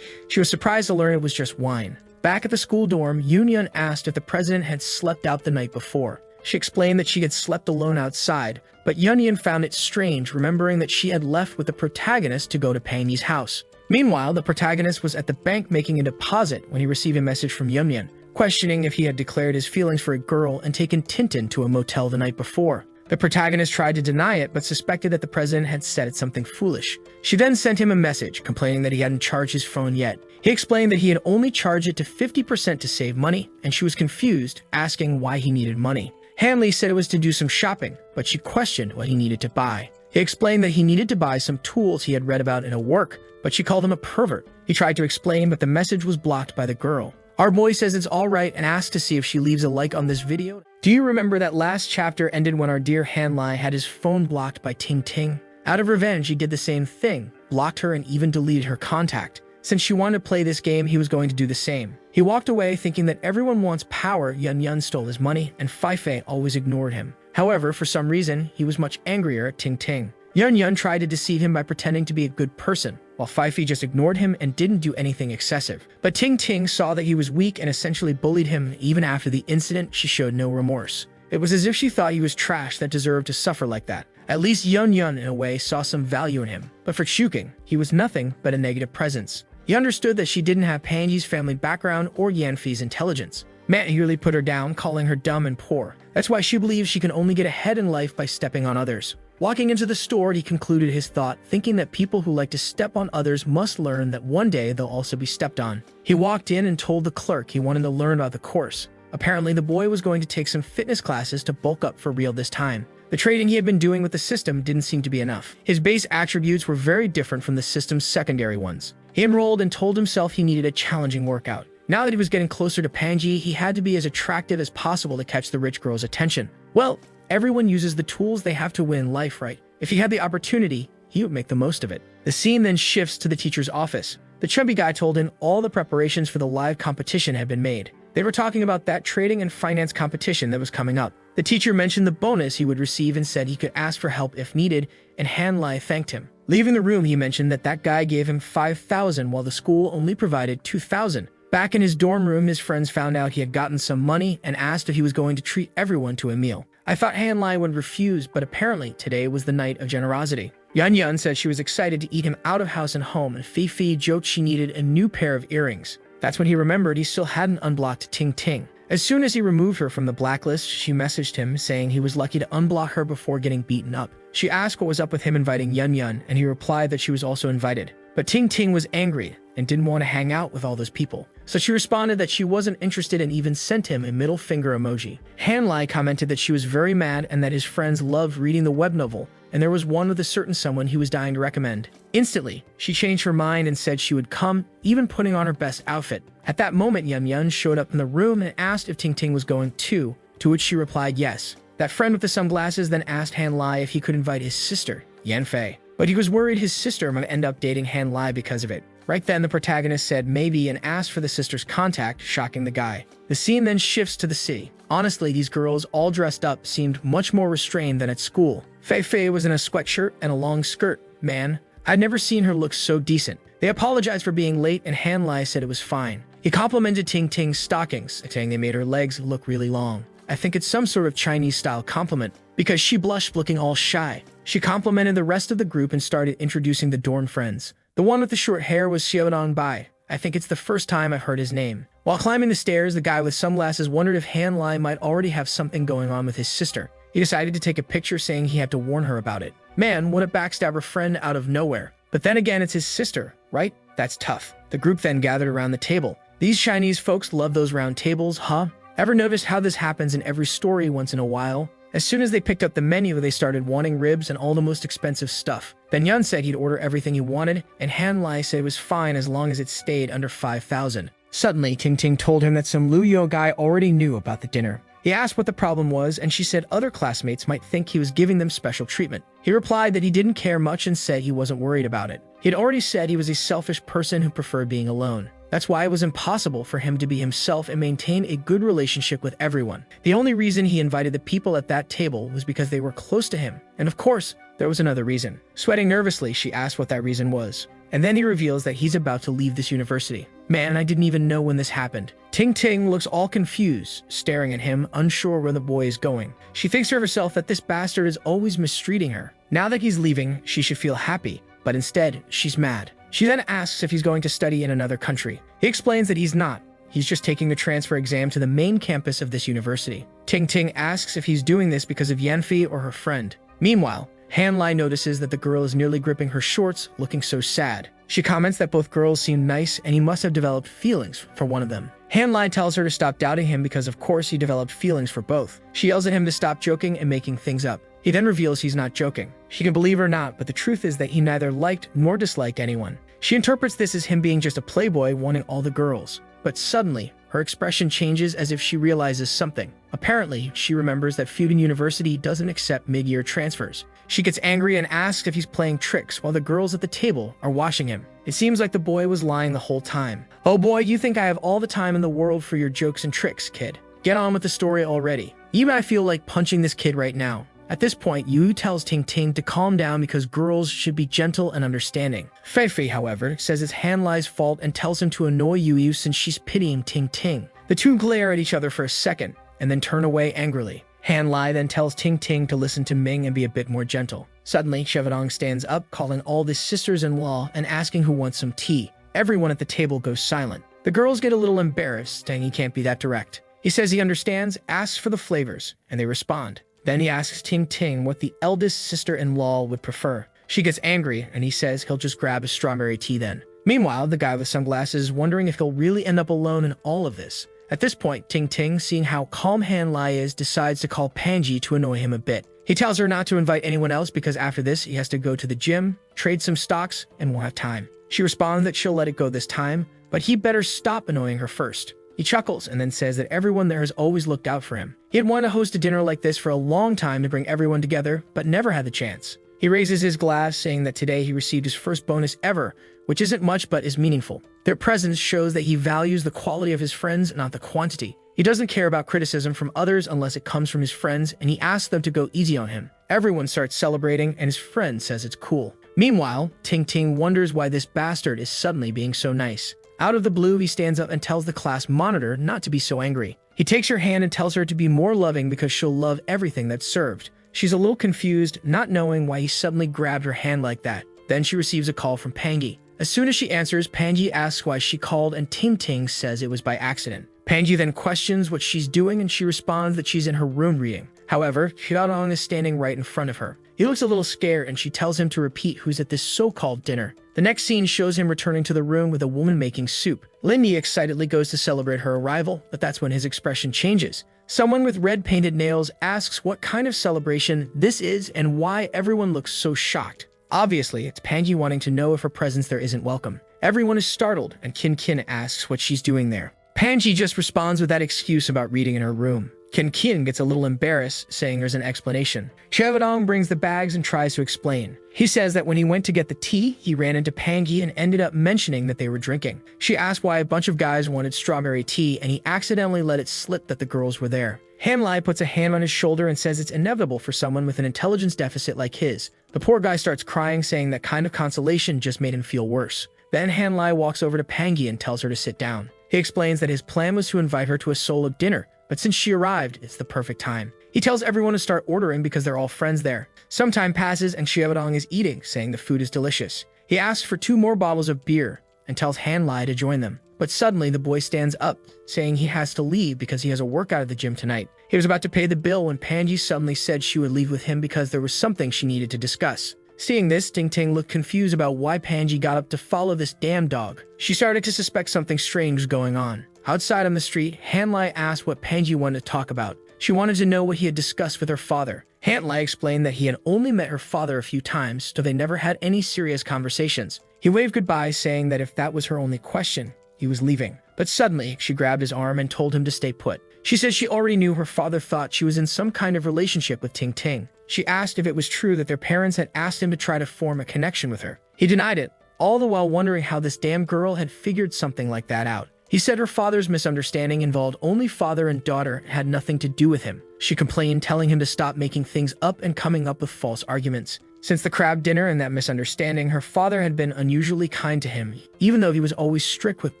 She was surprised to learn it was just wine. Back at the school dorm, Yunyun asked if the president had slept out the night before. She explained that she had slept alone outside, but Yunyun found it strange, remembering that she had left with the protagonist to go to Pangy's house. Meanwhile, the protagonist was at the bank making a deposit when he received a message from Yunyun, questioning if he had declared his feelings for a girl and taken Tintin to a motel the night before. The protagonist tried to deny it, but suspected that the president had said something foolish. She then sent him a message complaining that he hadn't charged his phone yet. He explained that he had only charged it to 50% to save money, and she was confused, asking why he needed money. Hanley said it was to do some shopping, but she questioned what he needed to buy. He explained that he needed to buy some tools he had read about in a work, but she called him a pervert. He tried to explain, but the message was blocked by the girl. Our boy says it's alright and asks to see if she leaves a like on this video. Do you remember that last chapter ended when our dear Hanlai had his phone blocked by Ting Ting? Out of revenge, he did the same thing, blocked her and even deleted her contact. Since she wanted to play this game, he was going to do the same. He walked away thinking that everyone wants power. Yun Yun stole his money, and Fei Fei always ignored him. However, for some reason, he was much angrier at Ting Ting. Yun Yun tried to deceive him by pretending to be a good person, while Fei Fei just ignored him and didn't do anything excessive. But Ting Ting saw that he was weak and essentially bullied him. Even after the incident, she showed no remorse. It was as if she thought he was trash that deserved to suffer like that. At least Yun Yun, in a way, saw some value in him. But for Chuking, he was nothing but a negative presence. He understood that she didn't have Panji's family background or Yanfei's intelligence. Matt Hurley put her down, calling her dumb and poor. That's why she believes she can only get ahead in life by stepping on others. Walking into the store, he concluded his thought, thinking that people who like to step on others must learn that one day they'll also be stepped on. He walked in and told the clerk he wanted to learn about the course. Apparently, the boy was going to take some fitness classes to bulk up for real this time. The trading he had been doing with the system didn't seem to be enough. His base attributes were very different from the system's secondary ones. He enrolled and told himself he needed a challenging workout. Now that he was getting closer to Panji, he had to be as attractive as possible to catch the rich girl's attention. Well, everyone uses the tools they have to win in life, right? If he had the opportunity, he would make the most of it. The scene then shifts to the teacher's office. The chubby guy told him all the preparations for the live competition had been made. They were talking about that trading and finance competition that was coming up. The teacher mentioned the bonus he would receive and said he could ask for help if needed, and Hanlai thanked him. Leaving the room, he mentioned that guy gave him 5,000 while the school only provided 2,000. Back in his dorm room, his friends found out he had gotten some money and asked if he was going to treat everyone to a meal. I thought Hanlai would refuse, but apparently today was the night of generosity. Yun Yun said she was excited to eat him out of house and home, and Fei Fei joked she needed a new pair of earrings. That's when he remembered he still hadn't unblocked Ting Ting. As soon as he removed her from the blacklist, she messaged him saying he was lucky to unblock her before getting beaten up. She asked what was up with him inviting Yun Yun, and he replied that she was also invited. But Ting Ting was angry and didn't want to hang out with all those people. So she responded that she wasn't interested and even sent him a middle finger emoji. Hanlai commented that she was very mad and that his friends loved reading the web novel, and there was one with a certain someone he was dying to recommend. Instantly, she changed her mind and said she would come, even putting on her best outfit. At that moment, Yun Yun showed up in the room and asked if Ting Ting was going too, to which she replied yes. That friend with the sunglasses then asked Hanlai if he could invite his sister, Yanfei. But he was worried his sister might end up dating Hanlai because of it. Right then, the protagonist said maybe and asked for the sister's contact, shocking the guy. The scene then shifts to the city. Honestly, these girls, all dressed up, seemed much more restrained than at school. Fei Fei was in a sweatshirt and a long skirt. Man, I'd never seen her look so decent. They apologized for being late, and Hanlai said it was fine. He complimented Ting Ting's stockings, saying they made her legs look really long. I think it's some sort of Chinese-style compliment, because she blushed looking all shy. She complimented the rest of the group and started introducing the dorm friends. The one with the short hair was Xiaodong Bai. I think it's the first time I've heard his name. While climbing the stairs, the guy with sunglasses wondered if Hanlai might already have something going on with his sister. He decided to take a picture, saying he had to warn her about it. Man, what a backstabber friend out of nowhere. But then again, it's his sister, right? That's tough. The group then gathered around the table. These Chinese folks love those round tables, huh? Ever noticed how this happens in every story once in a while? As soon as they picked up the menu, they started wanting ribs and all the most expensive stuff. Then Yun said he'd order everything he wanted, and Hanlai said it was fine as long as it stayed under 5,000. Suddenly, Ting Ting told him that some Luyo guy already knew about the dinner. He asked what the problem was, and she said other classmates might think he was giving them special treatment. He replied that he didn't care much and said he wasn't worried about it. He had already said he was a selfish person who preferred being alone. That's why it was impossible for him to be himself and maintain a good relationship with everyone. The only reason he invited the people at that table was because they were close to him. And of course, there was another reason. Sweating nervously, she asked what that reason was. And then he reveals that he's about to leave this university. Man, I didn't even know when this happened. Ting Ting looks all confused, staring at him, unsure where the boy is going. She thinks to herself that this bastard is always mistreating her. Now that he's leaving, she should feel happy, but instead, she's mad. She then asks if he's going to study in another country. He explains that he's not. he's just taking the transfer exam to the main campus of this university. Ting Ting asks if he's doing this because of Yanfi or her friend. Meanwhile, Han Lai notices that the girl is nearly gripping her shorts, looking so sad. She comments that both girls seem nice and he must have developed feelings for one of them. Han Lai tells her to stop doubting him because of course he developed feelings for both. She yells at him to stop joking and making things up. He then reveals he's not joking. She can believe or not, but the truth is that he neither liked nor disliked anyone. She interprets this as him being just a playboy wanting all the girls. But suddenly, her expression changes as if she realizes something. Apparently, she remembers that Fudan University doesn't accept mid-year transfers. She gets angry and asks if he's playing tricks while the girls at the table are watching him. It seems like the boy was lying the whole time. "Oh boy, you think I have all the time in the world for your jokes and tricks, kid. Get on with the story already. Even I feel like punching this kid right now." At this point, Yu tells Ting Ting to calm down because girls should be gentle and understanding. Fei Fei, however, says it's Han Lai's fault and tells him to annoy Yu since she's pitying Ting Ting. The two glare at each other for a second and then turn away angrily. Han Lai then tells Ting Ting to listen to Ming and be a bit more gentle. Suddenly, Chevedong stands up, calling all the sisters-in-law and asking who wants some tea. Everyone at the table goes silent. The girls get a little embarrassed, saying he can't be that direct. He says he understands, asks for the flavors, and they respond. Then he asks Ting Ting what the eldest sister-in-law would prefer. She gets angry, and he says he'll just grab a strawberry tea then. Meanwhile, the guy with sunglasses is wondering if he'll really end up alone in all of this. At this point, Ting Ting, seeing how calm Han Lai is, decides to call Panji to annoy him a bit. He tells her not to invite anyone else because after this, he has to go to the gym, trade some stocks, and won't have time. She responds that she'll let it go this time, but he better stop annoying her first. He chuckles and then says that everyone there has always looked out for him. He had wanted to host a dinner like this for a long time to bring everyone together, but never had the chance. He raises his glass, saying that today he received his first bonus ever, which isn't much but is meaningful. Their presence shows that he values the quality of his friends, not the quantity. He doesn't care about criticism from others unless it comes from his friends, and he asks them to go easy on him. Everyone starts celebrating, and his friend says it's cool. Meanwhile, Ting Ting wonders why this bastard is suddenly being so nice. Out of the blue, he stands up and tells the class monitor not to be so angry. He takes her hand and tells her to be more loving because she'll love everything that's served. She's a little confused, not knowing why he suddenly grabbed her hand like that. Then she receives a call from Pangi. As soon as she answers, Panji asks why she called and Ting Ting says it was by accident. Panji then questions what she's doing and she responds that she's in her room reading. However, Xiaodong is standing right in front of her. He looks a little scared and she tells him to repeat who's at this so-called dinner. The next scene shows him returning to the room with a woman making soup. Lindy excitedly goes to celebrate her arrival, but that's when his expression changes. Someone with red painted nails asks what kind of celebration this is and why everyone looks so shocked. Obviously, it's Panji wanting to know if her presence there isn't welcome. Everyone is startled and Kin Kin asks what she's doing there. Panji just responds with that excuse about reading in her room. Kin Kin gets a little embarrassed, saying there's an explanation. Chevedong brings the bags and tries to explain. He says that when he went to get the tea, he ran into Pangi and ended up mentioning that they were drinking. She asked why a bunch of guys wanted strawberry tea and he accidentally let it slip that the girls were there. Han Lai puts a hand on his shoulder and says it's inevitable for someone with an intelligence deficit like his. The poor guy starts crying, saying that kind of consolation just made him feel worse. Then Han Lai walks over to Pangi and tells her to sit down. He explains that his plan was to invite her to a solo dinner, but since she arrived, it's the perfect time. He tells everyone to start ordering because they're all friends there. Some time passes and Xiaodong is eating, saying the food is delicious. He asks for 2 more bottles of beer and tells Han Lai to join them. But suddenly the boy stands up, saying he has to leave because he has a workout at the gym tonight. He was about to pay the bill when Panji suddenly said she would leave with him because there was something she needed to discuss. Seeing this, Ting Ting looked confused about why Panji got up to follow this damn dog. She started to suspect something strange was going on. Outside on the street, Han Lai asked what Panji wanted to talk about. She wanted to know what he had discussed with her father. Han Lai explained that he had only met her father a few times, so they never had any serious conversations. He waved goodbye, saying that if that was her only question, he was leaving. But suddenly, she grabbed his arm and told him to stay put. She says she already knew her father thought she was in some kind of relationship with Ting Ting. She asked if it was true that their parents had asked him to try to form a connection with her. He denied it, all the while wondering how this damn girl had figured something like that out. He said her father's misunderstanding involved only father and daughter and had nothing to do with him. She complained, telling him to stop making things up and coming up with false arguments. Since the crab dinner and that misunderstanding, her father had been unusually kind to him, even though he was always strict with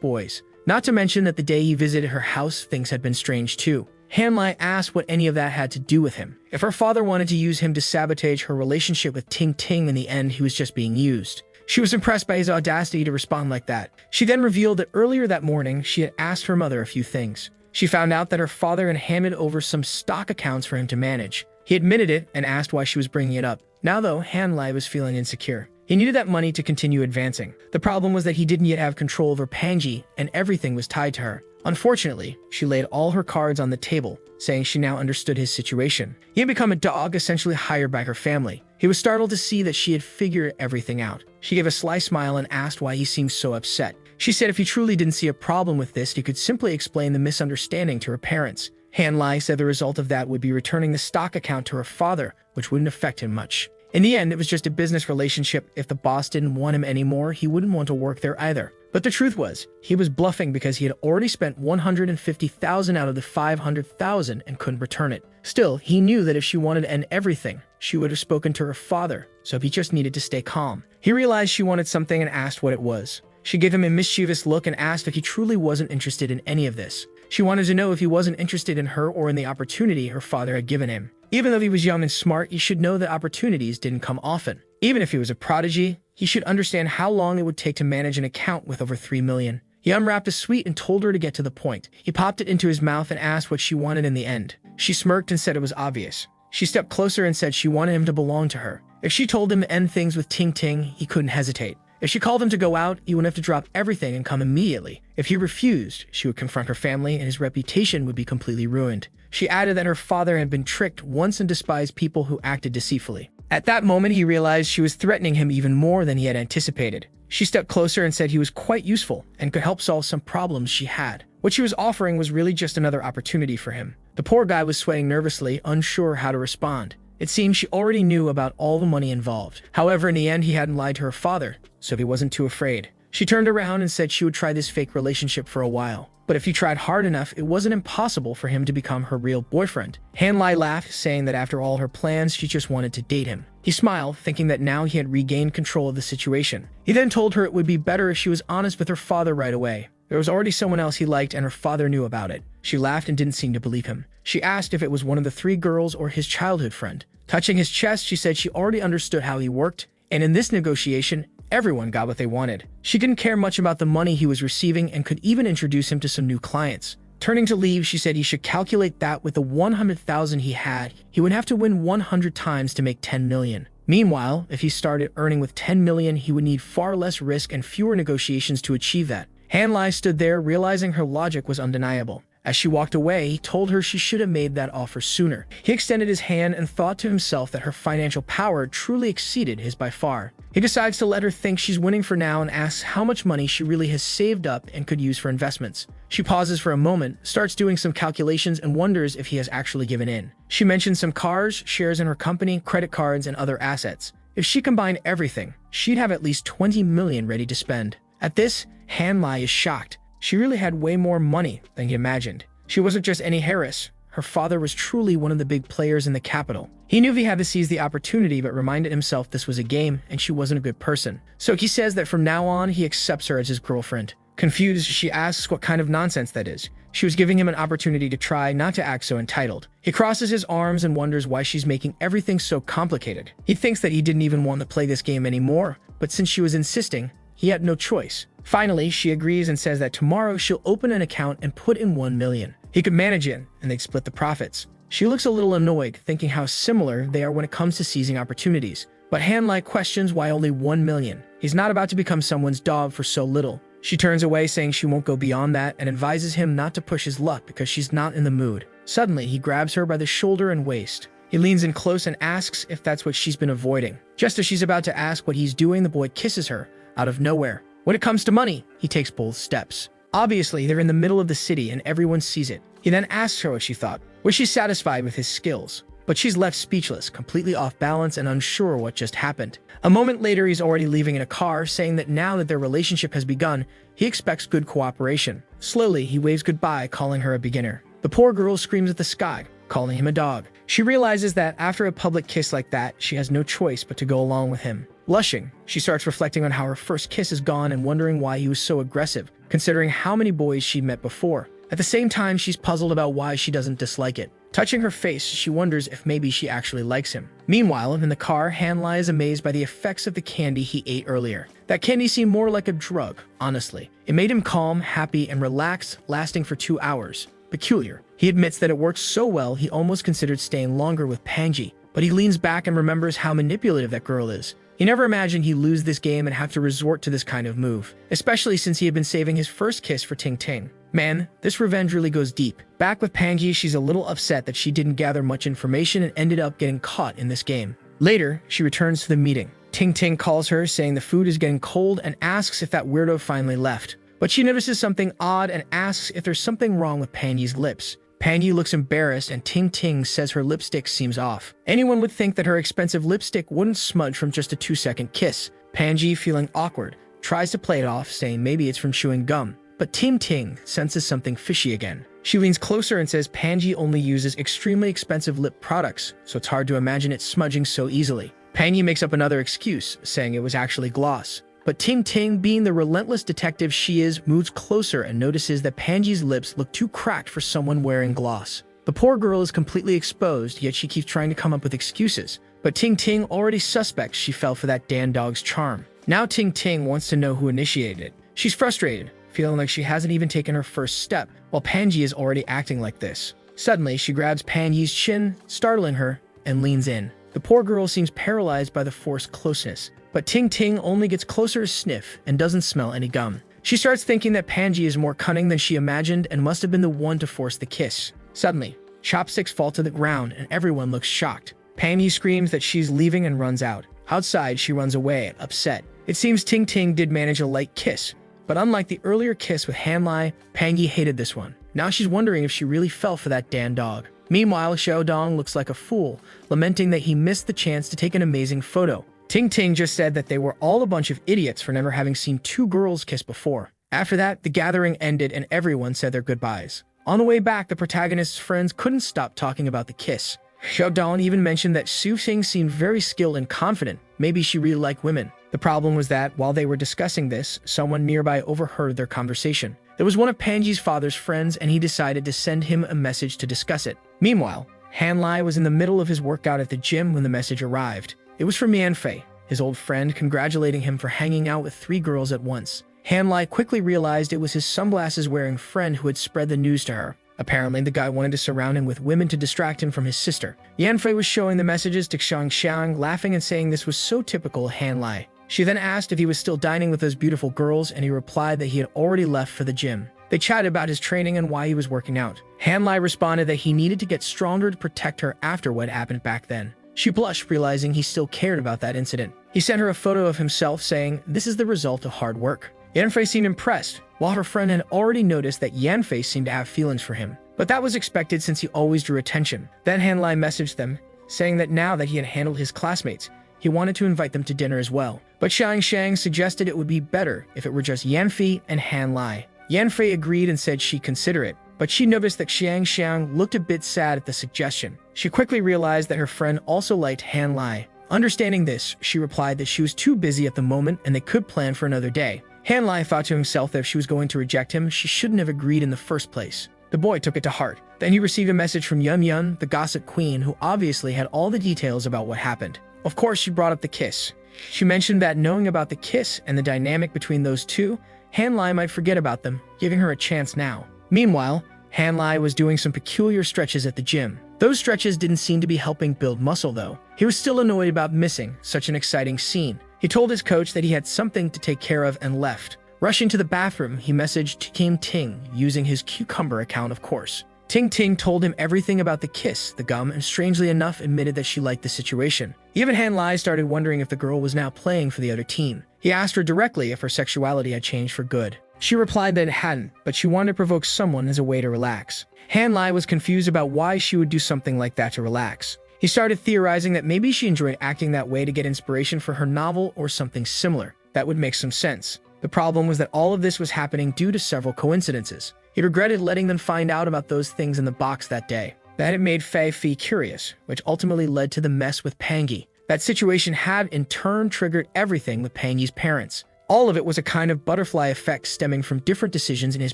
boys. Not to mention that the day he visited her house, things had been strange too. Han Lai asked what any of that had to do with him. If her father wanted to use him to sabotage her relationship with Ting Ting, in the end he was just being used. She was impressed by his audacity to respond like that. She then revealed that earlier that morning, she had asked her mother a few things. She found out that her father had handed over some stock accounts for him to manage. He admitted it and asked why she was bringing it up. Now though, Han-Lai was feeling insecure. He needed that money to continue advancing. The problem was that he didn't yet have control over Panji, and everything was tied to her. Unfortunately, she laid all her cards on the table, saying she now understood his situation. He had become a dog essentially hired by her family. He was startled to see that she had figured everything out. She gave a sly smile and asked why he seemed so upset. She said if he truly didn't see a problem with this, he could simply explain the misunderstanding to her parents. Han-Lai said the result of that would be returning the stock account to her father, which wouldn't affect him much. In the end, it was just a business relationship. If the boss didn't want him anymore, he wouldn't want to work there either. But the truth was, he was bluffing because he had already spent $150,000 out of the $500,000 and couldn't return it. Still, he knew that if she wanted to end everything, she would have spoken to her father, so he just needed to stay calm. He realized she wanted something and asked what it was. She gave him a mischievous look and asked if he truly wasn't interested in any of this. She wanted to know if he wasn't interested in her or in the opportunity her father had given him. Even though he was young and smart, he should know that opportunities didn't come often. Even if he was a prodigy, he should understand how long it would take to manage an account with over 3 million. He unwrapped a sweet and told her to get to the point. He popped it into his mouth and asked what she wanted in the end. She smirked and said it was obvious. She stepped closer and said she wanted him to belong to her. If she told him to end things with Ting Ting, he couldn't hesitate. If she called him to go out, he would have to drop everything and come immediately. If he refused, she would confront her family and his reputation would be completely ruined. She added that her father had been tricked once and despised people who acted deceitfully. At that moment, he realized she was threatening him even more than he had anticipated. She stepped closer and said he was quite useful and could help solve some problems she had. What she was offering was really just another opportunity for him. The poor guy was sweating nervously, unsure how to respond. It seemed she already knew about all the money involved. However, in the end, he hadn't lied to her father, so he wasn't too afraid. She turned around and said she would try this fake relationship for a while. But if he tried hard enough, it wasn't impossible for him to become her real boyfriend. Han-Lai laughed, saying that after all her plans, she just wanted to date him. He smiled, thinking that now he had regained control of the situation. He then told her it would be better if she was honest with her father right away. There was already someone else he liked and her father knew about it. She laughed and didn't seem to believe him. She asked if it was one of the 3 girls or his childhood friend. Touching his chest, she said she already understood how he worked, and in this negotiation, everyone got what they wanted. She didn't care much about the money he was receiving and could even introduce him to some new clients. Turning to leave, she said he should calculate that with the 100,000 he had, he would have to win 100 times to make 10 million. Meanwhile, if he started earning with 10 million, he would need far less risk and fewer negotiations to achieve that. Han-Lai stood there, realizing her logic was undeniable. As she walked away, he told her she should have made that offer sooner. He extended his hand and thought to himself that her financial power truly exceeded his by far. He decides to let her think she's winning for now and asks how much money she really has saved up and could use for investments. She pauses for a moment, starts doing some calculations, and wonders if he has actually given in. She mentions some cars, shares in her company, credit cards, and other assets. If she combined everything, she'd have at least 20 million ready to spend. At this, Han-Lai is shocked. She really had way more money than he imagined. She wasn't just any Harris. Her father was truly one of the big players in the capital. He knew he had to seize the opportunity, but reminded himself this was a game and she wasn't a good person. So he says that from now on, he accepts her as his girlfriend. Confused, she asks what kind of nonsense that is. She was giving him an opportunity to try not to act so entitled. He crosses his arms and wonders why she's making everything so complicated. He thinks that he didn't even want to play this game anymore, but since she was insisting, he had no choice. Finally, she agrees and says that tomorrow she'll open an account and put in 1 million. He could manage it, and they'd split the profits. She looks a little annoyed, thinking how similar they are when it comes to seizing opportunities. But Han-Lai questions why only 1 million. He's not about to become someone's dog for so little. She turns away, saying she won't go beyond that, and advises him not to push his luck because she's not in the mood. Suddenly, he grabs her by the shoulder and waist. He leans in close and asks if that's what she's been avoiding. Just as she's about to ask what he's doing, the boy kisses her, out of nowhere. When it comes to money, he takes bold steps. Obviously, they're in the middle of the city and everyone sees it. He then asks her what she thought. Was she satisfied with his skills? But she's left speechless, completely off balance and unsure what just happened. A moment later, he's already leaving in a car, saying that now that their relationship has begun, he expects good cooperation. Slowly, he waves goodbye, calling her a beginner. The poor girl screams at the sky, calling him a dog. She realizes that after a public kiss like that, she has no choice but to go along with him. Blushing, she starts reflecting on how her first kiss is gone and wondering why he was so aggressive, considering how many boys she'd met before. At the same time, she's puzzled about why she doesn't dislike it. Touching her face, she wonders if maybe she actually likes him. Meanwhile, in the car, Hanlai is amazed by the effects of the candy he ate earlier. That candy seemed more like a drug, honestly. It made him calm, happy, and relaxed, lasting for 2 hours. Peculiar. He admits that it worked so well he almost considered staying longer with Panji, but he leans back and remembers how manipulative that girl is. He never imagined he'd lose this game and have to resort to this kind of move, especially since he had been saving his first kiss for Ting Ting. Man, this revenge really goes deep. Back with Panji, she's a little upset that she didn't gather much information and ended up getting caught in this game. Later, she returns to the meeting. Ting Ting calls her, saying the food is getting cold, and asks if that weirdo finally left. But she notices something odd and asks if there's something wrong with Panji's lips. Panji looks embarrassed and Ting Ting says her lipstick seems off. Anyone would think that her expensive lipstick wouldn't smudge from just a 2-second kiss. Panji, feeling awkward, tries to play it off, saying maybe it's from chewing gum. But Ting Ting senses something fishy again. She leans closer and says Panji only uses extremely expensive lip products, so it's hard to imagine it smudging so easily. Panji makes up another excuse, saying it was actually gloss. But Ting Ting, being the relentless detective she is, moves closer and notices that Panji's lips look too cracked for someone wearing gloss. The poor girl is completely exposed, yet she keeps trying to come up with excuses. But Ting Ting already suspects she fell for that Dan dog's charm. Now Ting Ting wants to know who initiated it. She's frustrated, feeling like she hasn't even taken her first step, while Panji is already acting like this. Suddenly, she grabs Panji's chin, startling her, and leans in. The poor girl seems paralyzed by the forced closeness. But Ting Ting only gets closer to sniff and doesn't smell any gum. She starts thinking that Panji is more cunning than she imagined and must have been the one to force the kiss. Suddenly, chopsticks fall to the ground and everyone looks shocked. Panji screams that she's leaving and runs out. Outside, she runs away, upset. It seems Ting Ting did manage a light kiss, but unlike the earlier kiss with Hanlai, Panji hated this one. Now she's wondering if she really fell for that Dan dog. Meanwhile, Xiaodong looks like a fool, lamenting that he missed the chance to take an amazing photo. Ting Ting just said that they were all a bunch of idiots for never having seen 2 girls kiss before. After that, the gathering ended and everyone said their goodbyes. On the way back, the protagonist's friends couldn't stop talking about the kiss. Xiaodong even mentioned that Su Xing seemed very skilled and confident. Maybe she really liked women. The problem was that, while they were discussing this, someone nearby overheard their conversation. It was one of Panji's father's friends and he decided to send him a message to discuss it. Meanwhile, Hanlai was in the middle of his workout at the gym when the message arrived. It was from Yanfei, his old friend, congratulating him for hanging out with 3 girls at once. Hanlai quickly realized it was his sunglasses-wearing friend who had spread the news to her. Apparently, the guy wanted to surround him with women to distract him from his sister. Yanfei was showing the messages to Xiang, laughing and saying this was so typical Hanlai. She then asked if he was still dining with those beautiful girls, and he replied that he had already left for the gym. They chatted about his training and why he was working out. Hanlai responded that he needed to get stronger to protect her after what happened back then. She blushed, realizing he still cared about that incident. He sent her a photo of himself, saying, "This is the result of hard work." Yanfei seemed impressed, while her friend had already noticed that Yanfei seemed to have feelings for him. But that was expected since he always drew attention. Then Hanlai messaged them, saying that now that he had handled his classmates, he wanted to invite them to dinner as well. But Xiang suggested it would be better if it were just Yanfei and Hanlai. Yanfei agreed and said she'd consider it, but she noticed that Xiang looked a bit sad at the suggestion. She quickly realized that her friend also liked Hanlai. Understanding this, she replied that she was too busy at the moment and they could plan for another day. Hanlai thought to himself that if she was going to reject him, she shouldn't have agreed in the first place. The boy took it to heart. Then he received a message from Yun, the gossip queen, who obviously had all the details about what happened. Of course, she brought up the kiss. She mentioned that knowing about the kiss and the dynamic between those two, Hanlai might forget about them, giving her a chance now. Meanwhile, Hanlai was doing some peculiar stretches at the gym. Those stretches didn't seem to be helping build muscle though. He was still annoyed about missing such an exciting scene. He told his coach that he had something to take care of and left. Rushing to the bathroom, he messaged Ting Ting, using his cucumber account of course. Ting Ting told him everything about the kiss, the gum, and strangely enough admitted that she liked the situation. Even Hanlai started wondering if the girl was now playing for the other team. He asked her directly if her sexuality had changed for good. She replied that it hadn't, but she wanted to provoke someone as a way to relax. Hanlai was confused about why she would do something like that to relax. He started theorizing that maybe she enjoyed acting that way to get inspiration for her novel or something similar. That would make some sense. The problem was that all of this was happening due to several coincidences. He regretted letting them find out about those things in the box that day. That had made Fei Fi curious, which ultimately led to the mess with Pangi. That situation had, in turn, triggered everything with Pangi's parents. All of it was a kind of butterfly effect stemming from different decisions in his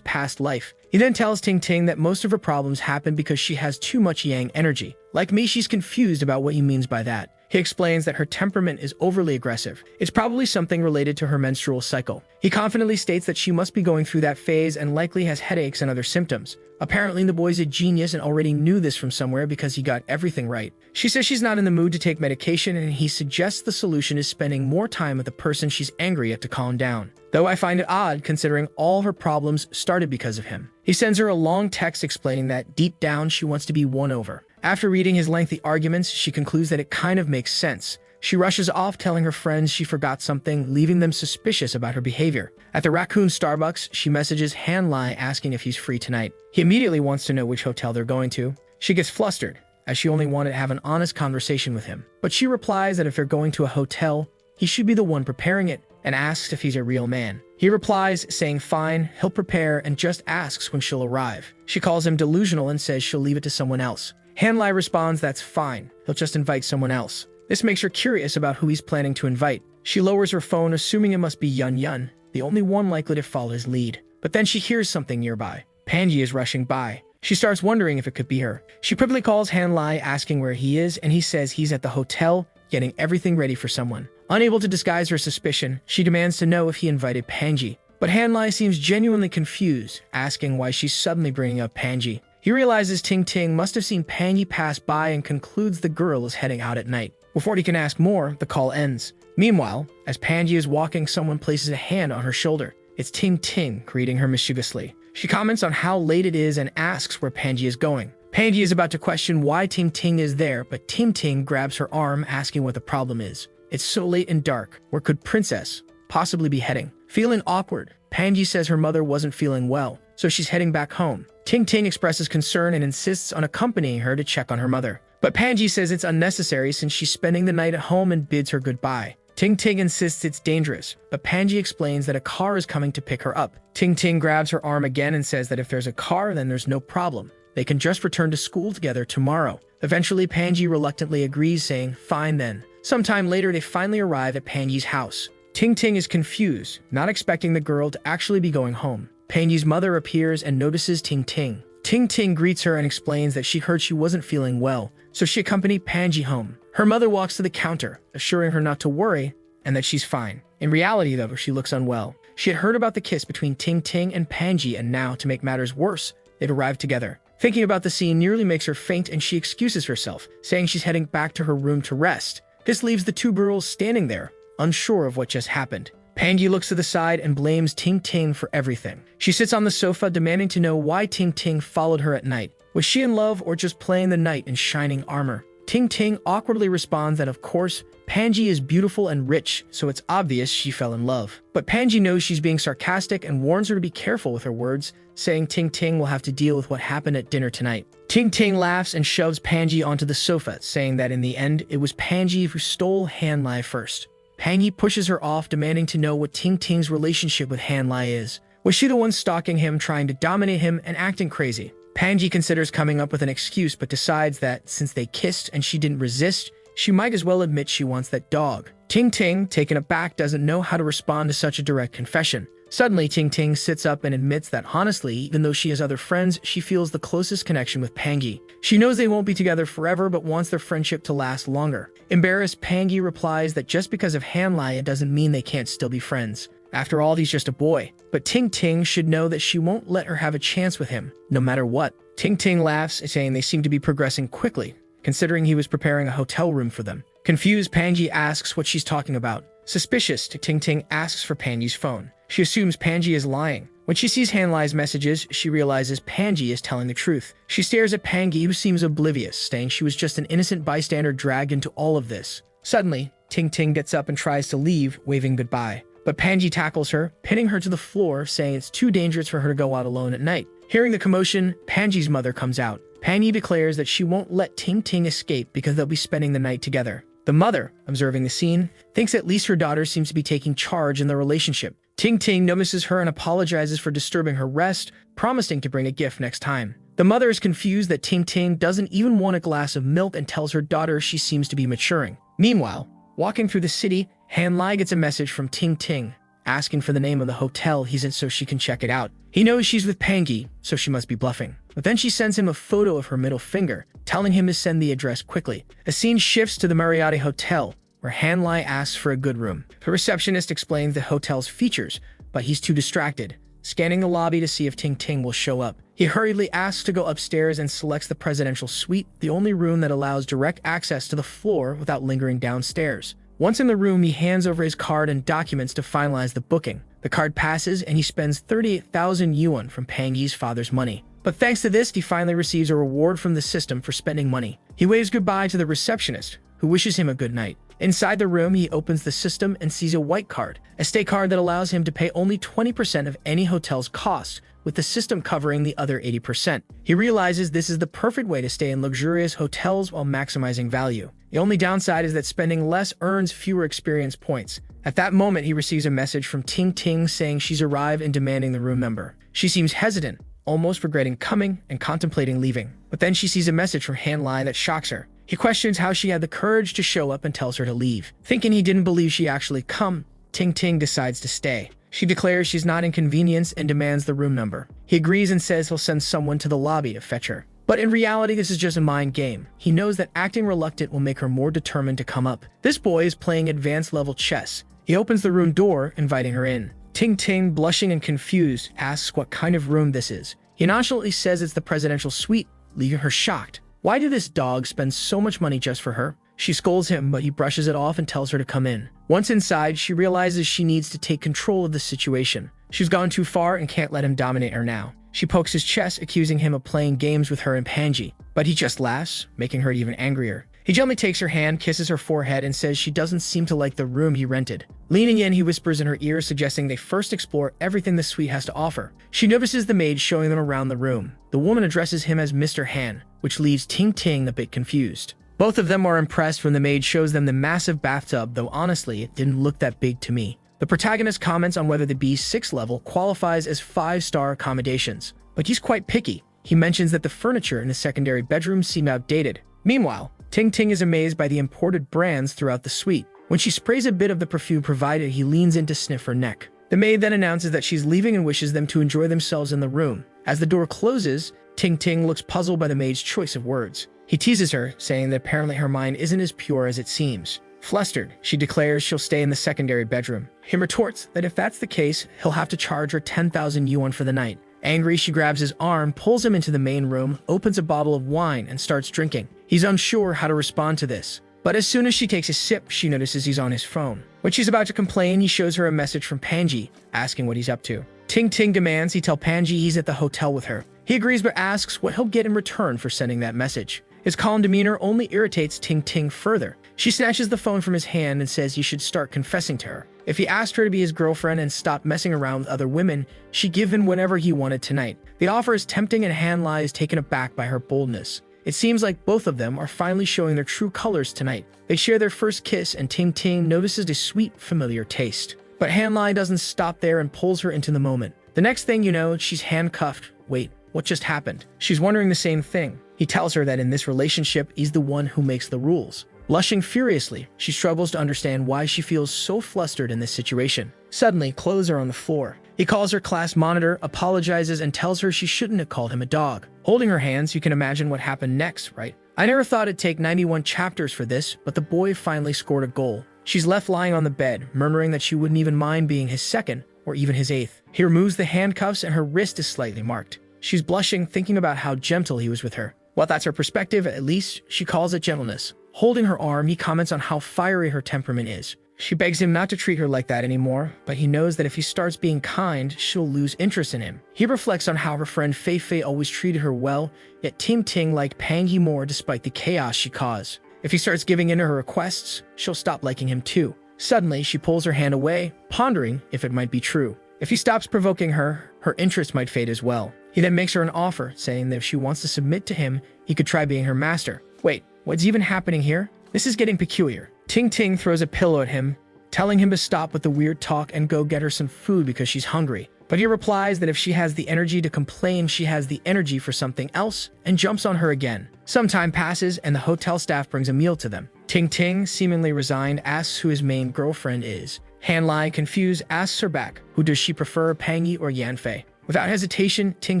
past life. He then tells Ting Ting that most of her problems happen because she has too much yang energy. Like me, she's confused about what he means by that. He explains that her temperament is overly aggressive. It's probably something related to her menstrual cycle. He confidently states that she must be going through that phase and likely has headaches and other symptoms. Apparently, the boy's a genius and already knew this from somewhere because he got everything right. She says she's not in the mood to take medication, and he suggests the solution is spending more time with the person she's angry at to calm down. Though I find it odd considering all her problems started because of him. He sends her a long text explaining that deep down she wants to be won over. After reading his lengthy arguments, she concludes that it kind of makes sense. She rushes off telling her friends she forgot something, leaving them suspicious about her behavior. At the Raccoon Starbucks, she messages Han Lai asking if he's free tonight. He immediately wants to know which hotel they're going to. She gets flustered, as she only wanted to have an honest conversation with him. But she replies that if they're going to a hotel, he should be the one preparing it, and asks if he's a real man. He replies, saying fine, he'll prepare, and just asks when she'll arrive. She calls him delusional and says she'll leave it to someone else. Han Lai responds that's fine, he'll just invite someone else. This makes her curious about who he's planning to invite. She lowers her phone, assuming it must be Yun Yun, the only one likely to follow his lead. But then she hears something nearby. Panji is rushing by. She starts wondering if it could be her. She privately calls Han Lai asking where he is, and he says he's at the hotel, getting everything ready for someone. Unable to disguise her suspicion, she demands to know if he invited Panji. But Han Lai seems genuinely confused, asking why she's suddenly bringing up Panji. He realizes Ting Ting must have seen Panji pass by and concludes the girl is heading out at night. Before he can ask more, the call ends. Meanwhile, as Panji is walking, someone places a hand on her shoulder. It's Ting Ting, greeting her mischievously. She comments on how late it is and asks where Panji is going. Panji is about to question why Ting Ting is there, but Ting Ting grabs her arm, asking what the problem is. It's so late and dark. Where could Princess possibly be heading? Feeling awkward, Panji says her mother wasn't feeling well, so she's heading back home. Ting Ting expresses concern and insists on accompanying her to check on her mother. But Panji says it's unnecessary since she's spending the night at home and bids her goodbye. Ting Ting insists it's dangerous, but Panji explains that a car is coming to pick her up. Ting Ting grabs her arm again and says that if there's a car, then there's no problem. They can just return to school together tomorrow. Eventually, Panji reluctantly agrees, saying, fine then. Sometime later, they finally arrive at Panji's house. Ting Ting is confused, not expecting the girl to actually be going home. Panji's mother appears and notices Ting Ting. Ting Ting greets her and explains that she heard she wasn't feeling well, so she accompanied Panji home. Her mother walks to the counter, assuring her not to worry and that she's fine. In reality, though, she looks unwell. She had heard about the kiss between Ting Ting and Panji, and now, to make matters worse, they've arrived together. Thinking about the scene nearly makes her faint, and she excuses herself, saying she's heading back to her room to rest. This leaves the two girls standing there, unsure of what just happened. Panji looks to the side and blames Ting Ting for everything. She sits on the sofa, demanding to know why Ting Ting followed her at night. Was she in love or just playing the knight in shining armor? Ting Ting awkwardly responds that of course, Panji is beautiful and rich, so it's obvious she fell in love. But Panji knows she's being sarcastic and warns her to be careful with her words, saying Ting Ting will have to deal with what happened at dinner tonight. Ting Ting laughs and shoves Panji onto the sofa, saying that in the end, it was Panji who stole Han Lai first. Panji pushes her off, demanding to know what Ting Ting's relationship with Han Lai is. Was she the one stalking him, trying to dominate him, and acting crazy? Panji considers coming up with an excuse, but decides that since they kissed and she didn't resist, she might as well admit she wants that dog. Ting Ting, taken aback, doesn't know how to respond to such a direct confession. Suddenly, Ting Ting sits up and admits that honestly, even though she has other friends, she feels the closest connection with Panji. She knows they won't be together forever, but wants their friendship to last longer. Embarrassed, Panji replies that just because of Han Lai, it doesn't mean they can't still be friends. After all, he's just a boy. But Ting Ting should know that she won't let her have a chance with him, no matter what. Ting Ting laughs, saying they seem to be progressing quickly, considering he was preparing a hotel room for them. Confused, Panji asks what she's talking about. Suspicious, Ting Ting asks for Panji's phone. She assumes Panji is lying. When she sees Han Lai's messages, she realizes Panji is telling the truth. She stares at Panji, who seems oblivious, saying she was just an innocent bystander dragged into all of this. Suddenly, Ting Ting gets up and tries to leave, waving goodbye. But Panji tackles her, pinning her to the floor, saying it's too dangerous for her to go out alone at night. Hearing the commotion, Panji's mother comes out. Panji declares that she won't let Ting Ting escape because they'll be spending the night together. The mother, observing the scene, thinks at least her daughter seems to be taking charge in their relationship. Ting Ting notices her and apologizes for disturbing her rest, promising to bring a gift next time. The mother is confused that Ting Ting doesn't even want a glass of milk and tells her daughter she seems to be maturing. Meanwhile, walking through the city, Han Lai gets a message from Ting Ting, asking for the name of the hotel he's in so she can check it out. He knows she's with Pangi, so she must be bluffing. But then she sends him a photo of her middle finger, telling him to send the address quickly. A scene shifts to the Marriott Hotel, where Hanlai asks for a good room. The receptionist explains the hotel's features, but he's too distracted, scanning the lobby to see if Ting Ting will show up. He hurriedly asks to go upstairs and selects the presidential suite, the only room that allows direct access to the floor without lingering downstairs. Once in the room, he hands over his card and documents to finalize the booking. The card passes, and he spends 38,000 yuan from Pangi's father's money. But thanks to this, he finally receives a reward from the system for spending money. He waves goodbye to the receptionist, who wishes him a good night. Inside the room, he opens the system and sees a white card, a stay card that allows him to pay only 20% of any hotel's costs, with the system covering the other 80%. He realizes this is the perfect way to stay in luxurious hotels while maximizing value. The only downside is that spending less earns fewer experience points. At that moment, he receives a message from Ting Ting saying she's arrived and demanding the room number. She seems hesitant, almost regretting coming and contemplating leaving. But then she sees a message from Hanlai that shocks her. He questions how she had the courage to show up and tells her to leave. Thinking he didn't believe she actually come, Ting Ting decides to stay. She declares she's not inconvenienced and demands the room number. He agrees and says he'll send someone to the lobby to fetch her. But in reality, this is just a mind game. He knows that acting reluctant will make her more determined to come up. This boy is playing advanced level chess. He opens the room door, inviting her in. Ting Ting, blushing and confused, asks what kind of room this is. He nonchalantly says it's the presidential suite, leaving her shocked. Why did this dog spend so much money just for her? She scolds him, but he brushes it off and tells her to come in. Once inside, she realizes she needs to take control of the situation. She's gone too far and can't let him dominate her now. She pokes his chest, accusing him of playing games with her and Pangi, but he just laughs, making her even angrier. He gently takes her hand, kisses her forehead, and says she doesn't seem to like the room he rented. Leaning in, he whispers in her ear, suggesting they first explore everything the suite has to offer. She notices the maid showing them around the room. The woman addresses him as Mr. Han, which leaves Ting Ting a bit confused. Both of them are impressed when the maid shows them the massive bathtub, though honestly, it didn't look that big to me. The protagonist comments on whether the B6 level qualifies as 5-star accommodations, but he's quite picky. He mentions that the furniture in the secondary bedroom seem outdated. Meanwhile, Ting Ting is amazed by the imported brands throughout the suite. When she sprays a bit of the perfume provided, he leans in to sniff her neck. The maid then announces that she's leaving and wishes them to enjoy themselves in the room. As the door closes, Ting Ting looks puzzled by the maid's choice of words. He teases her, saying that apparently her mind isn't as pure as it seems. Flustered, she declares she'll stay in the secondary bedroom. He retorts that if that's the case, he'll have to charge her 10,000 yuan for the night. Angry, she grabs his arm, pulls him into the main room, opens a bottle of wine, and starts drinking. He's unsure how to respond to this. But as soon as she takes a sip, she notices he's on his phone. When she's about to complain, he shows her a message from Pangi, asking what he's up to. Ting Ting demands he tell Pangi he's at the hotel with her. He agrees but asks what he'll get in return for sending that message. His calm demeanor only irritates Ting Ting further. She snatches the phone from his hand and says he should start confessing to her. If he asked her to be his girlfriend and stop messing around with other women, she'd give him whatever he wanted tonight. The offer is tempting and Hanlai is taken aback by her boldness. It seems like both of them are finally showing their true colors tonight. They share their first kiss and Ting Ting notices a sweet, familiar taste. But Hanlai doesn't stop there and pulls her into the moment. The next thing you know, she's handcuffed. Wait, what just happened? She's wondering the same thing. He tells her that in this relationship, he's the one who makes the rules. Blushing furiously, she struggles to understand why she feels so flustered in this situation. Suddenly, clothes are on the floor. He calls her class monitor, apologizes, and tells her she shouldn't have called him a dog. Holding her hands, you can imagine what happened next, right? I never thought it'd take 91 chapters for this, but the boy finally scored a goal. She's left lying on the bed, murmuring that she wouldn't even mind being his second, or even his eighth. He removes the handcuffs and her wrist is slightly marked. She's blushing, thinking about how gentle he was with her. Well, that's her perspective, at least she calls it gentleness. Holding her arm, he comments on how fiery her temperament is. She begs him not to treat her like that anymore, but he knows that if he starts being kind, she'll lose interest in him. He reflects on how her friend Fei Fei always treated her well, yet Ting Ting liked Pangi more despite the chaos she caused. If he starts giving in to her requests, she'll stop liking him too. Suddenly, she pulls her hand away, pondering if it might be true. If he stops provoking her, her interest might fade as well. He then makes her an offer, saying that if she wants to submit to him, he could try being her master. Wait, what's even happening here? This is getting peculiar. Ting Ting throws a pillow at him, telling him to stop with the weird talk and go get her some food because she's hungry. But he replies that if she has the energy to complain, she has the energy for something else, and jumps on her again. Some time passes, and the hotel staff brings a meal to them. Ting Ting, seemingly resigned, asks who his main girlfriend is. Han Lai, confused, asks her back, who does she prefer, Pangi or Yanfei? Without hesitation, Ting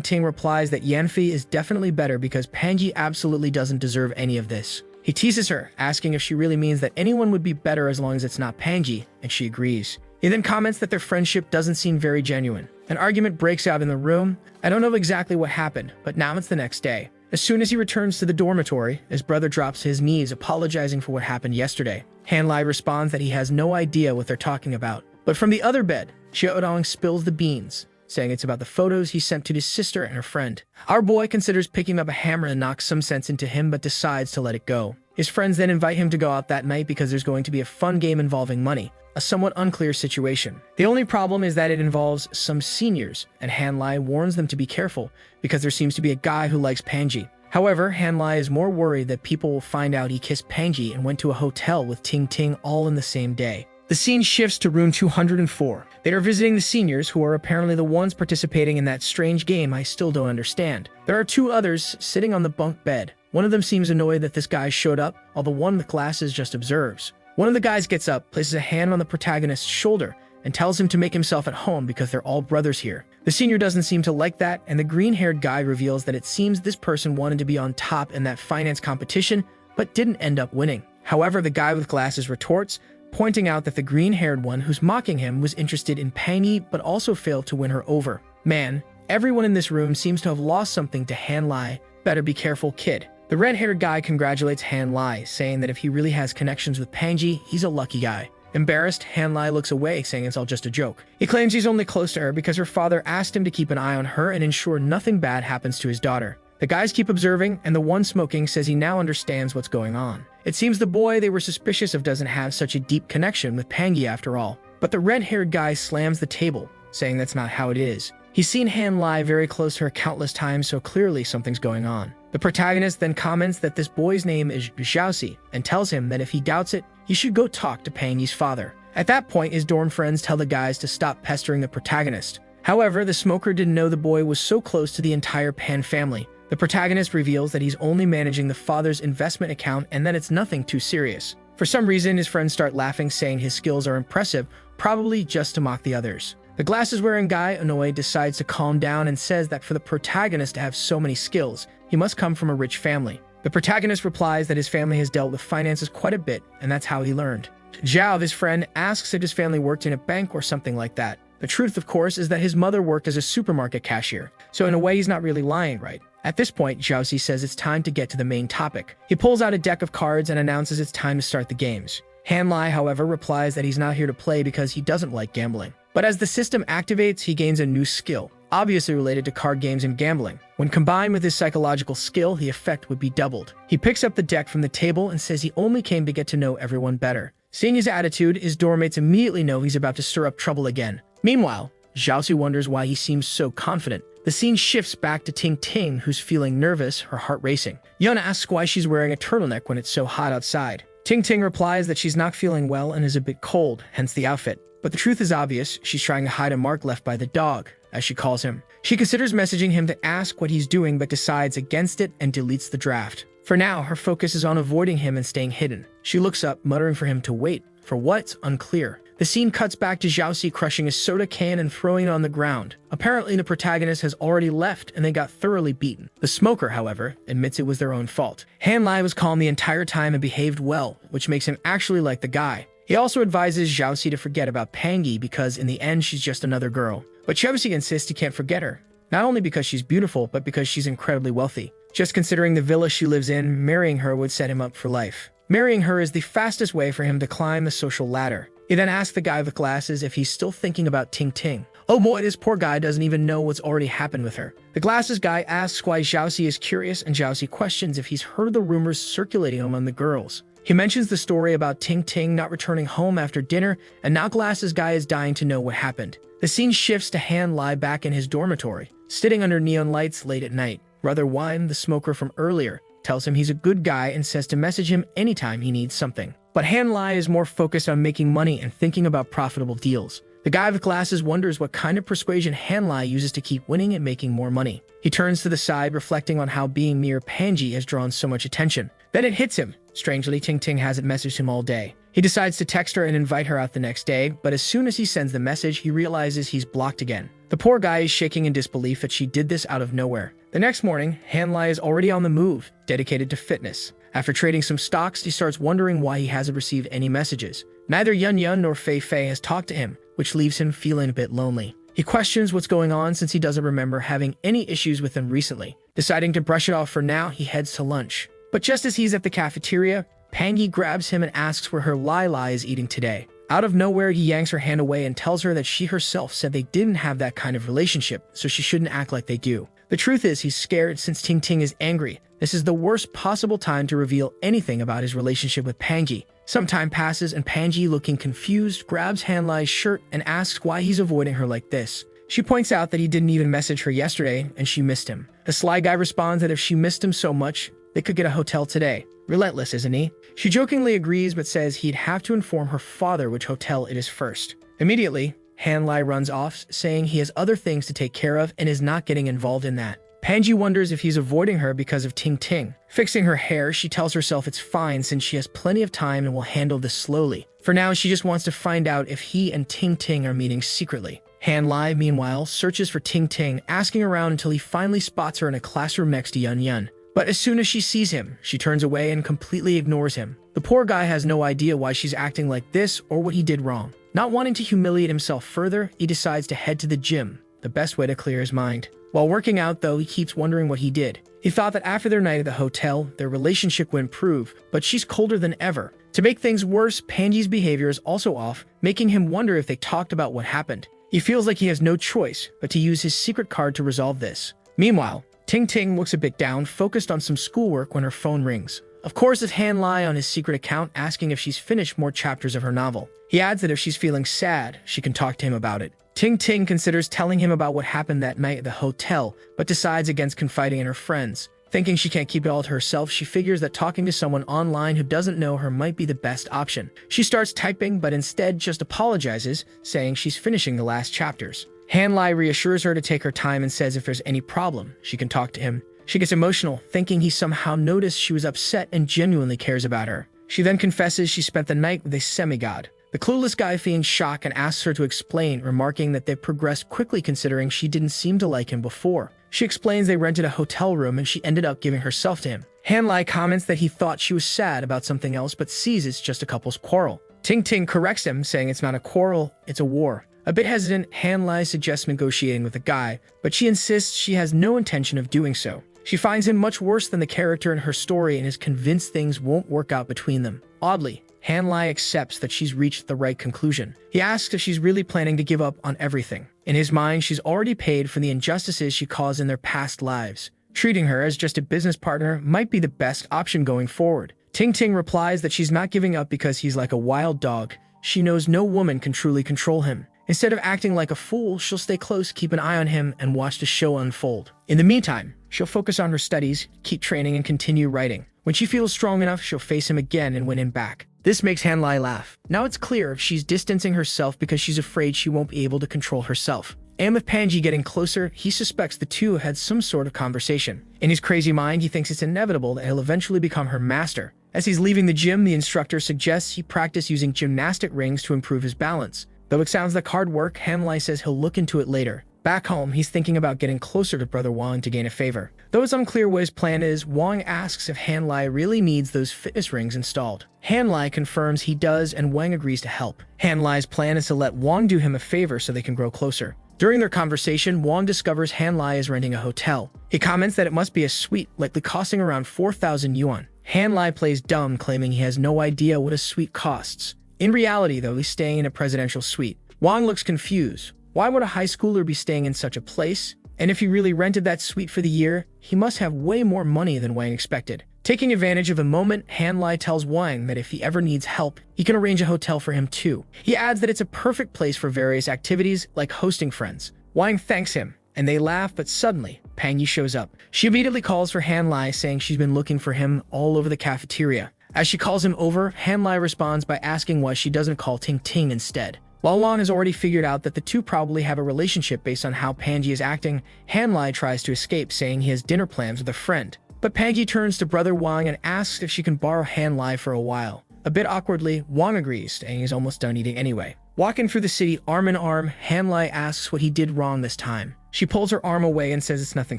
Ting replies that Yanfei is definitely better because Pangi absolutely doesn't deserve any of this. He teases her, asking if she really means that anyone would be better as long as it's not Pangi, and she agrees. He then comments that their friendship doesn't seem very genuine. An argument breaks out in the room. I don't know exactly what happened, but now it's the next day. As soon as he returns to the dormitory, his brother drops to his knees apologizing for what happened yesterday. Han Lai responds that he has no idea what they're talking about. But from the other bed, Xiaodong spills the beans, saying it's about the photos he sent to his sister and her friend. Our boy considers picking up a hammer and knocks some sense into him but decides to let it go. His friends then invite him to go out that night because there's going to be a fun game involving money, a somewhat unclear situation. The only problem is that it involves some seniors, and Han Lai warns them to be careful because there seems to be a guy who likes Pangi. However, Han Lai is more worried that people will find out he kissed Pangi and went to a hotel with Ting Ting all in the same day. The scene shifts to room 204. They are visiting the seniors, who are apparently the ones participating in that strange game I still don't understand. There are two others sitting on the bunk bed. One of them seems annoyed that this guy showed up, while the one with glasses just observes. One of the guys gets up, places a hand on the protagonist's shoulder, and tells him to make himself at home because they're all brothers here. The senior doesn't seem to like that, and the green-haired guy reveals that it seems this person wanted to be on top in that finance competition, but didn't end up winning. However, the guy with glasses retorts, pointing out that the green-haired one who's mocking him was interested in Pangi but also failed to win her over. Man, everyone in this room seems to have lost something to Han Lai. Better be careful, kid. The red-haired guy congratulates Han Lai, saying that if he really has connections with Pangi, he's a lucky guy. Embarrassed, Han Lai looks away, saying it's all just a joke. He claims he's only close to her because her father asked him to keep an eye on her and ensure nothing bad happens to his daughter. The guys keep observing, and the one smoking says he now understands what's going on. It seems the boy they were suspicious of doesn't have such a deep connection with Pangi after all. But the red-haired guy slams the table, saying that's not how it is. He's seen Han Lai very close to her countless times, so clearly something's going on. The protagonist then comments that this boy's name is Xiaoxi, and tells him that if he doubts it, he should go talk to Pangi's father. At that point, his dorm friends tell the guys to stop pestering the protagonist. However, the smoker didn't know the boy was so close to the entire Pan family. The protagonist reveals that he's only managing the father's investment account and that it's nothing too serious. For some reason, his friends start laughing, saying his skills are impressive, probably just to mock the others. The glasses-wearing guy, annoyed, decides to calm down and says that for the protagonist to have so many skills, he must come from a rich family. The protagonist replies that his family has dealt with finances quite a bit, and that's how he learned. Zhao, his friend, asks if his family worked in a bank or something like that. The truth, of course, is that his mother worked as a supermarket cashier, so in a way he's not really lying, right? At this point, Xiaoxi says it's time to get to the main topic. He pulls out a deck of cards and announces it's time to start the games. Han Lai, however, replies that he's not here to play because he doesn't like gambling. But as the system activates, he gains a new skill, obviously related to card games and gambling. When combined with his psychological skill, the effect would be doubled. He picks up the deck from the table and says he only came to get to know everyone better. Seeing his attitude, his dormmates immediately know he's about to stir up trouble again. Meanwhile, Xiaoxi wonders why he seems so confident. The scene shifts back to Ting Ting, who's feeling nervous, her heart racing. Yun asks why she's wearing a turtleneck when it's so hot outside. Ting Ting replies that she's not feeling well and is a bit cold, hence the outfit. But the truth is obvious, she's trying to hide a mark left by the dog, as she calls him. She considers messaging him to ask what he's doing but decides against it and deletes the draft. For now, her focus is on avoiding him and staying hidden. She looks up, muttering for him to wait. For what? Unclear. The scene cuts back to Xiaoxi crushing a soda can and throwing it on the ground. Apparently, the protagonist has already left and they got thoroughly beaten. The smoker, however, admits it was their own fault. Han Lai was calm the entire time and behaved well, which makes him actually like the guy. He also advises Xiaoxi to forget about Pangi because in the end she's just another girl. But Xiaoxi insists he can't forget her, not only because she's beautiful, but because she's incredibly wealthy. Just considering the villa she lives in, marrying her would set him up for life. Marrying her is the fastest way for him to climb the social ladder. He then asks the guy with glasses if he's still thinking about Ting Ting. Oh boy, this poor guy doesn't even know what's already happened with her. The glasses guy asks why Xiaoxi is curious, and Xiaoxi questions if he's heard the rumors circulating among the girls. He mentions the story about Ting Ting not returning home after dinner, and now glasses guy is dying to know what happened. The scene shifts to Han Lai back in his dormitory, sitting under neon lights late at night. Brother Wine, the smoker from earlier, tells him he's a good guy and says to message him anytime he needs something. But Han Lai is more focused on making money and thinking about profitable deals. The guy with glasses wonders what kind of persuasion Han Lai uses to keep winning and making more money. He turns to the side, reflecting on how being near Pangi has drawn so much attention. Then it hits him. Strangely, Ting Ting hasn't messaged him all day. He decides to text her and invite her out the next day, but as soon as he sends the message, he realizes he's blocked again. The poor guy is shaking in disbelief that she did this out of nowhere. The next morning, Hanlai is already on the move, dedicated to fitness. After trading some stocks, he starts wondering why he hasn't received any messages. Neither Yun Yun nor Fei Fei has talked to him, which leaves him feeling a bit lonely. He questions what's going on since he doesn't remember having any issues with them recently. Deciding to brush it off for now, he heads to lunch. But just as he's at the cafeteria, Pangy grabs him and asks where her Lai is eating today. Out of nowhere, he yanks her hand away and tells her that she herself said they didn't have that kind of relationship, so she shouldn't act like they do. The truth is, he's scared since Ting Ting is angry. This is the worst possible time to reveal anything about his relationship with Pangy. Some time passes and Pangy, looking confused, grabs Hanlai's shirt and asks why he's avoiding her like this. She points out that he didn't even message her yesterday and she missed him. The sly guy responds that if she missed him so much, they could get a hotel today. Relentless, isn't he? She jokingly agrees but says he'd have to inform her father which hotel it is first. Immediately, Hanlai runs off, saying he has other things to take care of and is not getting involved in that. Pangy wonders if he's avoiding her because of Ting Ting. Fixing her hair, she tells herself it's fine since she has plenty of time and will handle this slowly. For now, she just wants to find out if he and Ting Ting are meeting secretly. Hanlai, meanwhile, searches for Ting Ting, asking around until he finally spots her in a classroom next to Yun Yun. But as soon as she sees him, she turns away and completely ignores him. The poor guy has no idea why she's acting like this or what he did wrong. Not wanting to humiliate himself further, he decides to head to the gym, the best way to clear his mind. While working out, though, he keeps wondering what he did. He thought that after their night at the hotel, their relationship would improve, but she's colder than ever. To make things worse, Pangy's behavior is also off, making him wonder if they talked about what happened. He feels like he has no choice but to use his secret card to resolve this. Meanwhile, Ting Ting looks a bit down, focused on some schoolwork when her phone rings. Of course, it's Hanlai on his secret account asking if she's finished more chapters of her novel. He adds that if she's feeling sad, she can talk to him about it. Ting Ting considers telling him about what happened that night at the hotel, but decides against confiding in her friends. Thinking she can't keep it all to herself, she figures that talking to someone online who doesn't know her might be the best option. She starts typing, but instead just apologizes, saying she's finishing the last chapters. Hanlai reassures her to take her time and says if there's any problem, she can talk to him. She gets emotional, thinking he somehow noticed she was upset and genuinely cares about her. She then confesses she spent the night with a semi-god. The clueless guy feigns shock and asks her to explain, remarking that they've progressed quickly considering she didn't seem to like him before. She explains they rented a hotel room and she ended up giving herself to him. Hanlai comments that he thought she was sad about something else but sees it's just a couple's quarrel. Ting Ting corrects him, saying it's not a quarrel, it's a war. A bit hesitant, Hanlai suggests negotiating with the guy, but she insists she has no intention of doing so. She finds him much worse than the character in her story and is convinced things won't work out between them. Oddly, Hanlai accepts that she's reached the right conclusion. He asks if she's really planning to give up on everything. In his mind, she's already paid for the injustices she caused in their past lives. Treating her as just a business partner might be the best option going forward. Ting Ting replies that she's not giving up because he's like a wild dog. She knows no woman can truly control him. Instead of acting like a fool, she'll stay close, keep an eye on him, and watch the show unfold. In the meantime, she'll focus on her studies, keep training, and continue writing. When she feels strong enough, she'll face him again and win him back. This makes Hanlai laugh. Now it's clear she's distancing herself because she's afraid she won't be able to control herself. And with Pangy getting closer, he suspects the two had some sort of conversation. In his crazy mind, he thinks it's inevitable that he'll eventually become her master. As he's leaving the gym, the instructor suggests he practice using gymnastic rings to improve his balance. Though it sounds like hard work, Hanlai says he'll look into it later. Back home, he's thinking about getting closer to Brother Wang to gain a favor. Though it's unclear what his plan is, Wang asks if Hanlai really needs those fitness rings installed. Hanlai confirms he does and Wang agrees to help. Hanlai's plan is to let Wang do him a favor so they can grow closer. During their conversation, Wang discovers Hanlai is renting a hotel. He comments that it must be a suite, likely costing around 4,000 yuan. Hanlai plays dumb, claiming he has no idea what a suite costs. In reality, though, he's staying in a presidential suite. Wang looks confused. Why would a high schooler be staying in such a place? And if he really rented that suite for the year, he must have way more money than Wang expected. Taking advantage of the moment, Hanlai tells Wang that if he ever needs help, he can arrange a hotel for him too. He adds that it's a perfect place for various activities like hosting friends. Wang thanks him, and they laugh, but suddenly, Pangy shows up. She immediately calls for Hanlai, saying she's been looking for him all over the cafeteria. As she calls him over, Hanlai responds by asking why she doesn't call Ting Ting instead. While Wang has already figured out that the two probably have a relationship based on how Pangy is acting, Hanlai tries to escape, saying he has dinner plans with a friend. But Pangi turns to Brother Wang and asks if she can borrow Han Lai for a while. A bit awkwardly, Wang agrees, and he's almost done eating anyway. Walking through the city arm in arm, Han Lai asks what he did wrong this time. She pulls her arm away and says it's nothing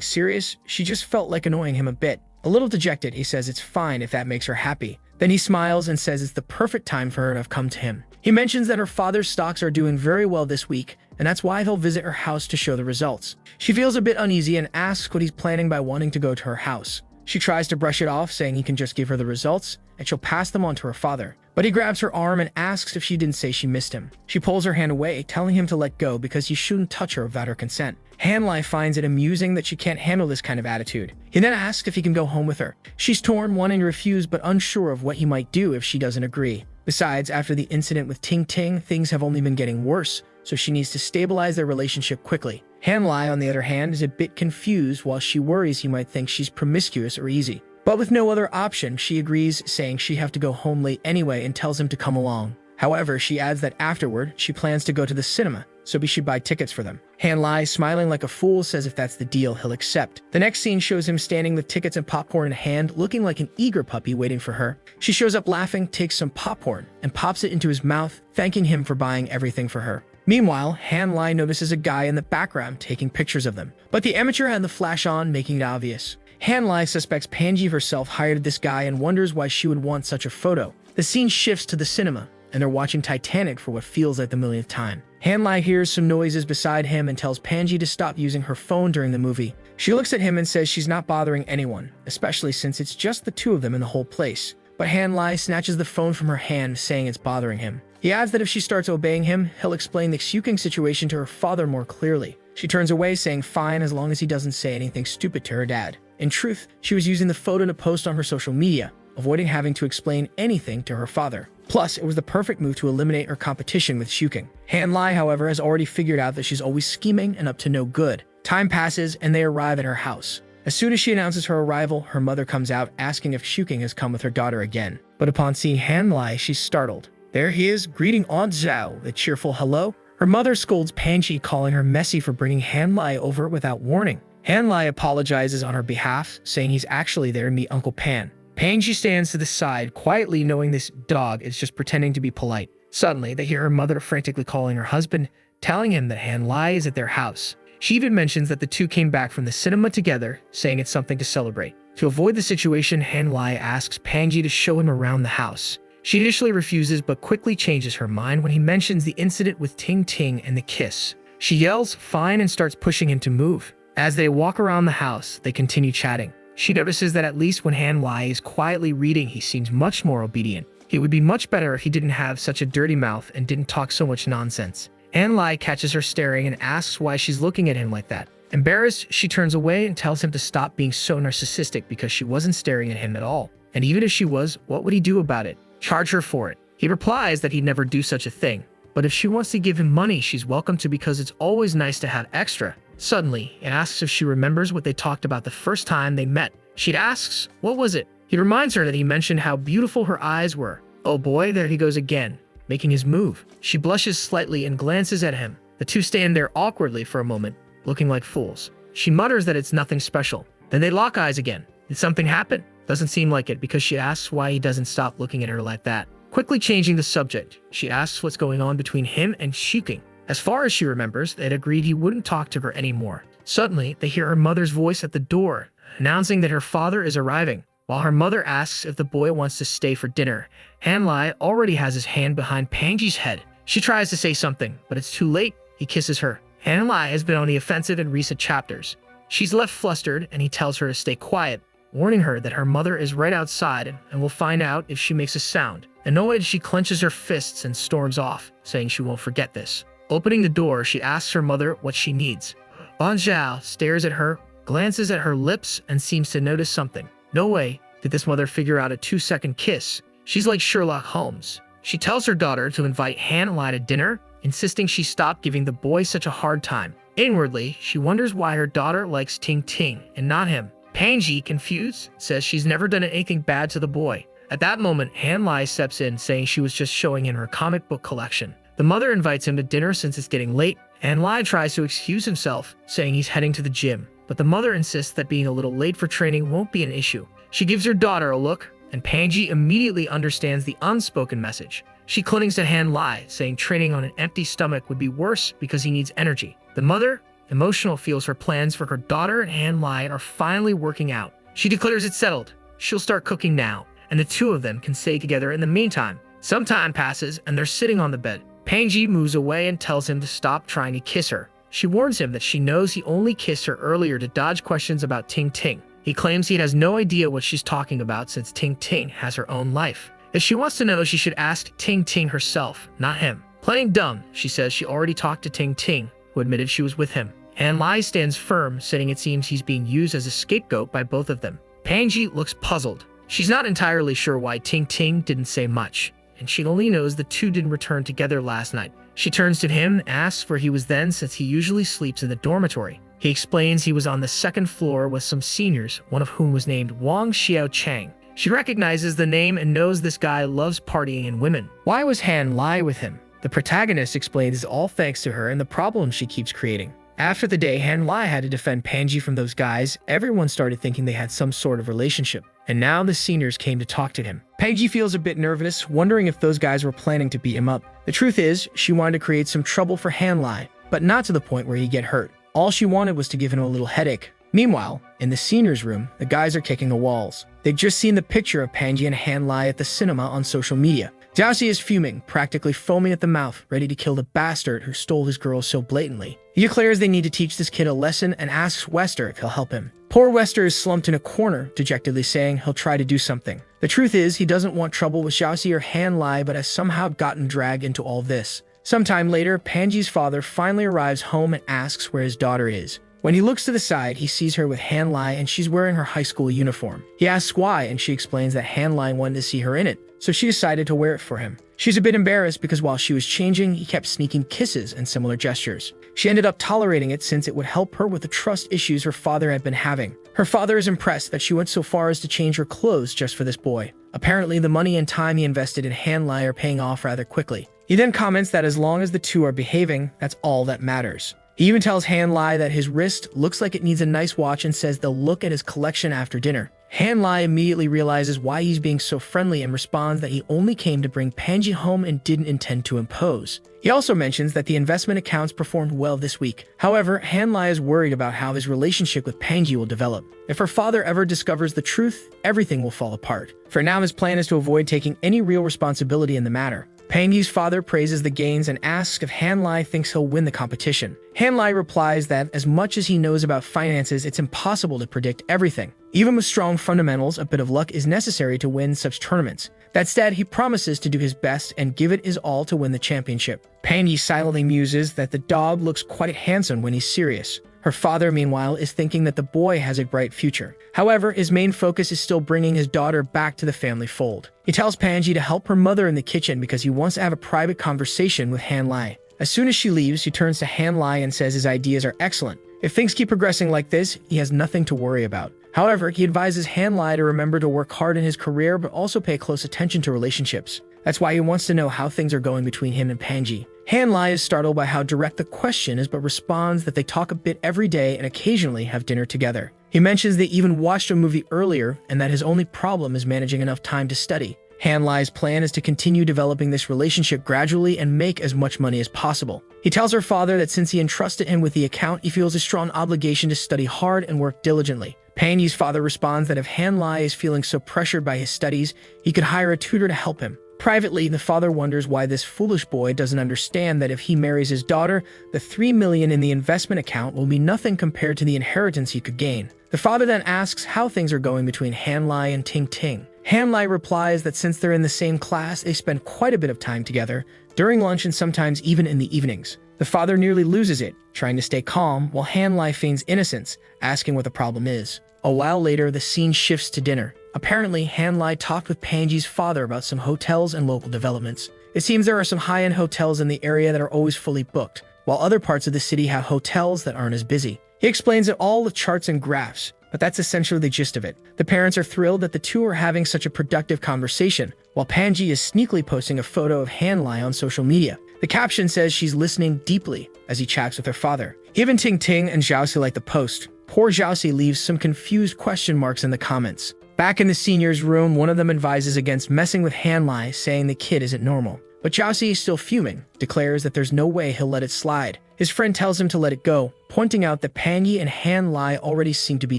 serious, she just felt like annoying him a bit. A little dejected, he says it's fine if that makes her happy. Then he smiles and says it's the perfect time for her to have come to him. He mentions that her father's stocks are doing very well this week, and that's why he'll visit her house to show the results. She feels a bit uneasy and asks what he's planning by wanting to go to her house. She tries to brush it off, saying he can just give her the results, and she'll pass them on to her father. But he grabs her arm and asks if she didn't say she missed him. She pulls her hand away, telling him to let go because he shouldn't touch her without her consent. Han Lai finds it amusing that she can't handle this kind of attitude. He then asks if he can go home with her. She's torn, wanting to refuse but unsure of what he might do if she doesn't agree. Besides, after the incident with Ting Ting, things have only been getting worse, so she needs to stabilize their relationship quickly. Han Lai, on the other hand, is a bit confused while she worries he might think she's promiscuous or easy. But with no other option, she agrees, saying she'd have to go home late anyway and tells him to come along. However, she adds that afterward, she plans to go to the cinema, so he should buy tickets for them. Han Lai, smiling like a fool, says if that's the deal, he'll accept. The next scene shows him standing with tickets and popcorn in hand, looking like an eager puppy waiting for her. She shows up laughing, takes some popcorn, and pops it into his mouth, thanking him for buying everything for her. Meanwhile, Han Lai notices a guy in the background taking pictures of them, but the amateur had the flash on, making it obvious. Han Lai suspects Panji herself hired this guy and wonders why she would want such a photo. The scene shifts to the cinema, and they're watching Titanic for what feels like the millionth time. Han Lai hears some noises beside him and tells Panji to stop using her phone during the movie. She looks at him and says she's not bothering anyone, especially since it's just the two of them in the whole place. But Han Lai snatches the phone from her hand, saying it's bothering him. He adds that if she starts obeying him, he'll explain the Xuking situation to her father more clearly. She turns away, saying fine as long as he doesn't say anything stupid to her dad. In truth, she was using the photo to post on her social media, avoiding having to explain anything to her father. Plus, it was the perfect move to eliminate her competition with Xuking. Han Lai, however, has already figured out that she's always scheming and up to no good. Time passes, and they arrive at her house. As soon as she announces her arrival, her mother comes out, asking if Xuking has come with her daughter again. But upon seeing Han Lai, she's startled. There he is, greeting Aunt Zhao, the cheerful hello. Her mother scolds Panji, calling her messy for bringing Han Lai over without warning. Han Lai apologizes on her behalf, saying he's actually there to meet Uncle Pan. Panji stands to the side, quietly knowing this dog is just pretending to be polite. Suddenly, they hear her mother frantically calling her husband, telling him that Han Lai is at their house. She even mentions that the two came back from the cinema together, saying it's something to celebrate. To avoid the situation, Han Lai asks Panji to show him around the house. She initially refuses, but quickly changes her mind when he mentions the incident with Ting Ting and the kiss. She yells, fine, and starts pushing him to move. As they walk around the house, they continue chatting. She notices that at least when Han Lai is quietly reading, he seems much more obedient. It would be much better if he didn't have such a dirty mouth and didn't talk so much nonsense. Han Lai catches her staring and asks why she's looking at him like that. Embarrassed, she turns away and tells him to stop being so narcissistic because she wasn't staring at him at all. And even if she was, what would he do about it? Charge her for it. He replies that he'd never do such a thing, but if she wants to give him money, she's welcome to because it's always nice to have extra. Suddenly, he asks if she remembers what they talked about the first time they met. She asks, what was it? He reminds her that he mentioned how beautiful her eyes were. Oh boy, there he goes again, making his move. She blushes slightly and glances at him. The two stand there awkwardly for a moment, looking like fools. She mutters that it's nothing special. Then they lock eyes again. Did something happen? Doesn't seem like it because she asks why he doesn't stop looking at her like that. Quickly changing the subject, she asks what's going on between him and Xuking. As far as she remembers, they'd agreed he wouldn't talk to her anymore. Suddenly, they hear her mother's voice at the door, announcing that her father is arriving. While her mother asks if the boy wants to stay for dinner, Han Lai already has his hand behind Panji's head. She tries to say something, but it's too late. He kisses her. Han Lai has been on the offensive in recent chapters. She's left flustered, and he tells her to stay quiet, warning her that her mother is right outside and will find out if she makes a sound. Annoyed, she clenches her fists and storms off, saying she won't forget this. Opening the door, she asks her mother what she needs. Ban Zhao stares at her, glances at her lips, and seems to notice something. No way did this mother figure out a 2-second kiss. She's like Sherlock Holmes. She tells her daughter to invite Han Lai to dinner, insisting she stop giving the boy such a hard time. Inwardly, she wonders why her daughter likes Ting Ting and not him. Panji, confused, says she's never done anything bad to the boy. At that moment, Han Lai steps in, saying she was just showing him her comic book collection. The mother invites him to dinner since it's getting late, Han Lai tries to excuse himself, saying he's heading to the gym, but the mother insists that being a little late for training won't be an issue. She gives her daughter a look, and Panji immediately understands the unspoken message. She clings to Han Lai, saying training on an empty stomach would be worse because he needs energy. The mother, emotional, feels her plans for her daughter and Han Lai are finally working out. She declares it's settled. She'll start cooking now, and the two of them can stay together in the meantime. Some time passes, and they're sitting on the bed. Panji moves away and tells him to stop trying to kiss her. She warns him that she knows he only kissed her earlier to dodge questions about Ting Ting. He claims he has no idea what she's talking about since Ting Ting has her own life. If she wants to know, she should ask Ting Ting herself, not him. Playing dumb, she says she already talked to Ting Ting, who admitted she was with him. Han Lai stands firm, saying it seems he's being used as a scapegoat by both of them. Panji looks puzzled. She's not entirely sure why Ting Ting didn't say much, and she only knows the two didn't return together last night. She turns to him and asks where he was then, since he usually sleeps in the dormitory. He explains he was on the second floor with some seniors, one of whom was named Wang Xiao Chang. She recognizes the name and knows this guy loves partying and women. Why was Han Lai with him? The protagonist explains it's all thanks to her and the problems she keeps creating. After the day Han Lai had to defend Panji from those guys, everyone started thinking they had some sort of relationship. And now the seniors came to talk to him. Panji feels a bit nervous, wondering if those guys were planning to beat him up. The truth is, she wanted to create some trouble for Han Lai, but not to the point where he'd get hurt. All she wanted was to give him a little headache. Meanwhile, in the seniors' room, the guys are kicking the walls. They've just seen the picture of Panji and Han Lai at the cinema on social media. Jiaxi is fuming, practically foaming at the mouth, ready to kill the bastard who stole his girl so blatantly. He declares they need to teach this kid a lesson and asks Wester if he'll help him. Poor Wester is slumped in a corner, dejectedly saying he'll try to do something. The truth is, he doesn't want trouble with Jiaxi or Han Lai, but has somehow gotten dragged into all this. Sometime later, Panji's father finally arrives home and asks where his daughter is. When he looks to the side, he sees her with Han Lai and she's wearing her high school uniform. He asks why, and she explains that Han Lai wanted to see her in it, so she decided to wear it for him. She's a bit embarrassed because while she was changing, he kept sneaking kisses and similar gestures. She ended up tolerating it since it would help her with the trust issues her father had been having. Her father is impressed that she went so far as to change her clothes just for this boy. Apparently, the money and time he invested in Han Lai are paying off rather quickly. He then comments that as long as the two are behaving, that's all that matters. He even tells Han Lai that his wrist looks like it needs a nice watch and says they'll look at his collection after dinner. Han Lai immediately realizes why he's being so friendly and responds that he only came to bring Panji home and didn't intend to impose. He also mentions that the investment accounts performed well this week. However, Han Lai is worried about how his relationship with Panji will develop. If her father ever discovers the truth, everything will fall apart. For now, his plan is to avoid taking any real responsibility in the matter. Panji's father praises the gains and asks if Han Lai thinks he'll win the competition. Han Lai replies that as much as he knows about finances, it's impossible to predict everything. Even with strong fundamentals, a bit of luck is necessary to win such tournaments. That said, he promises to do his best and give it his all to win the championship. Panji silently muses that the dog looks quite handsome when he's serious. Her father, meanwhile, is thinking that the boy has a bright future. However, his main focus is still bringing his daughter back to the family fold. He tells Panji to help her mother in the kitchen because he wants to have a private conversation with Han Lai. As soon as she leaves, he turns to Han Lai and says his ideas are excellent. If things keep progressing like this, he has nothing to worry about. However, he advises Han Lai to remember to work hard in his career but also pay close attention to relationships. That's why he wants to know how things are going between him and Panji. Han Lai is startled by how direct the question is but responds that they talk a bit every day and occasionally have dinner together. He mentions they even watched a movie earlier and that his only problem is managing enough time to study. Han Lai's plan is to continue developing this relationship gradually and make as much money as possible. He tells her father that since he entrusted him with the account, he feels a strong obligation to study hard and work diligently. Panji's father responds that if Han Lai is feeling so pressured by his studies, he could hire a tutor to help him. Privately, the father wonders why this foolish boy doesn't understand that if he marries his daughter, the $3 million in the investment account will be nothing compared to the inheritance he could gain. The father then asks how things are going between Han Lai and Ting Ting. Han Lai replies that since they're in the same class, they spend quite a bit of time together, during lunch and sometimes even in the evenings. The father nearly loses it, trying to stay calm, while Han Lai feigns innocence, asking what the problem is. A while later, the scene shifts to dinner. Apparently, Han Lai talked with Panji's father about some hotels and local developments. It seems there are some high-end hotels in the area that are always fully booked, while other parts of the city have hotels that aren't as busy. He explains it all with charts and graphs, but that's essentially the gist of it. The parents are thrilled that the two are having such a productive conversation, while Panji is sneakily posting a photo of Han Lai on social media. The caption says she's listening deeply as he chats with her father. Even Ting Ting and Xiaoxi like the post. Poor Xiaoxi leaves some confused question marks in the comments. Back in the seniors' room, one of them advises against messing with Hanlai, saying the kid isn't normal. But Xiaoxi is still fuming, declares that there's no way he'll let it slide. His friend tells him to let it go, pointing out that Pangi and Hanlai already seem to be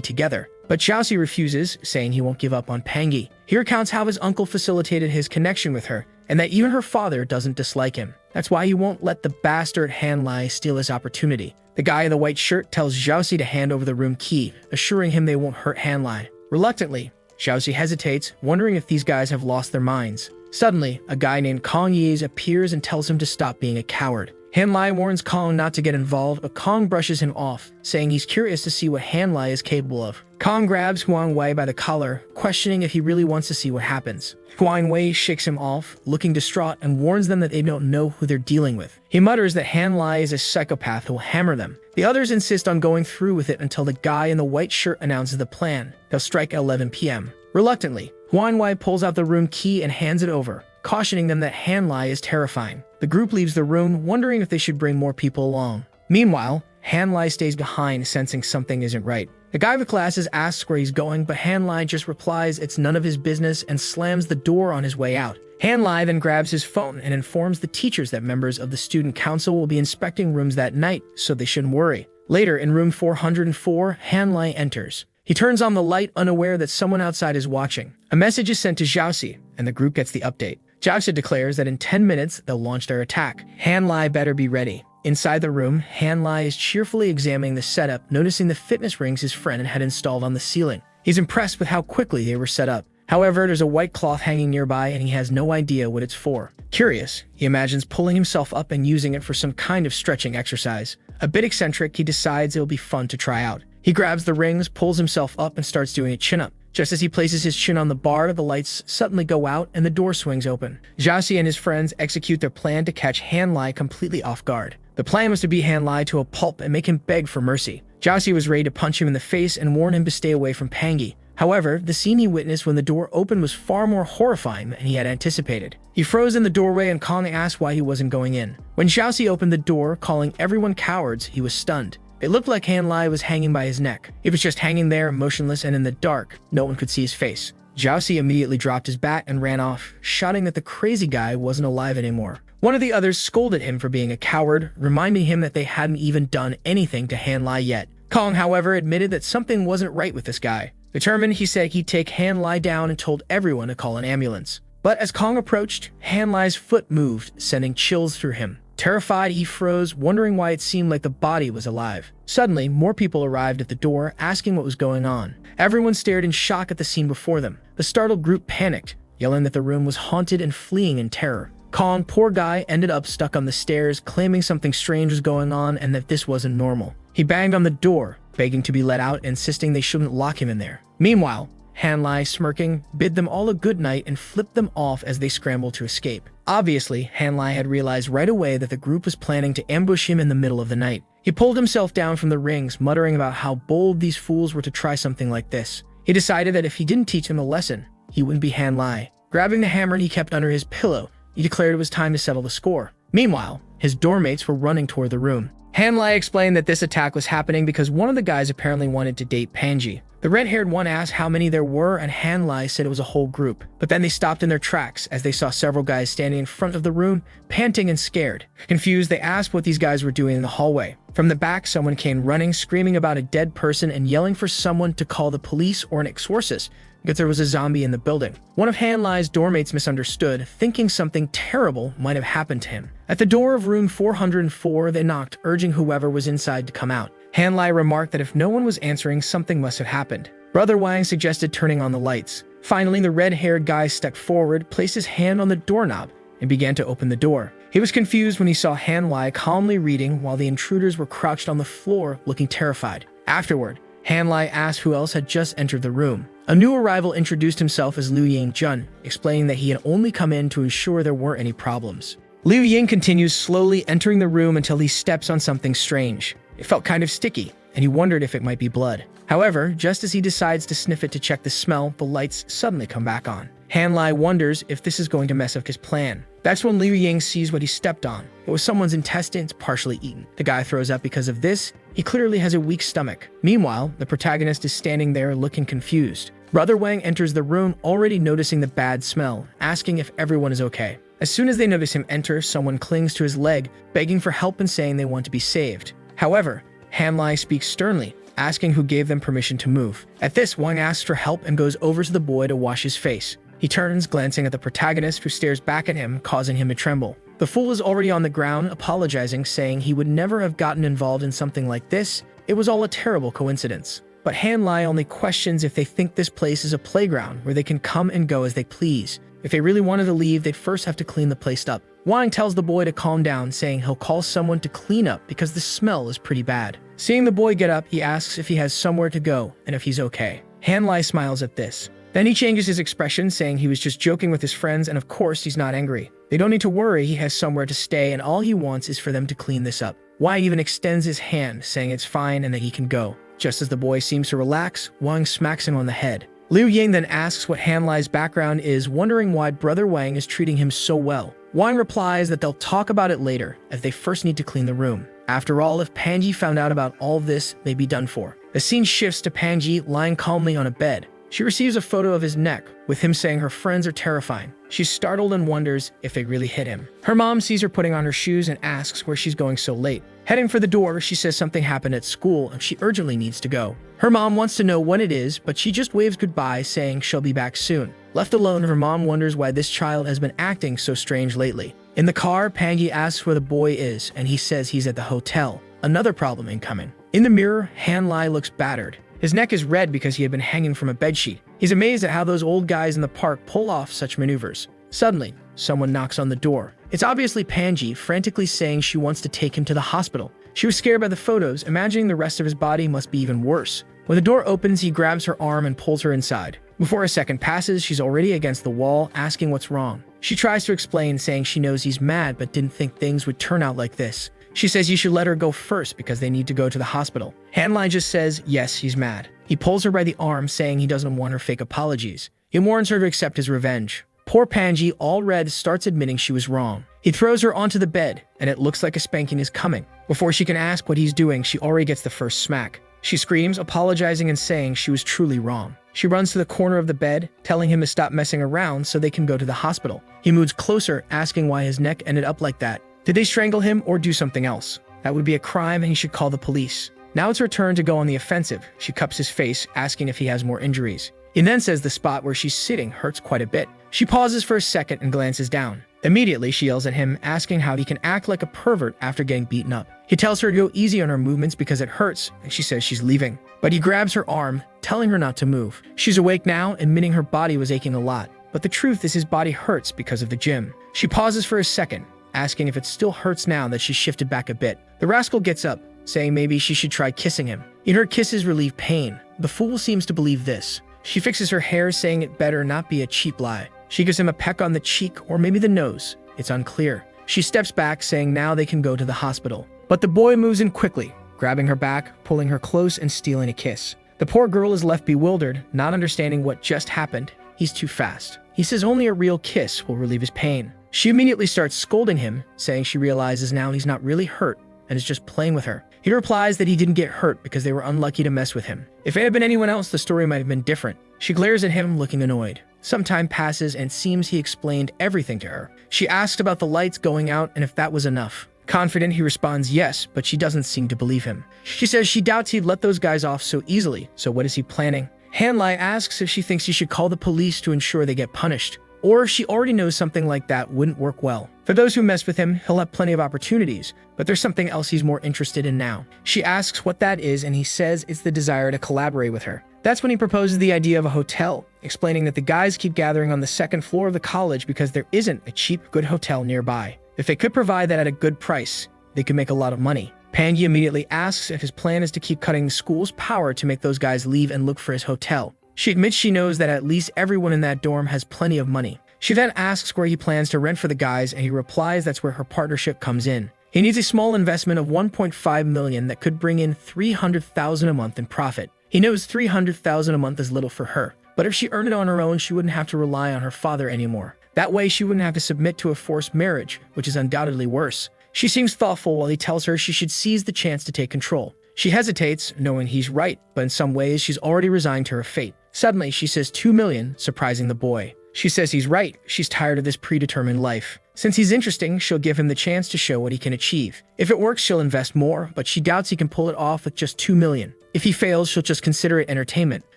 together. But Xiaoxi refuses, saying he won't give up on Pangi. He recounts how his uncle facilitated his connection with her, and that even her father doesn't dislike him. That's why he won't let the bastard Hanlai steal his opportunity. The guy in the white shirt tells Xiaoxi to hand over the room key, assuring him they won't hurt Hanlai. Reluctantly, Xiaoxi hesitates, wondering if these guys have lost their minds. Suddenly, a guy named Kong Yis appears and tells him to stop being a coward. Hanlai warns Kong not to get involved, but Kong brushes him off, saying he's curious to see what Hanlai is capable of. Kong grabs Huang Wei by the collar, questioning if he really wants to see what happens. Huang Wei shakes him off, looking distraught, and warns them that they don't know who they're dealing with. He mutters that Hanlai is a psychopath who will hammer them. The others insist on going through with it until the guy in the white shirt announces the plan. They'll strike at 11 p.m. Reluctantly, Huang Wei pulls out the room key and hands it over, cautioning them that Hanlai is terrifying. The group leaves the room, wondering if they should bring more people along. Meanwhile, Hanlai stays behind, sensing something isn't right. The guy with glasses asks where he's going, but Hanlai just replies it's none of his business and slams the door on his way out. Hanlai then grabs his phone and informs the teachers that members of the student council will be inspecting rooms that night, so they shouldn't worry. Later, in room 404, Hanlai enters. He turns on the light, unaware that someone outside is watching. A message is sent to Xiaoxi, and the group gets the update. Xiaoxi declares that in 10 minutes, they'll launch their attack. Hanlai better be ready. Inside the room, Hanlai is cheerfully examining the setup, noticing the fitness rings his friend had installed on the ceiling. He's impressed with how quickly they were set up. However, there's a white cloth hanging nearby, and he has no idea what it's for. Curious, he imagines pulling himself up and using it for some kind of stretching exercise. A bit eccentric, he decides it'll be fun to try out. He grabs the rings, pulls himself up, and starts doing a chin-up. Just as he places his chin on the bar, the lights suddenly go out and the door swings open. Xiaoxi and his friends execute their plan to catch Hanlai completely off guard. The plan was to beat Hanlai to a pulp and make him beg for mercy. Xiaoxi was ready to punch him in the face and warn him to stay away from Pangi. However, the scene he witnessed when the door opened was far more horrifying than he had anticipated. He froze in the doorway and calmly asked why he wasn't going in. When Xiaoxi opened the door, calling everyone cowards, he was stunned. It looked like Hanlai was hanging by his neck. He was just hanging there, motionless and in the dark. No one could see his face. Xiaoxi immediately dropped his bat and ran off, shouting that the crazy guy wasn't alive anymore. One of the others scolded him for being a coward, reminding him that they hadn't even done anything to Hanlai yet. Kong, however, admitted that something wasn't right with this guy. Determined, he said he'd take Hanlai down and told everyone to call an ambulance. But as Kong approached, Hanlai's foot moved, sending chills through him. Terrified, he froze, wondering why it seemed like the body was alive. Suddenly, more people arrived at the door, asking what was going on. Everyone stared in shock at the scene before them. The startled group panicked, yelling that the room was haunted and fleeing in terror. Kong, poor guy, ended up stuck on the stairs, claiming something strange was going on and that this wasn't normal. He banged on the door, begging to be let out, insisting they shouldn't lock him in there. Meanwhile, Hanlai, smirking, bid them all a good night and flipped them off as they scrambled to escape. Obviously, Hanlai had realized right away that the group was planning to ambush him in the middle of the night. He pulled himself down from the rings, muttering about how bold these fools were to try something like this. He decided that if he didn't teach them a lesson, he wouldn't be Hanlai. Grabbing the hammer he kept under his pillow, he declared it was time to settle the score. Meanwhile, his doormates were running toward the room. Hanlai explained that this attack was happening because one of the guys apparently wanted to date Pangi. The red-haired one asked how many there were, and Hanlai said it was a whole group. But then they stopped in their tracks as they saw several guys standing in front of the room, panting and scared. Confused, they asked what these guys were doing in the hallway. From the back, someone came running, screaming about a dead person and yelling for someone to call the police or an exorcist, because there was a zombie in the building. One of Hanlai's doormates misunderstood, thinking something terrible might have happened to him. At the door of room 404, they knocked, urging whoever was inside to come out. Hanlai remarked that if no one was answering, something must have happened. Brother Wang suggested turning on the lights. Finally, the red-haired guy stepped forward, placed his hand on the doorknob, and began to open the door. He was confused when he saw Hanlai calmly reading while the intruders were crouched on the floor, looking terrified. Afterward, Hanlai asked who else had just entered the room. A new arrival introduced himself as Liu Ying-jun, explaining that he had only come in to ensure there weren't any problems. Liu Ying continues slowly entering the room until he steps on something strange. It felt kind of sticky, and he wondered if it might be blood. However, just as he decides to sniff it to check the smell, the lights suddenly come back on. Hanlai wonders if this is going to mess up his plan. That's when Liu Ying sees what he stepped on. It was someone's intestines partially eaten. The guy throws up because of this. He clearly has a weak stomach. Meanwhile, the protagonist is standing there looking confused. Brother Wang enters the room already noticing the bad smell, asking if everyone is okay. As soon as they notice him enter, someone clings to his leg, begging for help and saying they want to be saved. However, Hanlai speaks sternly, asking who gave them permission to move. At this, Wang asks for help and goes over to the boy to wash his face. He turns, glancing at the protagonist, who stares back at him, causing him to tremble. The fool is already on the ground, apologizing, saying he would never have gotten involved in something like this. It was all a terrible coincidence. But Hanlai only questions if they think this place is a playground where they can come and go as they please. If they really wanted to leave, they'd first have to clean the place up. Wang tells the boy to calm down, saying he'll call someone to clean up because the smell is pretty bad. Seeing the boy get up, he asks if he has somewhere to go and if he's okay. Hanlai smiles at this. Then he changes his expression, saying he was just joking with his friends and of course he's not angry. They don't need to worry, he has somewhere to stay and all he wants is for them to clean this up. Wang even extends his hand, saying it's fine and that he can go. Just as the boy seems to relax, Wang smacks him on the head. Liu Ying then asks what Hanlai's background is, wondering why Brother Wang is treating him so well. Wang replies that they'll talk about it later, as they first need to clean the room. After all, if Panji found out about all this, they'd be done for. The scene shifts to Panji lying calmly on a bed. She receives a photo of his neck, with him saying her friends are terrifying. She's startled and wonders if they really hit him. Her mom sees her putting on her shoes and asks where she's going so late. Heading for the door, she says something happened at school and she urgently needs to go. Her mom wants to know what it is, but she just waves goodbye, saying she'll be back soon. Left alone, her mom wonders why this child has been acting so strange lately. In the car, Panji asks where the boy is, and he says he's at the hotel. Another problem incoming. In the mirror, Hanlai looks battered. His neck is red because he had been hanging from a bedsheet. He's amazed at how those old guys in the park pull off such maneuvers. Suddenly, someone knocks on the door. It's obviously Panji, frantically saying she wants to take him to the hospital. She was scared by the photos, imagining the rest of his body must be even worse. When the door opens, he grabs her arm and pulls her inside. Before a second passes, she's already against the wall, asking what's wrong. She tries to explain, saying she knows he's mad but didn't think things would turn out like this. She says he should let her go first because they need to go to the hospital. Hanlai just says, yes, he's mad. He pulls her by the arm, saying he doesn't want her fake apologies. He warns her to accept his revenge. Poor Panji, all red, starts admitting she was wrong. He throws her onto the bed, and it looks like a spanking is coming. Before she can ask what he's doing, she already gets the first smack. She screams, apologizing and saying she was truly wrong. She runs to the corner of the bed, telling him to stop messing around so they can go to the hospital. He moves closer, asking why his neck ended up like that. Did they strangle him or do something else? That would be a crime and he should call the police. Now it's her turn to go on the offensive. She cups his face, asking if he has more injuries. He then says the spot where she's sitting hurts quite a bit. She pauses for a second and glances down. Immediately, she yells at him, asking how he can act like a pervert after getting beaten up. He tells her to go easy on her movements because it hurts, and she says she's leaving. But he grabs her arm, telling her not to move. She's awake now, admitting her body was aching a lot. But the truth is his body hurts because of the gym. She pauses for a second, asking if it still hurts now that she's shifted back a bit. The rascal gets up, saying maybe she should try kissing him. In her kisses relieve pain. The fool seems to believe this. She fixes her hair, saying it better not be a cheap lie. She gives him a peck on the cheek or maybe the nose. It's unclear. She steps back, saying now they can go to the hospital. But the boy moves in quickly, grabbing her back, pulling her close and stealing a kiss. The poor girl is left bewildered, not understanding what just happened. He's too fast. He says only a real kiss will relieve his pain. She immediately starts scolding him, saying she realizes now he's not really hurt and is just playing with her. He replies that he didn't get hurt because they were unlucky to mess with him. If it had been anyone else, the story might have been different. She glares at him, looking annoyed. Some time passes and seems he explained everything to her. She asks about the lights going out and if that was enough. Confident, he responds yes, but she doesn't seem to believe him. She says she doubts he'd let those guys off so easily, so what is he planning? Hanlai asks if she thinks he should call the police to ensure they get punished, or if she already knows something like that wouldn't work well. For those who mess with him, he'll have plenty of opportunities, but there's something else he's more interested in now. She asks what that is, and he says it's the desire to collaborate with her. That's when he proposes the idea of a hotel, explaining that the guys keep gathering on the second floor of the college because there isn't a cheap, good hotel nearby. If they could provide that at a good price, they could make a lot of money. Panji immediately asks if his plan is to keep cutting the school's power to make those guys leave and look for his hotel. She admits she knows that at least everyone in that dorm has plenty of money. She then asks where he plans to rent for the guys, and he replies that's where her partnership comes in. He needs a small investment of 1.5 million that could bring in 300,000 a month in profit. He knows 300,000 a month is little for her, But if she earned it on her own, she wouldn't have to rely on her father anymore. That way, she wouldn't have to submit to a forced marriage, which is undoubtedly worse. She seems thoughtful while he tells her she should seize the chance to take control. She hesitates, knowing he's right, but in some ways, she's already resigned to her fate. Suddenly, she says 2 million, surprising the boy. She says he's right. She's tired of this predetermined life. Since he's interesting, she'll give him the chance to show what he can achieve. If it works, she'll invest more, but she doubts he can pull it off with just 2 million. If he fails, she'll just consider it entertainment.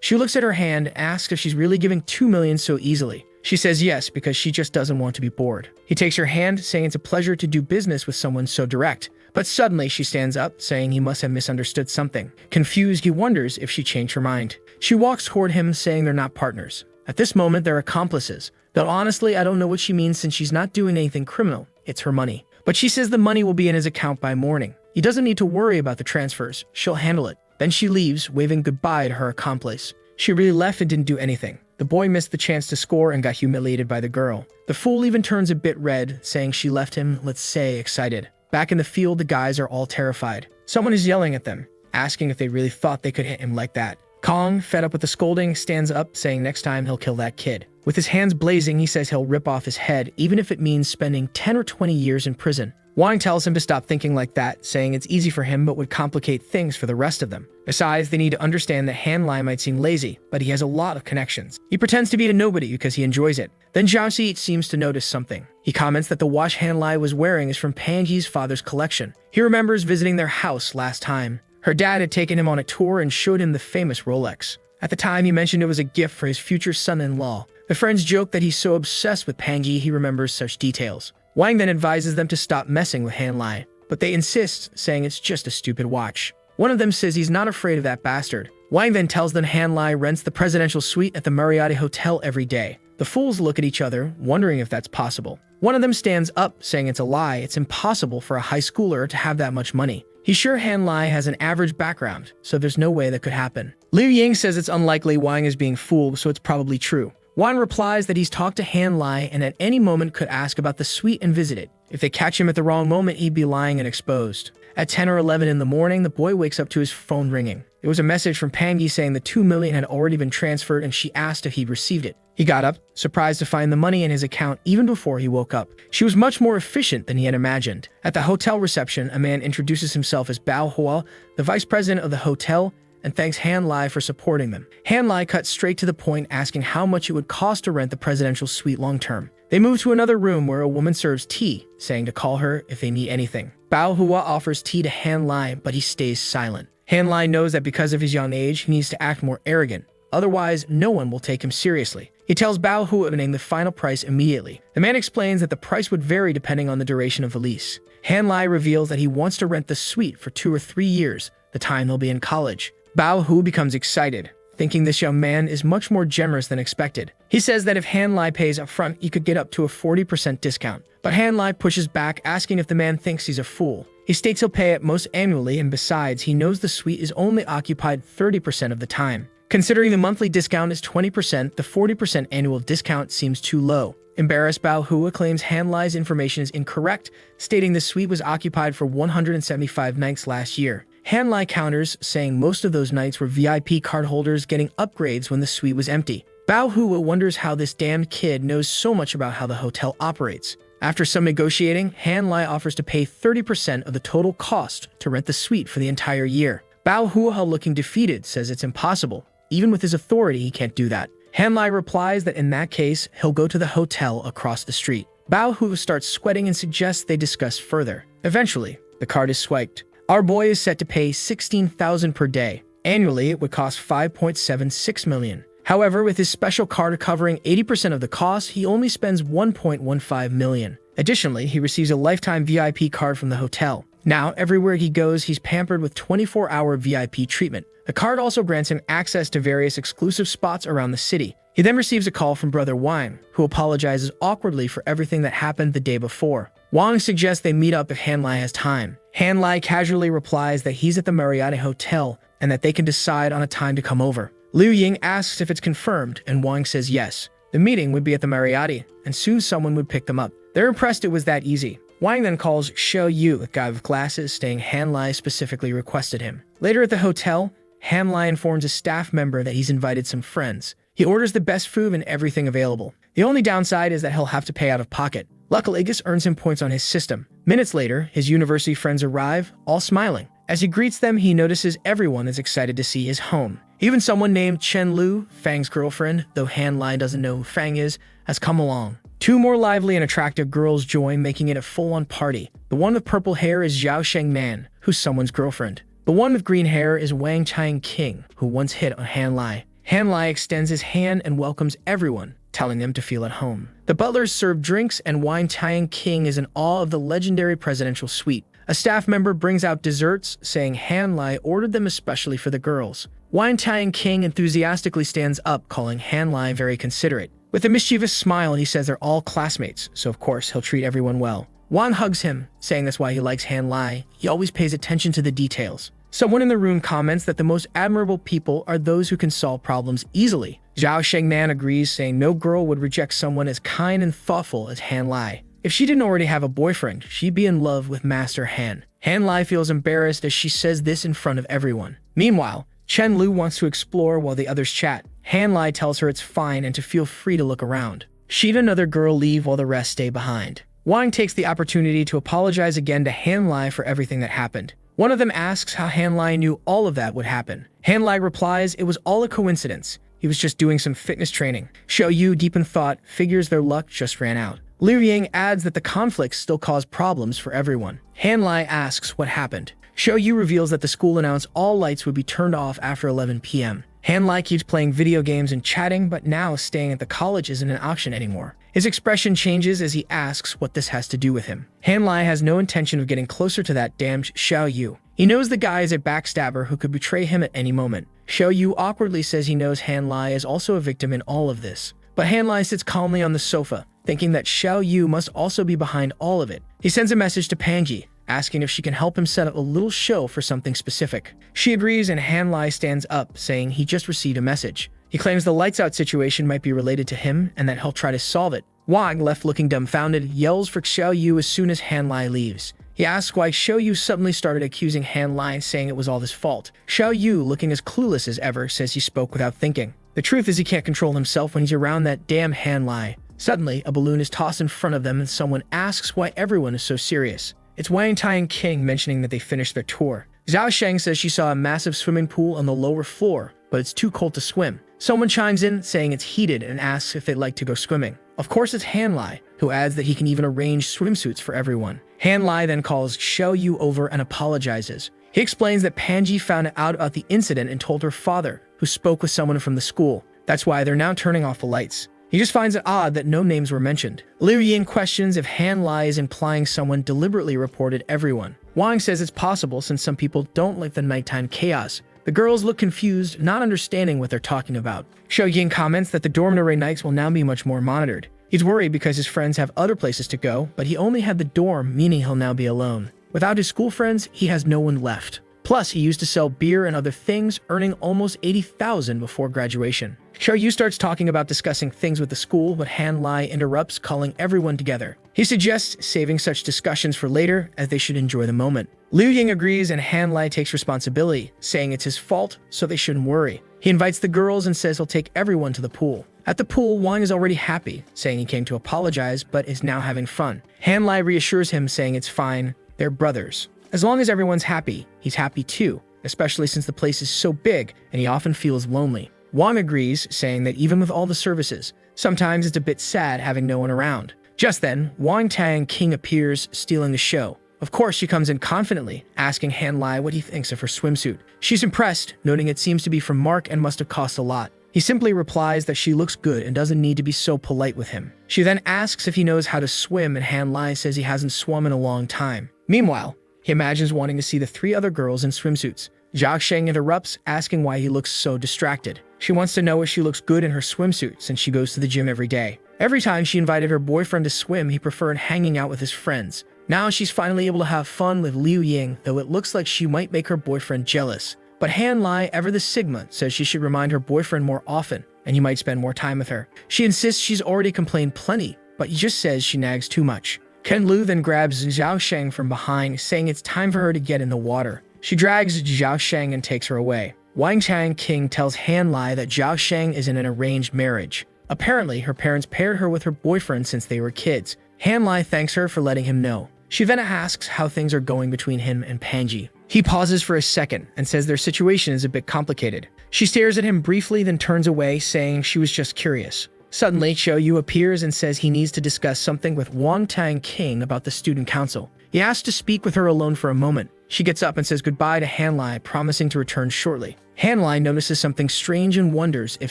She looks at her hand, asks if she's really giving 2 million so easily. She says yes, because she just doesn't want to be bored. He takes her hand, saying it's a pleasure to do business with someone so direct. But suddenly, she stands up, saying he must have misunderstood something. Confused, he wonders if she changed her mind. She walks toward him, saying they're not partners. At this moment, they're accomplices. Though honestly, I don't know what she means since she's not doing anything criminal. It's her money. But she says the money will be in his account by morning. He doesn't need to worry about the transfers. She'll handle it. Then she leaves, waving goodbye to her accomplice. She really left and didn't do anything. The boy missed the chance to score and got humiliated by the girl. The fool even turns a bit red, saying she left him, let's say, excited. Back in the field, the guys are all terrified. Someone is yelling at them, asking if they really thought they could hit him like that. Kong, fed up with the scolding, stands up, saying next time he'll kill that kid. With his hands blazing, he says he'll rip off his head, even if it means spending 10 or 20 years in prison. Wang tells him to stop thinking like that, saying it's easy for him but would complicate things for the rest of them. Besides, they need to understand that Han Lai might seem lazy, but he has a lot of connections. He pretends to be a nobody because he enjoys it. Then Zhao Si seems to notice something. He comments that the watch Han Lai was wearing is from Panji's father's collection. He remembers visiting their house last time. Her dad had taken him on a tour and showed him the famous Rolex. At the time, he mentioned it was a gift for his future son-in-law. The friends joke that he's so obsessed with Panji he remembers such details. Wang then advises them to stop messing with Han Lai, but they insist, saying it's just a stupid watch. One of them says he's not afraid of that bastard. Wang then tells them Han Lai rents the presidential suite at the Marriott Hotel every day. The fools look at each other, wondering if that's possible. One of them stands up, saying it's a lie. It's impossible for a high schooler to have that much money. He's sure Han Lai has an average background, so there's no way that could happen. Liu Ying says it's unlikely Wang is being fooled, so it's probably true. Wang replies that he's talked to Han Lai and at any moment could ask about the suite and visit it. If they catch him at the wrong moment, he'd be lying and exposed. At 10 or 11 in the morning, the boy wakes up to his phone ringing. It was a message from Pangi saying the 2 million had already been transferred and she asked if he'd received it. He got up, surprised to find the money in his account even before he woke up. She was much more efficient than he had imagined. At the hotel reception, a man introduces himself as Bao Hua, the vice president of the hotel, and thanks Han Lai for supporting them. Han Lai cuts straight to the point, asking how much it would cost to rent the presidential suite long-term. They move to another room where a woman serves tea, saying to call her if they need anything. Bao Hua offers tea to Han Lai, but he stays silent. Han Lai knows that because of his young age, he needs to act more arrogant. Otherwise, no one will take him seriously. He tells Bao Hua to name the final price immediately. The man explains that the price would vary depending on the duration of the lease. Han Lai reveals that he wants to rent the suite for 2 or 3 years, the time they'll be in college. Bao Hu becomes excited, thinking this young man is much more generous than expected. He says that if Han Lai pays up front, he could get up to a 40% discount. But Han Lai pushes back, asking if the man thinks he's a fool. He states he'll pay it most annually, and besides, he knows the suite is only occupied 30% of the time. Considering the monthly discount is 20%, the 40% annual discount seems too low. Embarrassed, Bao Hua claims Han Lai's information is incorrect, stating the suite was occupied for 175 nights last year. Han Lai counters, saying most of those nights were VIP card holders getting upgrades when the suite was empty. Bao Hua wonders how this damned kid knows so much about how the hotel operates. After some negotiating, Han Lai offers to pay 30% of the total cost to rent the suite for the entire year. Bao Hua, looking defeated, says it's impossible. Even with his authority, he can't do that. Han Lai replies that in that case, he'll go to the hotel across the street. Bao Hua starts sweating and suggests they discuss further. Eventually, the card is swiped. Our boy is set to pay 16,000 per day. Annually, it would cost 5.76 million. However, with his special card covering 80% of the cost, he only spends 1.15 million. Additionally, he receives a lifetime VIP card from the hotel. Now, everywhere he goes, he's pampered with 24-hour VIP treatment. The card also grants him access to various exclusive spots around the city. He then receives a call from Brother Wang, who apologizes awkwardly for everything that happened the day before. Wang suggests they meet up if Han Lai has time. Han Lai casually replies that he's at the Marriott Hotel and that they can decide on a time to come over. Liu Ying asks if it's confirmed, and Wang says yes. The meeting would be at the Marriott, and soon someone would pick them up. They're impressed it was that easy. Wang then calls Xiao Yu, a guy with glasses, saying Han Lai specifically requested him. Later at the hotel, Han Lai informs a staff member that he's invited some friends. He orders the best food and everything available. The only downside is that he'll have to pay out of pocket. Luckily, this earns him points on his system. Minutes later, his university friends arrive, all smiling. As he greets them, he notices everyone is excited to see his home. Even someone named Chen Lu, Fang's girlfriend, though Han Lai doesn't know who Fang is, has come along. Two more lively and attractive girls join, making it a full-on party. The one with purple hair is Zhao Shengman, who's someone's girlfriend. The one with green hair is Wang Qiang, who once hit on Han Lai. Han Lai extends his hand and welcomes everyone, telling them to feel at home. The butlers serve drinks, and Wang Qiang is in awe of the legendary presidential suite. A staff member brings out desserts, saying Han Lai ordered them especially for the girls. Wang Qiang enthusiastically stands up, calling Han Lai very considerate. With a mischievous smile, he says they're all classmates, so of course he'll treat everyone well. Wang hugs him, saying that's why he likes Han Lai. He always pays attention to the details. Someone in the room comments that the most admirable people are those who can solve problems easily. Zhao Shengman agrees, saying no girl would reject someone as kind and thoughtful as Han Lai. If she didn't already have a boyfriend, she'd be in love with Master Han. Han Lai feels embarrassed as she says this in front of everyone. Meanwhile, Chen Lu wants to explore while the others chat. Han Lai tells her it's fine and to feel free to look around. She and another girl leave while the rest stay behind. Wang takes the opportunity to apologize again to Han Lai for everything that happened. One of them asks how Han Lai knew all of that would happen. Han Lai replies it was all a coincidence. He was just doing some fitness training. Xiao Yu, deep in thought, figures their luck just ran out. Liu Ying adds that the conflicts still cause problems for everyone. Han Lai asks what happened. Xiao Yu reveals that the school announced all lights would be turned off after 11 p.m. Han Lai keeps playing video games and chatting, but now staying at the college isn't an option anymore. His expression changes as he asks what this has to do with him. Han Lai has no intention of getting closer to that damned Xiao Yu. He knows the guy is a backstabber who could betray him at any moment. Xiao Yu awkwardly says he knows Han Lai is also a victim in all of this. But Han Lai sits calmly on the sofa, thinking that Xiao Yu must also be behind all of it. He sends a message to Panji, asking if she can help him set up a little show for something specific. She agrees, and Han Lai stands up, saying he just received a message. He claims the lights out situation might be related to him and that he'll try to solve it. Wang, left looking dumbfounded, yells for Xiao Yu as soon as Han Lai leaves. He asks why Xiao Yu suddenly started accusing Han Lai, saying it was all his fault. Xiao Yu, looking as clueless as ever, says he spoke without thinking. The truth is he can't control himself when he's around that damn Han Lai. Suddenly, a balloon is tossed in front of them and someone asks why everyone is so serious. It's Wang Qiang mentioning that they finished their tour. Zhao Sheng says she saw a massive swimming pool on the lower floor, but it's too cold to swim. Someone chimes in, saying it's heated, and asks if they'd like to go swimming. Of course it's Han Lai, who adds that he can even arrange swimsuits for everyone. Han Lai then calls Xiao Yu over and apologizes. He explains that Panji found out about the incident and told her father, who spoke with someone from the school. That's why they're now turning off the lights. He just finds it odd that no names were mentioned. Liu Ying questions if Han Lai is implying someone deliberately reported everyone. Wang says it's possible since some people don't like the nighttime chaos. The girls look confused, not understanding what they're talking about. Xiao Ying comments that the dormitory nights will now be much more monitored. He's worried because his friends have other places to go, but he only had the dorm, meaning he'll now be alone. Without his school friends, he has no one left. Plus, he used to sell beer and other things, earning almost 80,000 before graduation. Xiao Yu starts talking about discussing things with the school, but Han Lai interrupts, calling everyone together. He suggests saving such discussions for later, as they should enjoy the moment. Liu Ying agrees, and Han Lai takes responsibility, saying it's his fault, so they shouldn't worry. He invites the girls and says he'll take everyone to the pool. At the pool, Wang is already happy, saying he came to apologize, but is now having fun. Han Lai reassures him, saying it's fine, they're brothers. As long as everyone's happy, he's happy too, especially since the place is so big and he often feels lonely. Wang agrees, saying that even with all the services, sometimes it's a bit sad having no one around. Just then, Wang Qiang appears, stealing the show. Of course, she comes in confidently, asking Han Lai what he thinks of her swimsuit. She's impressed, noting it seems to be from Mark and must have cost a lot. He simply replies that she looks good and doesn't need to be so polite with him. She then asks if he knows how to swim, and Han Lai says he hasn't swum in a long time. Meanwhile, he imagines wanting to see the three other girls in swimsuits. Zhao Sheng interrupts, asking why he looks so distracted. She wants to know if she looks good in her swimsuit since she goes to the gym every day. Every time she invited her boyfriend to swim, he preferred hanging out with his friends. Now she's finally able to have fun with Liu Ying, though it looks like she might make her boyfriend jealous. But Han Lai, ever the Sigma, says she should remind her boyfriend more often, and he might spend more time with her. She insists she's already complained plenty, but he just says she nags too much. Ken Lu then grabs Zhao Sheng from behind, saying it's time for her to get in the water. She drags Zhao Sheng and takes her away. Wang Tang King tells Han Lai that Zhao Sheng is in an arranged marriage. Apparently, her parents paired her with her boyfriend since they were kids. Han Lai thanks her for letting him know. She then asks how things are going between him and Panji. He pauses for a second and says their situation is a bit complicated. She stares at him briefly, then turns away, saying she was just curious. Suddenly, Xiao Yu appears and says he needs to discuss something with Wang Tang King about the student council. He asks to speak with her alone for a moment. She gets up and says goodbye to Han Lai, promising to return shortly. Han Lai notices something strange and wonders if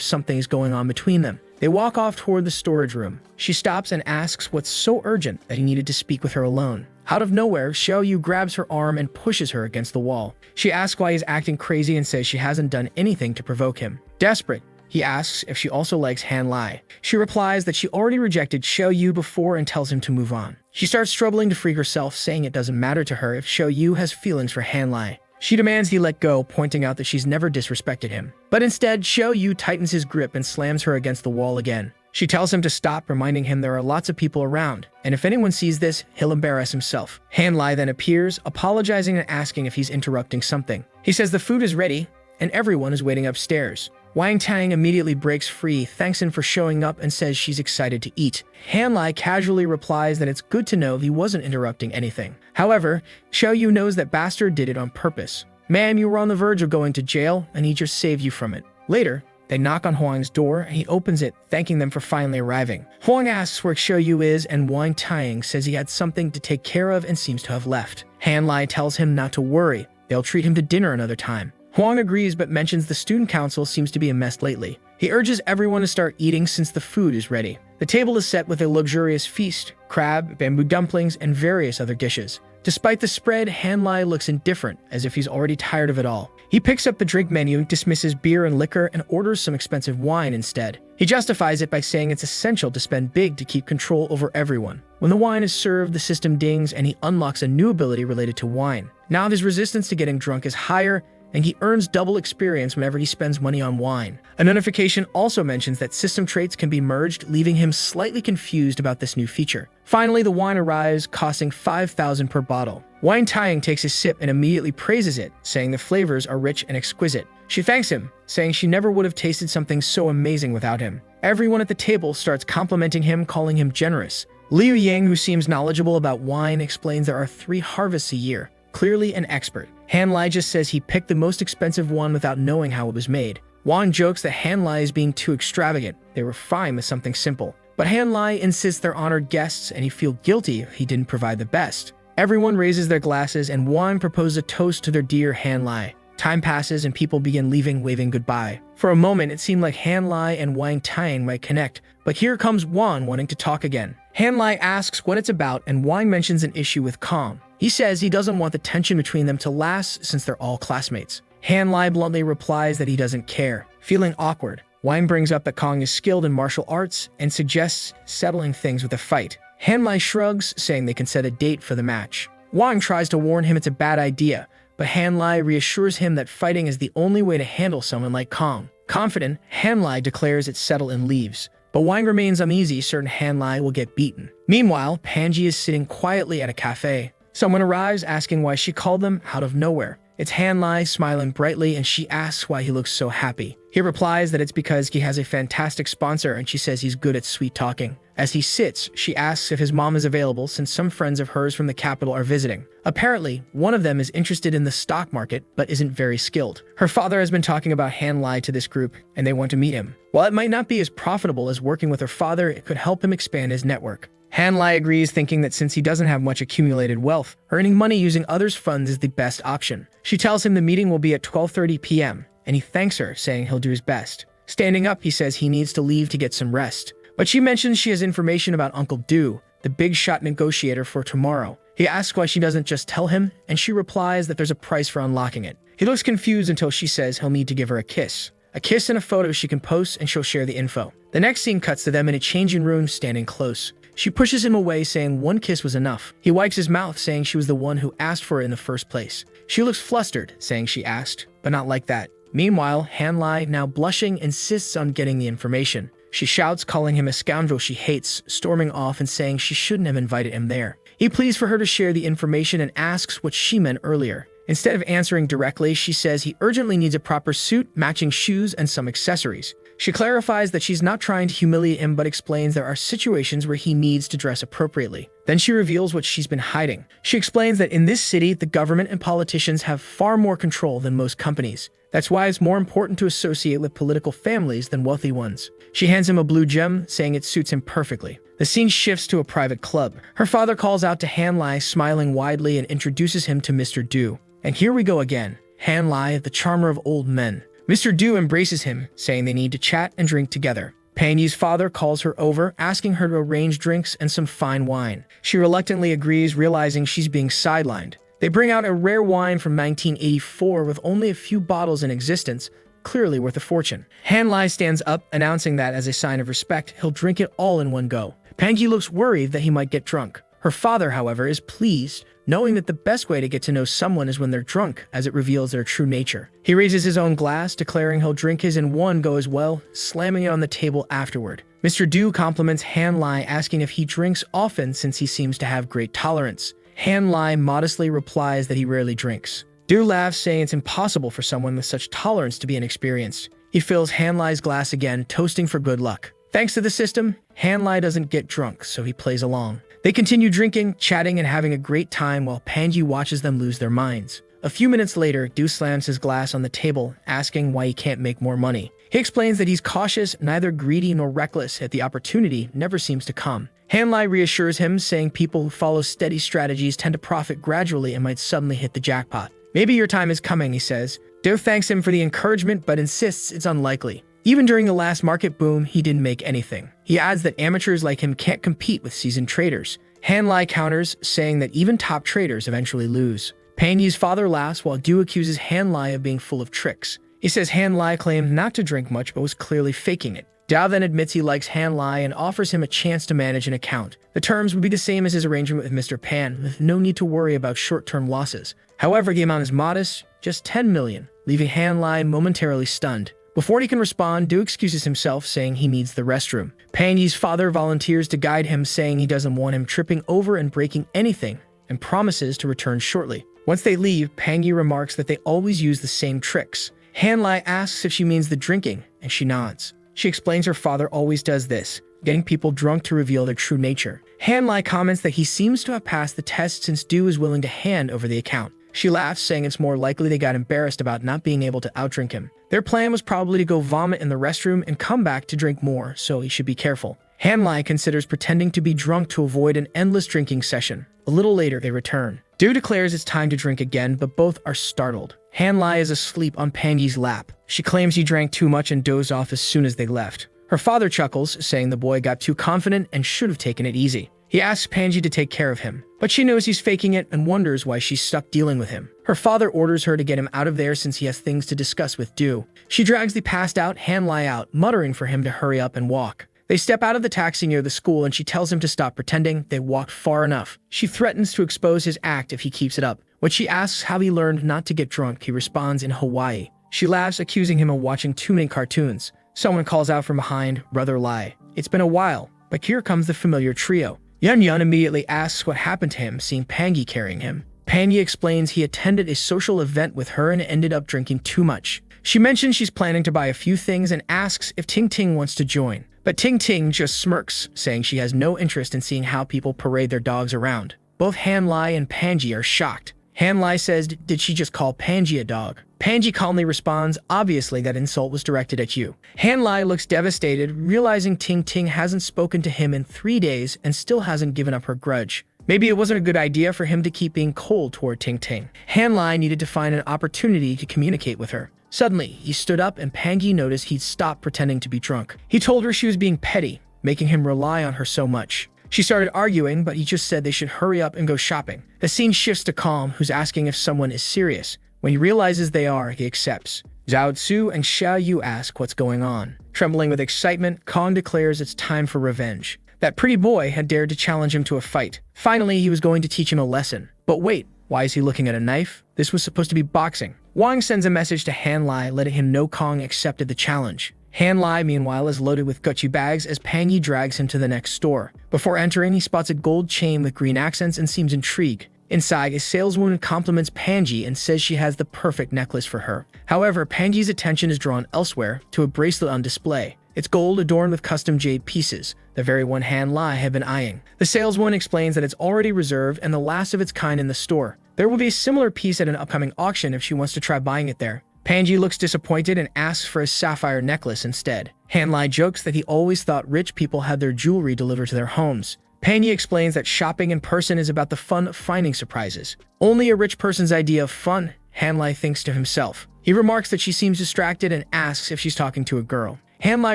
something is going on between them. They walk off toward the storage room. She stops and asks what's so urgent that he needed to speak with her alone. Out of nowhere, Xiao Yu grabs her arm and pushes her against the wall. She asks why he's acting crazy and says she hasn't done anything to provoke him. Desperate, he asks if she also likes Han Lai. She replies that she already rejected Xiao Yu before and tells him to move on. She starts struggling to free herself, saying it doesn't matter to her if Xiao Yu has feelings for Han Lai. She demands he let go, pointing out that she's never disrespected him. But instead, Xiao Yu tightens his grip and slams her against the wall again. She tells him to stop, reminding him there are lots of people around, and if anyone sees this, he'll embarrass himself. Han Lai then appears, apologizing and asking if he's interrupting something. He says the food is ready, and everyone is waiting upstairs. Wang Tang immediately breaks free, thanks him for showing up, and says she's excited to eat. Han Lai casually replies that it's good to know he wasn't interrupting anything. However, Xiao Yu knows that Bastard did it on purpose. Ma'am, you were on the verge of going to jail, and he just saved you from it. Later, they knock on Huang's door, and he opens it, thanking them for finally arriving. Huang asks where Xiao Yu is, and Wang Tang says he had something to take care of and seems to have left. Han Lai tells him not to worry, they'll treat him to dinner another time. Huang agrees but mentions the student council seems to be a mess lately. He urges everyone to start eating since the food is ready. The table is set with a luxurious feast, crab, bamboo dumplings, and various other dishes. Despite the spread, Han Lai looks indifferent, as if he's already tired of it all. He picks up the drink menu, dismisses beer and liquor, and orders some expensive wine instead. He justifies it by saying it's essential to spend big to keep control over everyone. When the wine is served, the system dings and he unlocks a new ability related to wine. Now his resistance to getting drunk is higher, and he earns double experience whenever he spends money on wine. A notification also mentions that system traits can be merged, leaving him slightly confused about this new feature. Finally, the wine arrives, costing 5,000 per bottle. Wang Tang takes a sip and immediately praises it, saying the flavors are rich and exquisite. She thanks him, saying she never would have tasted something so amazing without him. Everyone at the table starts complimenting him, calling him generous. Liu Yang, who seems knowledgeable about wine, explains there are 3 harvests a year. Clearly an expert. Han Lai just says he picked the most expensive one without knowing how it was made. Wang jokes that Han Lai is being too extravagant. They were fine with something simple. But Han Lai insists they're honored guests and he feels guilty if he didn't provide the best. Everyone raises their glasses and Wang proposes a toast to their dear Han Lai. Time passes and people begin leaving, waving goodbye. For a moment, it seemed like Han Lai and Wang Tang might connect, but here comes Wang wanting to talk again. Han Lai asks what it's about and Wang mentions an issue with Kong. He says he doesn't want the tension between them to last since they're all classmates. Han Lai bluntly replies that he doesn't care. Feeling awkward, Wang brings up that Kong is skilled in martial arts and suggests settling things with a fight. Han Lai shrugs, saying they can set a date for the match. Wang tries to warn him it's a bad idea, but Han Lai reassures him that fighting is the only way to handle someone like Kong. Confident, Han Lai declares it's settled and leaves. But Wang remains uneasy, certain Han Lai will get beaten. Meanwhile, Panji is sitting quietly at a cafe. Someone arrives asking why she called them out of nowhere. It's Han Lai smiling brightly and she asks why he looks so happy. He replies that it's because he has a fantastic sponsor and she says he's good at sweet talking. As he sits, she asks if his mom is available since some friends of hers from the capital are visiting. Apparently, one of them is interested in the stock market but isn't very skilled. Her father has been talking about Han Lai to this group and they want to meet him. While it might not be as profitable as working with her father, it could help him expand his network. Han Lai agrees, thinking that since he doesn't have much accumulated wealth, earning money using others' funds is the best option. She tells him the meeting will be at 12:30 p.m., and he thanks her, saying he'll do his best. Standing up, he says he needs to leave to get some rest. But she mentions she has information about Uncle Du, the big shot negotiator, for tomorrow. He asks why she doesn't just tell him, and she replies that there's a price for unlocking it. He looks confused until she says he'll need to give her a kiss. A kiss and a photo she can post, and she'll share the info. The next scene cuts to them in a changing room, standing close. She pushes him away, saying one kiss was enough. He wipes his mouth, saying she was the one who asked for it in the first place. She looks flustered, saying she asked, but not like that. Meanwhile, Han Lai, now blushing, insists on getting the information. She shouts, calling him a scoundrel she hates, storming off and saying she shouldn't have invited him there. He pleads for her to share the information and asks what she meant earlier. Instead of answering directly, she says he urgently needs a proper suit, matching shoes, and some accessories. She clarifies that she's not trying to humiliate him, but explains there are situations where he needs to dress appropriately. Then she reveals what she's been hiding. She explains that in this city, the government and politicians have far more control than most companies. That's why it's more important to associate with political families than wealthy ones. She hands him a blue gem, saying it suits him perfectly. The scene shifts to a private club. Her father calls out to Han Lai, smiling widely, and introduces him to Mr. Du. And here we go again. Han Lai, the charmer of old men. Mr. Du embraces him, saying they need to chat and drink together. Pan Yi's father calls her over, asking her to arrange drinks and some fine wine. She reluctantly agrees, realizing she's being sidelined. They bring out a rare wine from 1984 with only a few bottles in existence, clearly worth a fortune. Han Lai stands up, announcing that as a sign of respect, he'll drink it all in one go. Pan Yi looks worried that he might get drunk. Her father, however, is pleased, knowing that the best way to get to know someone is when they're drunk, as it reveals their true nature. He raises his own glass, declaring he'll drink his in one go as well, slamming it on the table afterward. Mr. Du compliments Han Lai, asking if he drinks often since he seems to have great tolerance. Han Lai modestly replies that he rarely drinks. Du laughs, saying it's impossible for someone with such tolerance to be inexperienced. He fills Han Lai's glass again, toasting for good luck. Thanks to the system, Han Lai doesn't get drunk, so he plays along. They continue drinking, chatting, and having a great time while Pan Yi watches them lose their minds. A few minutes later, Du slams his glass on the table, asking why he can't make more money. He explains that he's cautious, neither greedy nor reckless, yet the opportunity never seems to come. Han Lai reassures him, saying people who follow steady strategies tend to profit gradually and might suddenly hit the jackpot. Maybe your time is coming, he says. Du thanks him for the encouragement, but insists it's unlikely. Even during the last market boom, he didn't make anything. He adds that amateurs like him can't compete with seasoned traders. Han Lai counters, saying that even top traders eventually lose. Pan Yi's father laughs while Du accuses Han Lai of being full of tricks. He says Han Lai claimed not to drink much but was clearly faking it. Dao then admits he likes Han Lai and offers him a chance to manage an account. The terms would be the same as his arrangement with Mr. Pan, with no need to worry about short-term losses. However, the amount is modest, just 10 million, leaving Han Lai momentarily stunned. Before he can respond, Du excuses himself, saying he needs the restroom. Pan Yi's father volunteers to guide him, saying he doesn't want him tripping over and breaking anything, and promises to return shortly. Once they leave, Pan Yi remarks that they always use the same tricks. Han Lai asks if she means the drinking, and she nods. She explains her father always does this, getting people drunk to reveal their true nature. Han Lai comments that he seems to have passed the test since Du is willing to hand over the account. She laughs, saying it's more likely they got embarrassed about not being able to outdrink him. Their plan was probably to go vomit in the restroom and come back to drink more, so he should be careful. Han Lai considers pretending to be drunk to avoid an endless drinking session. A little later, they return. Du declares it's time to drink again, but both are startled. Han Lai is asleep on Pan Yi's lap. She claims he drank too much and dozed off as soon as they left. Her father chuckles, saying the boy got too confident and should have taken it easy. He asks Pan Yi to take care of him, but she knows he's faking it and wonders why she's stuck dealing with him. Her father orders her to get him out of there since he has things to discuss with Du. She drags the passed out Han Lai out, muttering for him to hurry up and walk. They step out of the taxi near the school and she tells him to stop pretending they walked far enough. She threatens to expose his act if he keeps it up. When she asks how he learned not to get drunk, he responds in Hawaii. She laughs, accusing him of watching too many cartoons. Someone calls out from behind, "Brother Lai." It's been a while, but here comes the familiar trio. Yun Yun immediately asks what happened to him, seeing Pan Yi carrying him. Pan Yi explains he attended a social event with her and ended up drinking too much. She mentions she's planning to buy a few things and asks if Ting Ting wants to join. But Ting Ting just smirks, saying she has no interest in seeing how people parade their dogs around. Both Han Lai and Pan Yi are shocked. Han Lai says, "Did she just call Pan Yi a dog?" Pan Yi calmly responds, "Obviously that insult was directed at you." Han Lai looks devastated, realizing Ting Ting hasn't spoken to him in 3 days and still hasn't given up her grudge. Maybe it wasn't a good idea for him to keep being cold toward Ting Ting. Han Lai needed to find an opportunity to communicate with her. Suddenly, he stood up and Pan Yi noticed he'd stopped pretending to be drunk. He told her she was being petty, making him rely on her so much. She started arguing, but he just said they should hurry up and go shopping. The scene shifts to Calm, who's asking if someone is serious. When he realizes they are, he accepts. Zhao Tzu and Xiao Yu ask what's going on. Trembling with excitement, Kong declares it's time for revenge. That pretty boy had dared to challenge him to a fight. Finally, he was going to teach him a lesson. But wait, why is he looking at a knife? This was supposed to be boxing. Wang sends a message to Han Lai, letting him know Kong accepted the challenge. Han Lai, meanwhile, is loaded with Gucci bags as Pan Yi drags him to the next store. Before entering, he spots a gold chain with green accents and seems intrigued. Inside, a saleswoman compliments Panji and says she has the perfect necklace for her. However, Panji's attention is drawn elsewhere to a bracelet on display. It's gold adorned with custom jade pieces, the very one Han Lai had been eyeing. The saleswoman explains that it's already reserved and the last of its kind in the store. There will be a similar piece at an upcoming auction if she wants to try buying it there. Panji looks disappointed and asks for a sapphire necklace instead. Han Lai jokes that he always thought rich people had their jewelry delivered to their homes. Panji explains that shopping in person is about the fun of finding surprises. Only a rich person's idea of fun, Han Lai thinks to himself. He remarks that she seems distracted and asks if she's talking to a girl. Han Lai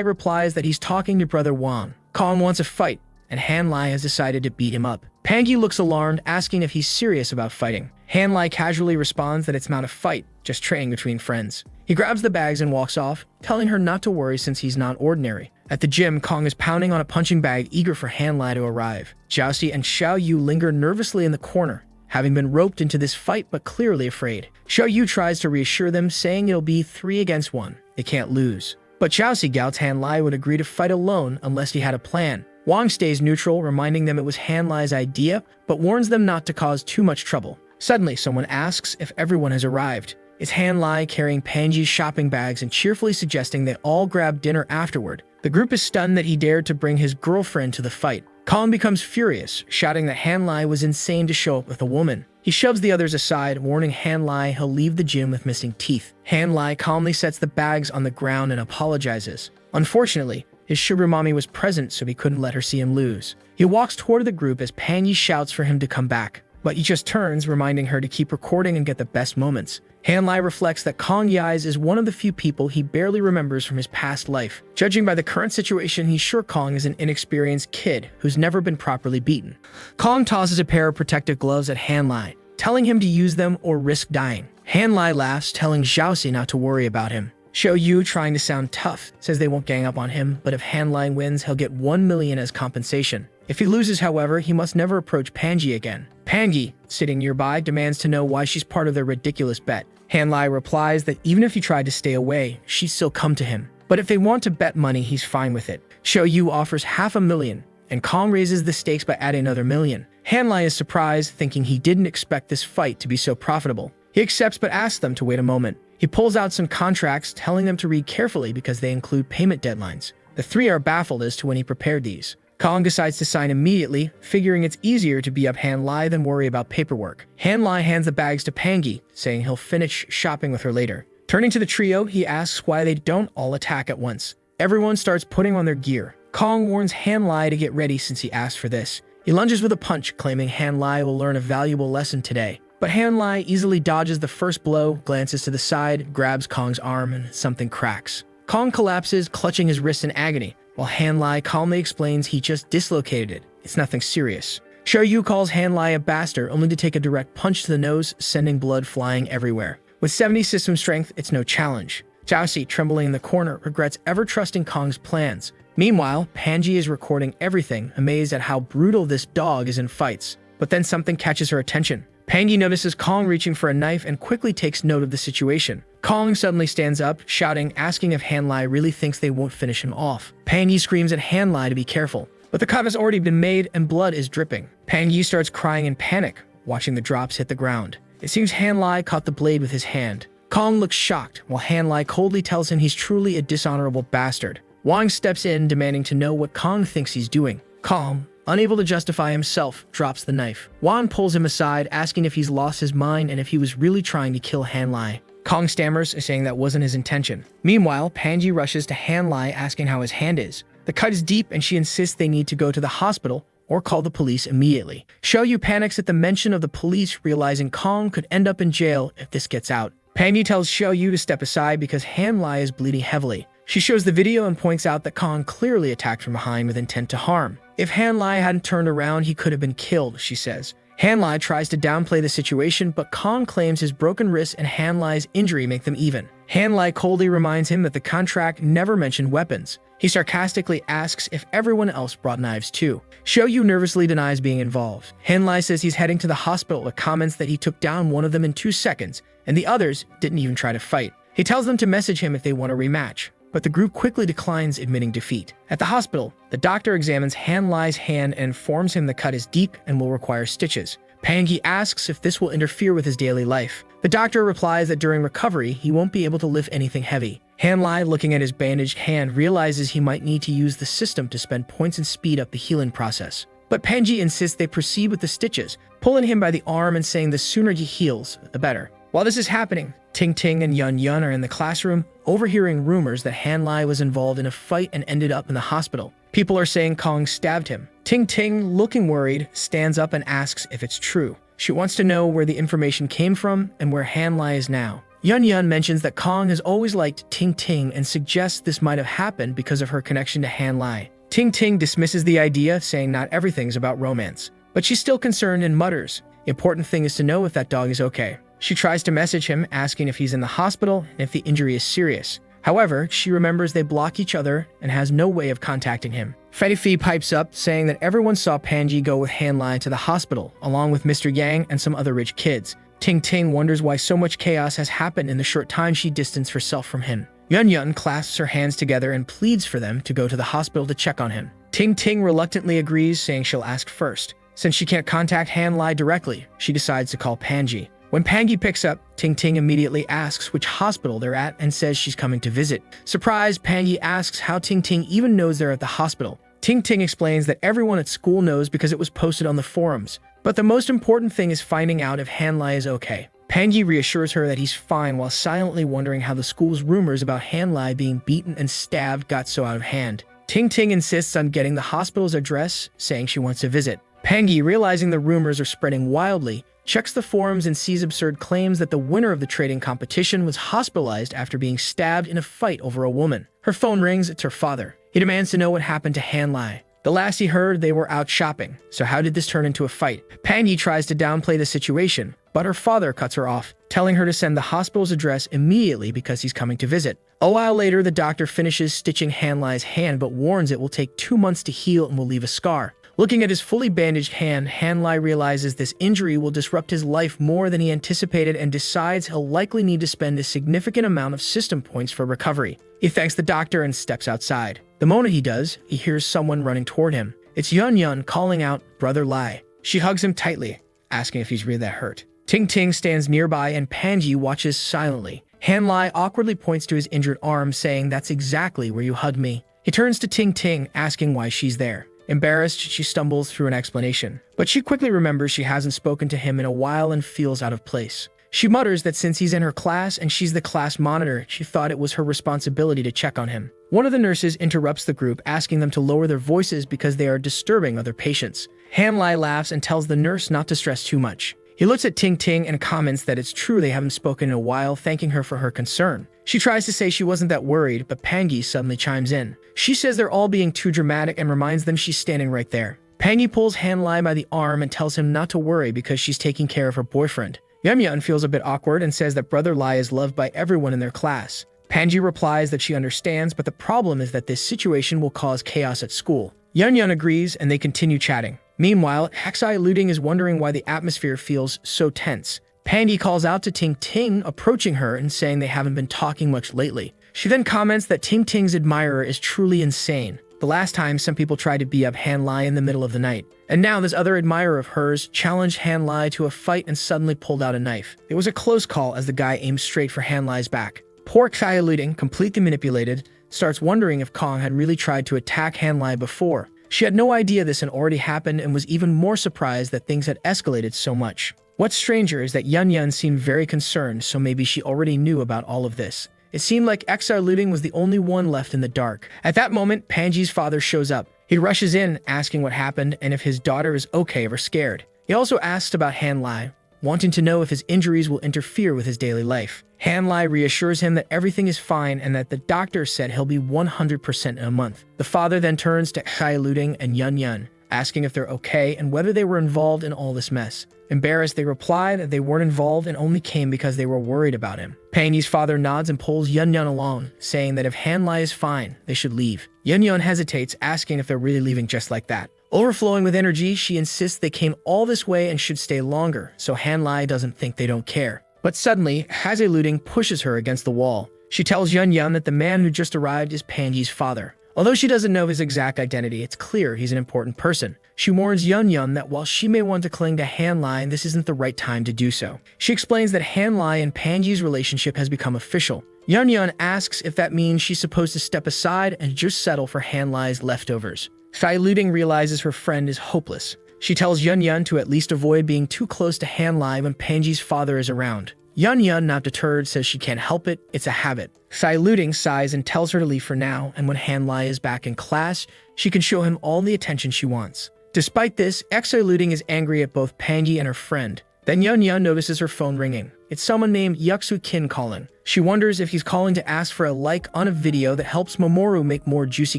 replies that he's talking to brother Wang. Kong wants a fight, and Han Lai has decided to beat him up. Panji looks alarmed, asking if he's serious about fighting. Han Lai casually responds that it's not a fight, just training between friends. He grabs the bags and walks off, telling her not to worry since he's not ordinary. At the gym, Kong is pounding on a punching bag, eager for Han Lai to arrive. Jiaoxi and Xiao Yu linger nervously in the corner, having been roped into this fight but clearly afraid. Xiao Yu tries to reassure them, saying it'll be 3 against 1. They can't lose. But Jiaoxi doubts Han Lai would agree to fight alone unless he had a plan. Wang stays neutral, reminding them it was Han Lai's idea, but warns them not to cause too much trouble. Suddenly, someone asks if everyone has arrived. It's Han Lai carrying Panji's shopping bags and cheerfully suggesting they all grab dinner afterward. The group is stunned that he dared to bring his girlfriend to the fight. Kong becomes furious, shouting that Han Lai was insane to show up with a woman. He shoves the others aside, warning Han Lai he'll leave the gym with missing teeth. Han Lai calmly sets the bags on the ground and apologizes. Unfortunately, his sugar mommy was present, so he couldn't let her see him lose. He walks toward the group as Panji shouts for him to come back, but he just turns, reminding her to keep recording and get the best moments. Han Lai reflects that Kong Yais is one of the few people he barely remembers from his past life. Judging by the current situation, he's sure Kong is an inexperienced kid who's never been properly beaten. Kong tosses a pair of protective gloves at Han Lai, telling him to use them or risk dying. Han Lai laughs, telling Jiaoxi not to worry about him. Xiao Yu, trying to sound tough, says they won't gang up on him, but if Han Lai wins, he'll get 1 million as compensation. If he loses, however, he must never approach Panji again. Panji, sitting nearby, demands to know why she's part of their ridiculous bet. Han Lai replies that even if he tried to stay away, she'd still come to him. But if they want to bet money, he's fine with it. Xiao Yu offers 500,000, and Kong raises the stakes by adding another million. Han Lai is surprised, thinking he didn't expect this fight to be so profitable. He accepts but asks them to wait a moment. He pulls out some contracts, telling them to read carefully because they include payment deadlines. The three are baffled as to when he prepared these. Kong decides to sign immediately, figuring it's easier to beat up Han Lai than worry about paperwork. Han Lai hands the bags to Panji, saying he'll finish shopping with her later. Turning to the trio, he asks why they don't all attack at once. Everyone starts putting on their gear. Kong warns Han Lai to get ready since he asked for this. He lunges with a punch, claiming Han Lai will learn a valuable lesson today. But Han Lai easily dodges the first blow, glances to the side, grabs Kong's arm, and something cracks. Kong collapses, clutching his wrist in agony, while Han Lai calmly explains he just dislocated it. It's nothing serious. Xiao Yu calls Han Lai a bastard, only to take a direct punch to the nose, sending blood flying everywhere. With 70 system strength, it's no challenge. Jiaoxi, trembling in the corner, regrets ever trusting Kong's plans. Meanwhile, Panji is recording everything, amazed at how brutal this dog is in fights. But then something catches her attention. Panji notices Kong reaching for a knife and quickly takes note of the situation. Kong suddenly stands up, shouting, asking if Han Lai really thinks they won't finish him off. Panji screams at Han Lai to be careful, but the cut has already been made and blood is dripping. Panji starts crying in panic, watching the drops hit the ground. It seems Han Lai caught the blade with his hand. Kong looks shocked, while Han Lai coldly tells him he's truly a dishonorable bastard. Wang steps in, demanding to know what Kong thinks he's doing. Kong, unable to justify himself, drops the knife. Wang pulls him aside, asking if he's lost his mind and if he was really trying to kill Han Lai. Kong stammers, saying that wasn't his intention. Meanwhile, Panji rushes to Han Lai, asking how his hand is. The cut is deep and she insists they need to go to the hospital or call the police immediately. Xiao Yu panics at the mention of the police, realizing Kong could end up in jail if this gets out. Panji tells Xiao Yu to step aside because Han Lai is bleeding heavily. She shows the video and points out that Kong clearly attacked from behind with intent to harm. If Han Lai hadn't turned around, he could have been killed, she says. Han Lai tries to downplay the situation, but Kong claims his broken wrist and Han Lai's injury make them even. Han Lai coldly reminds him that the contract never mentioned weapons. He sarcastically asks if everyone else brought knives too. Xiao Yu nervously denies being involved. Han Lai says he's heading to the hospital with comments that he took down one of them in 2 seconds, and the others didn't even try to fight. He tells them to message him if they want a rematch, but the group quickly declines, admitting defeat. At the hospital, the doctor examines Han Lai's hand and informs him the cut is deep and will require stitches. Pangi asks if this will interfere with his daily life. The doctor replies that during recovery, he won't be able to lift anything heavy. Hanlai, looking at his bandaged hand, realizes he might need to use the system to spend points and speed up the healing process. But Pangi insists they proceed with the stitches, pulling him by the arm and saying the sooner he heals, the better. While this is happening, Ting Ting and Yun Yun are in the classroom, overhearing rumors that Hanlai was involved in a fight and ended up in the hospital. People are saying Kong stabbed him. Ting Ting, looking worried, stands up and asks if it's true. She wants to know where the information came from and where Hanlai is now. Yun Yun mentions that Kong has always liked Ting Ting and suggests this might have happened because of her connection to Hanlai. Ting Ting dismisses the idea, saying not everything's about romance. But she's still concerned and mutters, "The important thing is to know if that dog is okay." She tries to message him, asking if he's in the hospital and if the injury is serious. However, she remembers they block each other and has no way of contacting him. Fetty Fee pipes up, saying that everyone saw Panji go with Hanlai to the hospital, along with Mr. Yang and some other rich kids. Ting Ting wonders why so much chaos has happened in the short time she distanced herself from him. Yun Yun clasps her hands together and pleads for them to go to the hospital to check on him. Ting Ting reluctantly agrees, saying she'll ask first. Since she can't contact Hanlai directly, she decides to call Panji. When Pangi picks up, Ting Ting immediately asks which hospital they're at and says she's coming to visit. Surprised, Pangi asks how Ting Ting even knows they're at the hospital. Ting Ting explains that everyone at school knows because it was posted on the forums. But the most important thing is finding out if Hanlai is okay. Pangi reassures her that he's fine while silently wondering how the school's rumors about Hanlai being beaten and stabbed got so out of hand. Ting Ting insists on getting the hospital's address, saying she wants to visit. Pangi, realizing the rumors are spreading wildly, checks the forums and sees absurd claims that the winner of the trading competition was hospitalized after being stabbed in a fight over a woman. Her phone rings, it's her father. He demands to know what happened to Hanlai. The last he heard, they were out shopping, so how did this turn into a fight? Pangi tries to downplay the situation, but her father cuts her off, telling her to send the hospital's address immediately because he's coming to visit. A while later, the doctor finishes stitching Hanlai's hand but warns it will take 2 months to heal and will leave a scar. Looking at his fully bandaged hand, Hanlai realizes this injury will disrupt his life more than he anticipated and decides he'll likely need to spend a significant amount of system points for recovery. He thanks the doctor and steps outside. The moment he does, he hears someone running toward him. It's Yun Yun calling out, "Brother Lai." She hugs him tightly, asking if he's really that hurt. Ting Ting stands nearby and Panji watches silently. Hanlai awkwardly points to his injured arm, saying, "That's exactly where you hugged me." He turns to Ting Ting, asking why she's there. Embarrassed, she stumbles through an explanation. But she quickly remembers she hasn't spoken to him in a while and feels out of place. She mutters that since he's in her class and she's the class monitor, she thought it was her responsibility to check on him. One of the nurses interrupts the group, asking them to lower their voices because they are disturbing other patients. Hanlai laughs and tells the nurse not to stress too much. He looks at Ting Ting and comments that it's true they haven't spoken in a while, thanking her for her concern. She tries to say she wasn't that worried, but Pangi suddenly chimes in. She says they're all being too dramatic and reminds them she's standing right there. Pangi pulls Hanlai by the arm and tells him not to worry because she's taking care of her boyfriend. Yun Yun feels a bit awkward and says that Brother Lai is loved by everyone in their class. Pangi replies that she understands, but the problem is that this situation will cause chaos at school. Yun Yun agrees and they continue chatting. Meanwhile, Hexai Looting is wondering why the atmosphere feels so tense. Pangi calls out to Ting Ting, approaching her and saying they haven't been talking much lately. She then comments that Ting Ting's admirer is truly insane. The last time some people tried to beat up Hanlai in the middle of the night. And now this other admirer of hers challenged Hanlai to a fight and suddenly pulled out a knife. It was a close call as the guy aimed straight for Hanlai's back. Poor Hexai Looting, completely manipulated, starts wondering if Kong had really tried to attack Hanlai before. She had no idea this had already happened and was even more surprised that things had escalated so much. What's stranger is that Yun Yun seemed very concerned, so maybe she already knew about all of this. It seemed like Hexai Looting was the only one left in the dark. At that moment, Panji's father shows up. He rushes in, asking what happened and if his daughter is okay or scared. He also asks about Hanlai, wanting to know if his injuries will interfere with his daily life. Hanlai reassures him that everything is fine and that the doctor said he'll be 100% in a month. The father then turns to Hexai Looting and Yun Yun, asking if they're okay and whether they were involved in all this mess. Embarrassed, they reply that they weren't involved and only came because they were worried about him. Pangi's father nods and pulls Yun Yun along, saying that if Hanlai is fine, they should leave. Yun Yun hesitates, asking if they're really leaving just like that. Overflowing with energy, she insists they came all this way and should stay longer, so Hanlai doesn't think they don't care. But suddenly, Hexai Looting pushes her against the wall. She tells Yun Yun that the man who just arrived is Panji's father. Although she doesn't know his exact identity, it's clear he's an important person. She warns Yun that while she may want to cling to Hanlai, this isn't the right time to do so. She explains that Hanlai and Panji's relationship has become official. Yun asks if that means she's supposed to step aside and just settle for Hanlai's leftovers. Sailuding realizes her friend is hopeless. She tells Yun to at least avoid being too close to Hanlai when Panji's father is around. Yun, not deterred, says she can't help it, it's a habit. Sailuding sighs and tells her to leave for now, and when Hanlai is back in class, she can show him all the attention she wants. Despite this, Sailuding is angry at both Panji and her friend. Then Yun notices her phone ringing. It's someone named Yuxu Kin calling. She wonders if he's calling to ask for a like on a video that helps Mamoru make more juicy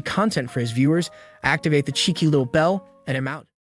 content for his viewers, activate the cheeky little bell, and I'm out.